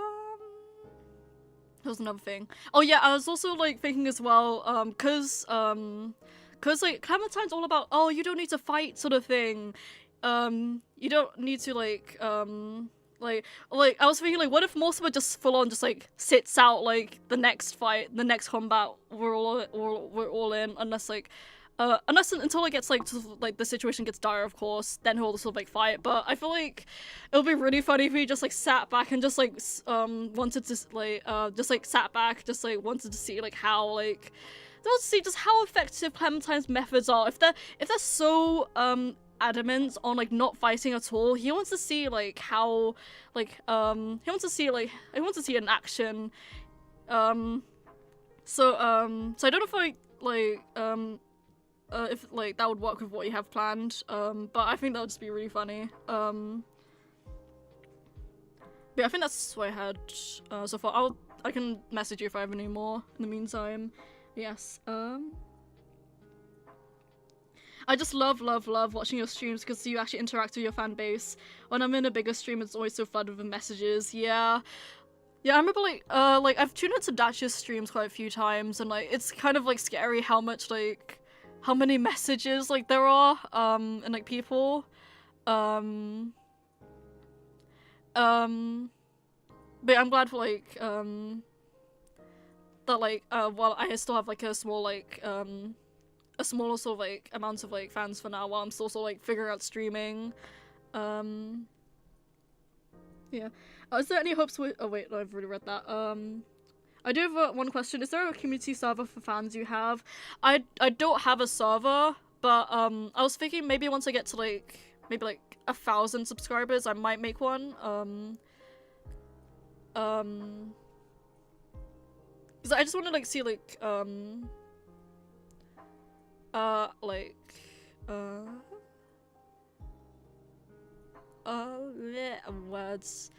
Speaker 1: was another thing. Oh yeah, I was also like thinking as well cause like Clementine's all about, oh, you don't need to fight sort of thing. You don't need to like I was thinking like what if Mortimer just full on just like sits out like the next combat we're all in, unless like unless until it gets like to, like the situation gets dire, of course, then he'll sort of like fight. But I feel like it'll be really funny if he just like sat back and just like wanted to like just like sat back, just like wanted to see like how like let's see just how effective Clementine's methods are. If they're so adamant on like not fighting at all, he wants to see like how like he wants to see an action. So I don't know if if like that would work with what you have planned. But I think that would just be really funny. But yeah, I think that's what I had so far. I can message you if I have any more in the meantime. Yes. I just love watching your streams because you actually interact with your fan base. When I'm in a bigger stream, it's always so flooded with messages. Yeah, I remember like I've tuned into Dacia's streams quite a few times, and like it's kind of like scary how many messages like there are and like people. But I'm glad for like that like while I still have like a small like a smaller sort of like amount of like fans for now while I'm still sort of like figuring out streaming. Yeah. Is there any hopes with— oh wait, no, I've already read that. I do have one question. Is there a community server for fans you have? I don't have a server, but I was thinking maybe once I get to like maybe like 1,000 subscribers, I might make one. Because I just want to like see like words.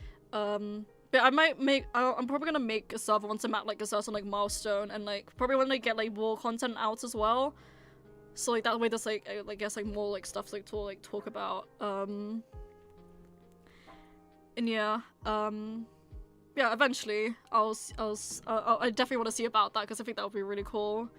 Speaker 1: But I might make— I'm probably gonna make a server once I'm at like a certain like milestone, and like probably when I get like more content out as well. So like that way there's like I guess like more like stuff like to like talk about. And yeah, yeah, eventually I definitely want to see about that because I think that would be really cool.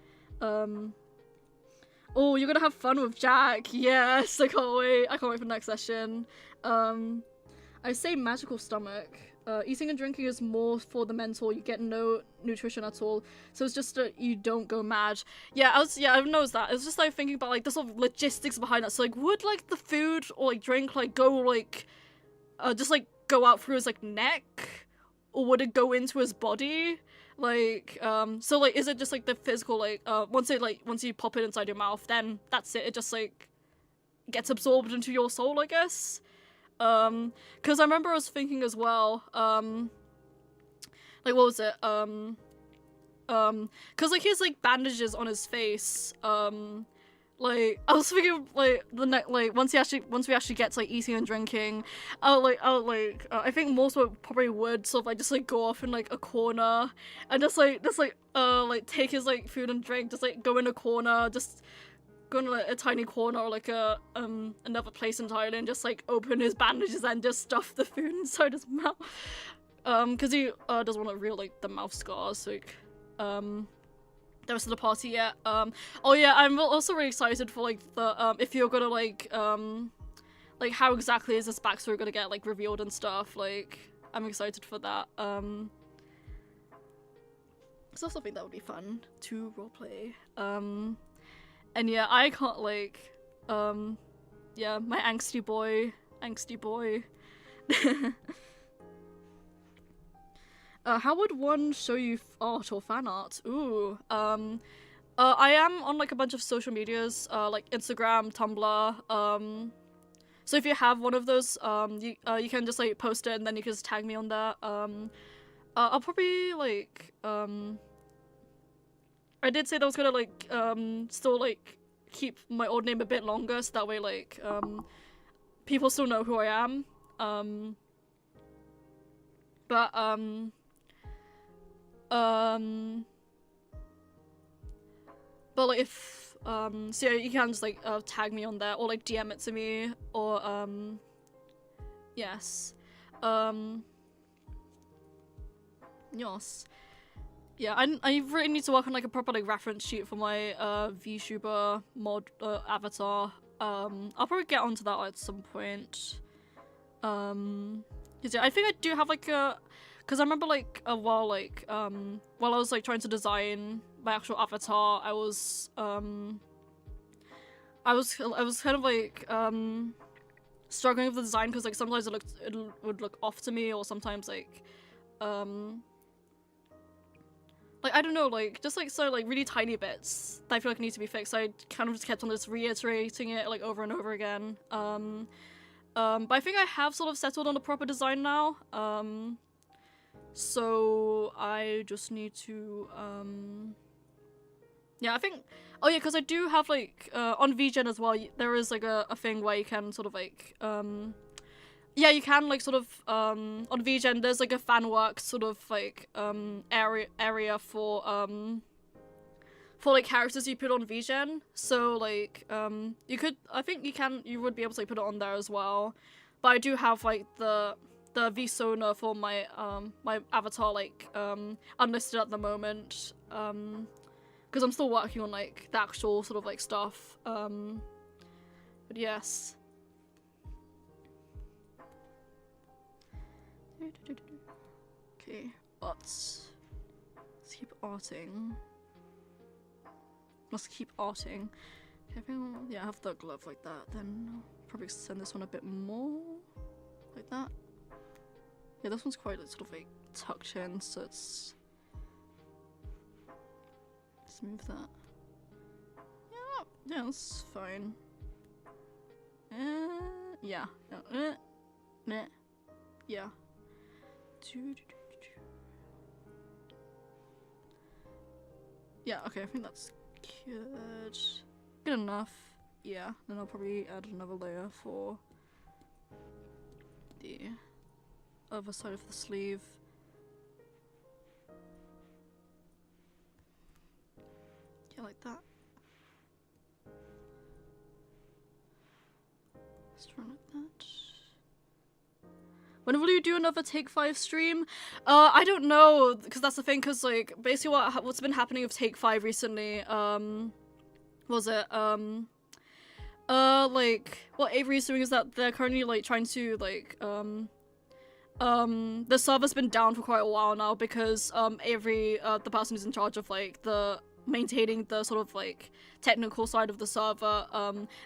Speaker 1: Oh, you're gonna have fun with Jack. Yes, I can't wait. I can't wait for the next session. I say magical stomach. Eating and drinking is more for the mental. You get no nutrition at all, so it's just that you don't go mad. Yeah, I've noticed that. It's just like thinking about like the sort of logistics behind that. So like, would like the food or like drink like go like, just like go out through his like neck, or would it go into his body? Like, so like, is it just like the physical like, once you pop it inside your mouth, then that's it. It just like gets absorbed into your soul, I guess. Because I remember I was thinking as well, like, what was it? Because like he has like bandages on his face. Like I was thinking like once we actually get to like eating and drinking, I think most would probably would sort of like just like go off in like a corner and just take his like food and drink, just like go in a corner, just go in like a tiny corner or like a another place entirely and just like open his bandages and just stuff the food inside his mouth. Because he doesn't want to reveal like the mouth scars, like the rest of the party yet. Oh yeah, I'm also really excited for like the if you're gonna like how exactly is this backstory gonna get like revealed and stuff. Like I'm excited for that. Because I also think that would be fun to roleplay. And yeah, I can't like yeah, my angsty boy. How would one show you art or fan art? Ooh, I am on like a bunch of social medias, like Instagram, Tumblr. So if you have one of those, you can just like post it and then you can just tag me on that. I'll probably like I did say that I was gonna like still like keep my old name a bit longer, so that way like people still know who I am. But like if so yeah, you can just like tag me on there or like DM it to me or yes. Yes. Yeah, I really need to work on like a proper like reference sheet for my VTuber mod avatar. I'll probably get onto that at some point. Yeah, I think I do have like a— because I remember like while I was like trying to design my actual avatar, I was I was kind of like struggling with the design because like sometimes it would look off to me, or sometimes like I don't know, like just like so like really tiny bits that I feel like need to be fixed. So I kind of just kept on just reiterating it like over and over again. But I think I have sort of settled on a proper design now. So I just need to yeah, I think, oh yeah, because I do have like on VGen as well, there is like a thing where you can sort of like yeah, you can like sort of on VGen there's like a fan work sort of like area for like characters you put on VGen. So like you could, I think you would be able to like, put it on there as well. But I do have like the VSona for my my avatar like unlisted at the moment. Because I'm still working on like the actual sort of like stuff. But yes. Okay, let's keep arting. Let's keep arting. Okay, I think yeah, I have the glove like that. Then I'll probably send this one a bit more like that. Yeah, this one's quite like, sort of like tucked in, so it's. Let's move that. Yeah, that's fine. Yeah. Yeah. Yeah, okay, I think that's good. Good enough. Yeah, then I'll probably add another layer for the other side of the sleeve. Yeah, like that. Let's run like that. When will you do another Take 5 stream? I don't know, because that's the thing, because, like, basically what's been happening with Take 5 recently, was it, like, what Avery's doing is that they're currently, like, trying to, like, the server's been down for quite a while now because, Avery, the person who's in charge of, like, maintaining the sort of, like, technical side of the server,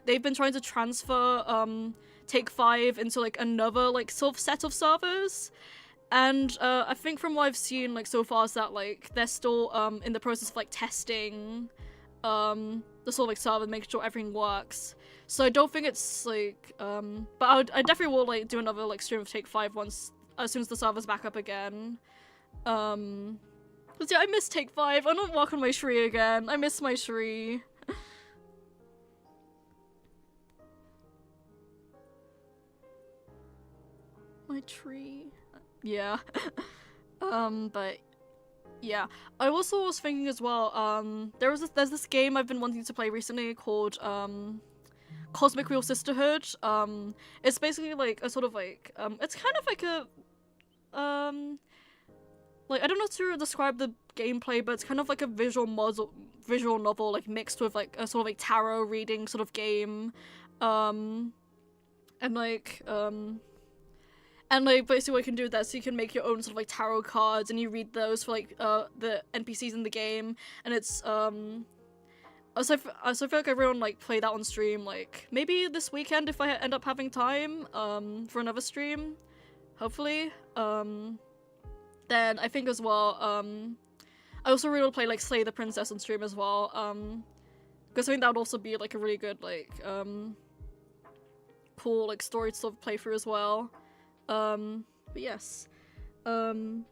Speaker 1: they've been trying to transfer, Take 5 into like another like sort of set of servers, and I think from what I've seen like so far is that like they're still in the process of like testing the sort of like server, making sure everything works. So I don't think it's like but I definitely will like do another like stream of Take 5 once as soon as the server's back up again. But yeah, I miss Take 5. I don't work on my tree again. I miss my tree. My tree. Yeah. But yeah. I also was thinking as well, there's this game I've been wanting to play recently called Cosmic Real Sisterhood. It's basically like a sort of like it's kind of like a like I don't know how to describe the gameplay, but it's kind of like a visual novel like mixed with like a sort of like tarot reading sort of game. And basically what you can do with that is you can make your own sort of like tarot cards and you read those for like the NPCs in the game, and it's also I feel like I really want to like play that on stream like maybe this weekend if I end up having time for another stream, hopefully. Then I think as well I also really want to play like Slay the Princess on stream as well, because I think that would also be like a really good like cool like story to sort of play through as well. But yes, Tumblr,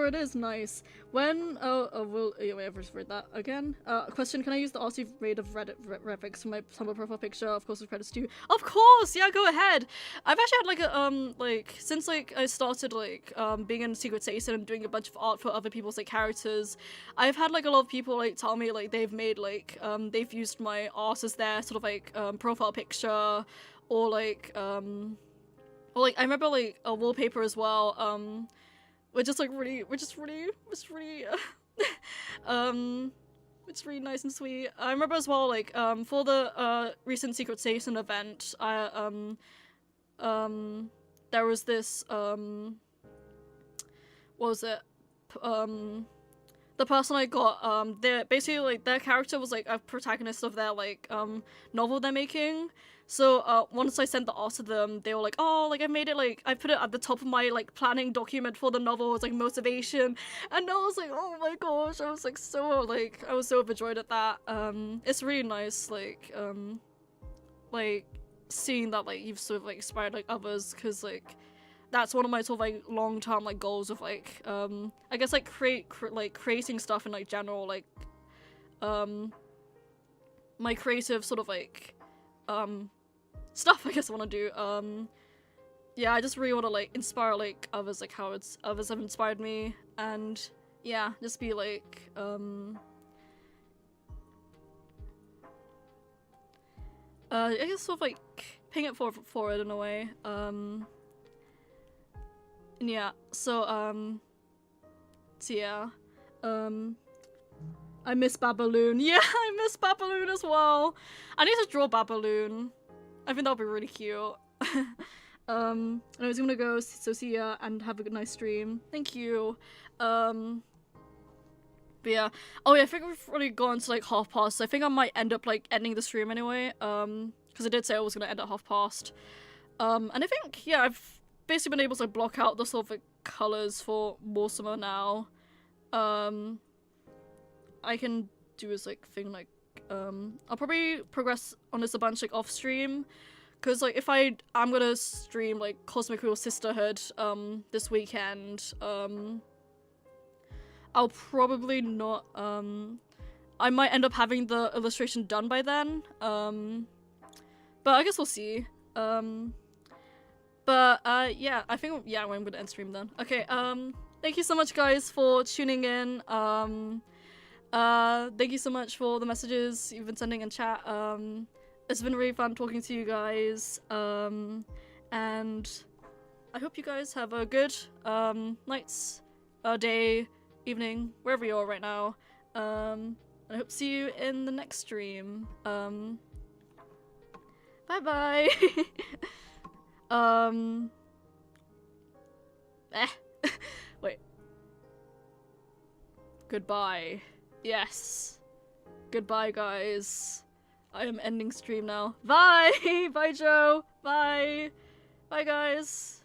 Speaker 1: it is nice. When, wait, I've just read that again. Question, can I use the RC raid of Reddit refics for my Tumblr profile picture? Of course, with credits to you. Of course, yeah, go ahead. I've actually had like a, like, since like I started like, being in Secret Station and doing a bunch of art for other people's like characters, I've had like a lot of people like tell me like they've made like, they've used my art as their sort of like, profile picture, or like, I remember like a wallpaper as well, which is really it's really nice and sweet. I remember as well like for the recent Secret Station event, there was this what was it? the person I got, they're basically like their character was like a protagonist of their like novel they're making. So once I sent the art to them, they were like, oh, like I made it, like I put it at the top of my like planning document for the novel as like motivation, and I was like, oh my gosh, I was like so like I was so overjoyed at that. It's really nice like seeing that like you've sort of like inspired like others, because like that's one of my sort of like long-term like goals of like I guess like creating stuff in like general, like my creative sort of like stuff I guess I want to do. Yeah, I just really want to like inspire like others, like how others have inspired me, and yeah, just be like I guess sort of like paying it forward in a way. And yeah, so yeah, I miss Babaloon. Yeah, I miss Babaloon as well. I need to draw Babaloon. I think that'll be really cute. And I was gonna go, so see ya, and have a good nice stream. Thank you. But yeah. Oh yeah, I think we've already gone to like 1/2 so I think I might end up like ending the stream anyway. Because I did say I was gonna end at 1/2. And I think, yeah, I've basically been able to like, block out the sort of like colors for more summer now. I can do this like thing like I'll probably progress on this a bunch like off stream, because like if I'm gonna stream like Cosmic Wheel Sisterhood this weekend, I'll probably not I might end up having the illustration done by then, but I guess we'll see. But yeah, I think yeah, I'm gonna end stream then. Okay, thank you so much guys for tuning in. Thank you so much for the messages you've been sending in chat. It's been really fun talking to you guys. And I hope you guys have a good night, day, evening, wherever you are right now. And I hope to see you in the next stream. Bye bye. Wait. Goodbye. Yes. Goodbye, guys. I am ending stream now. Bye! Bye, Joe! Bye! Bye, guys!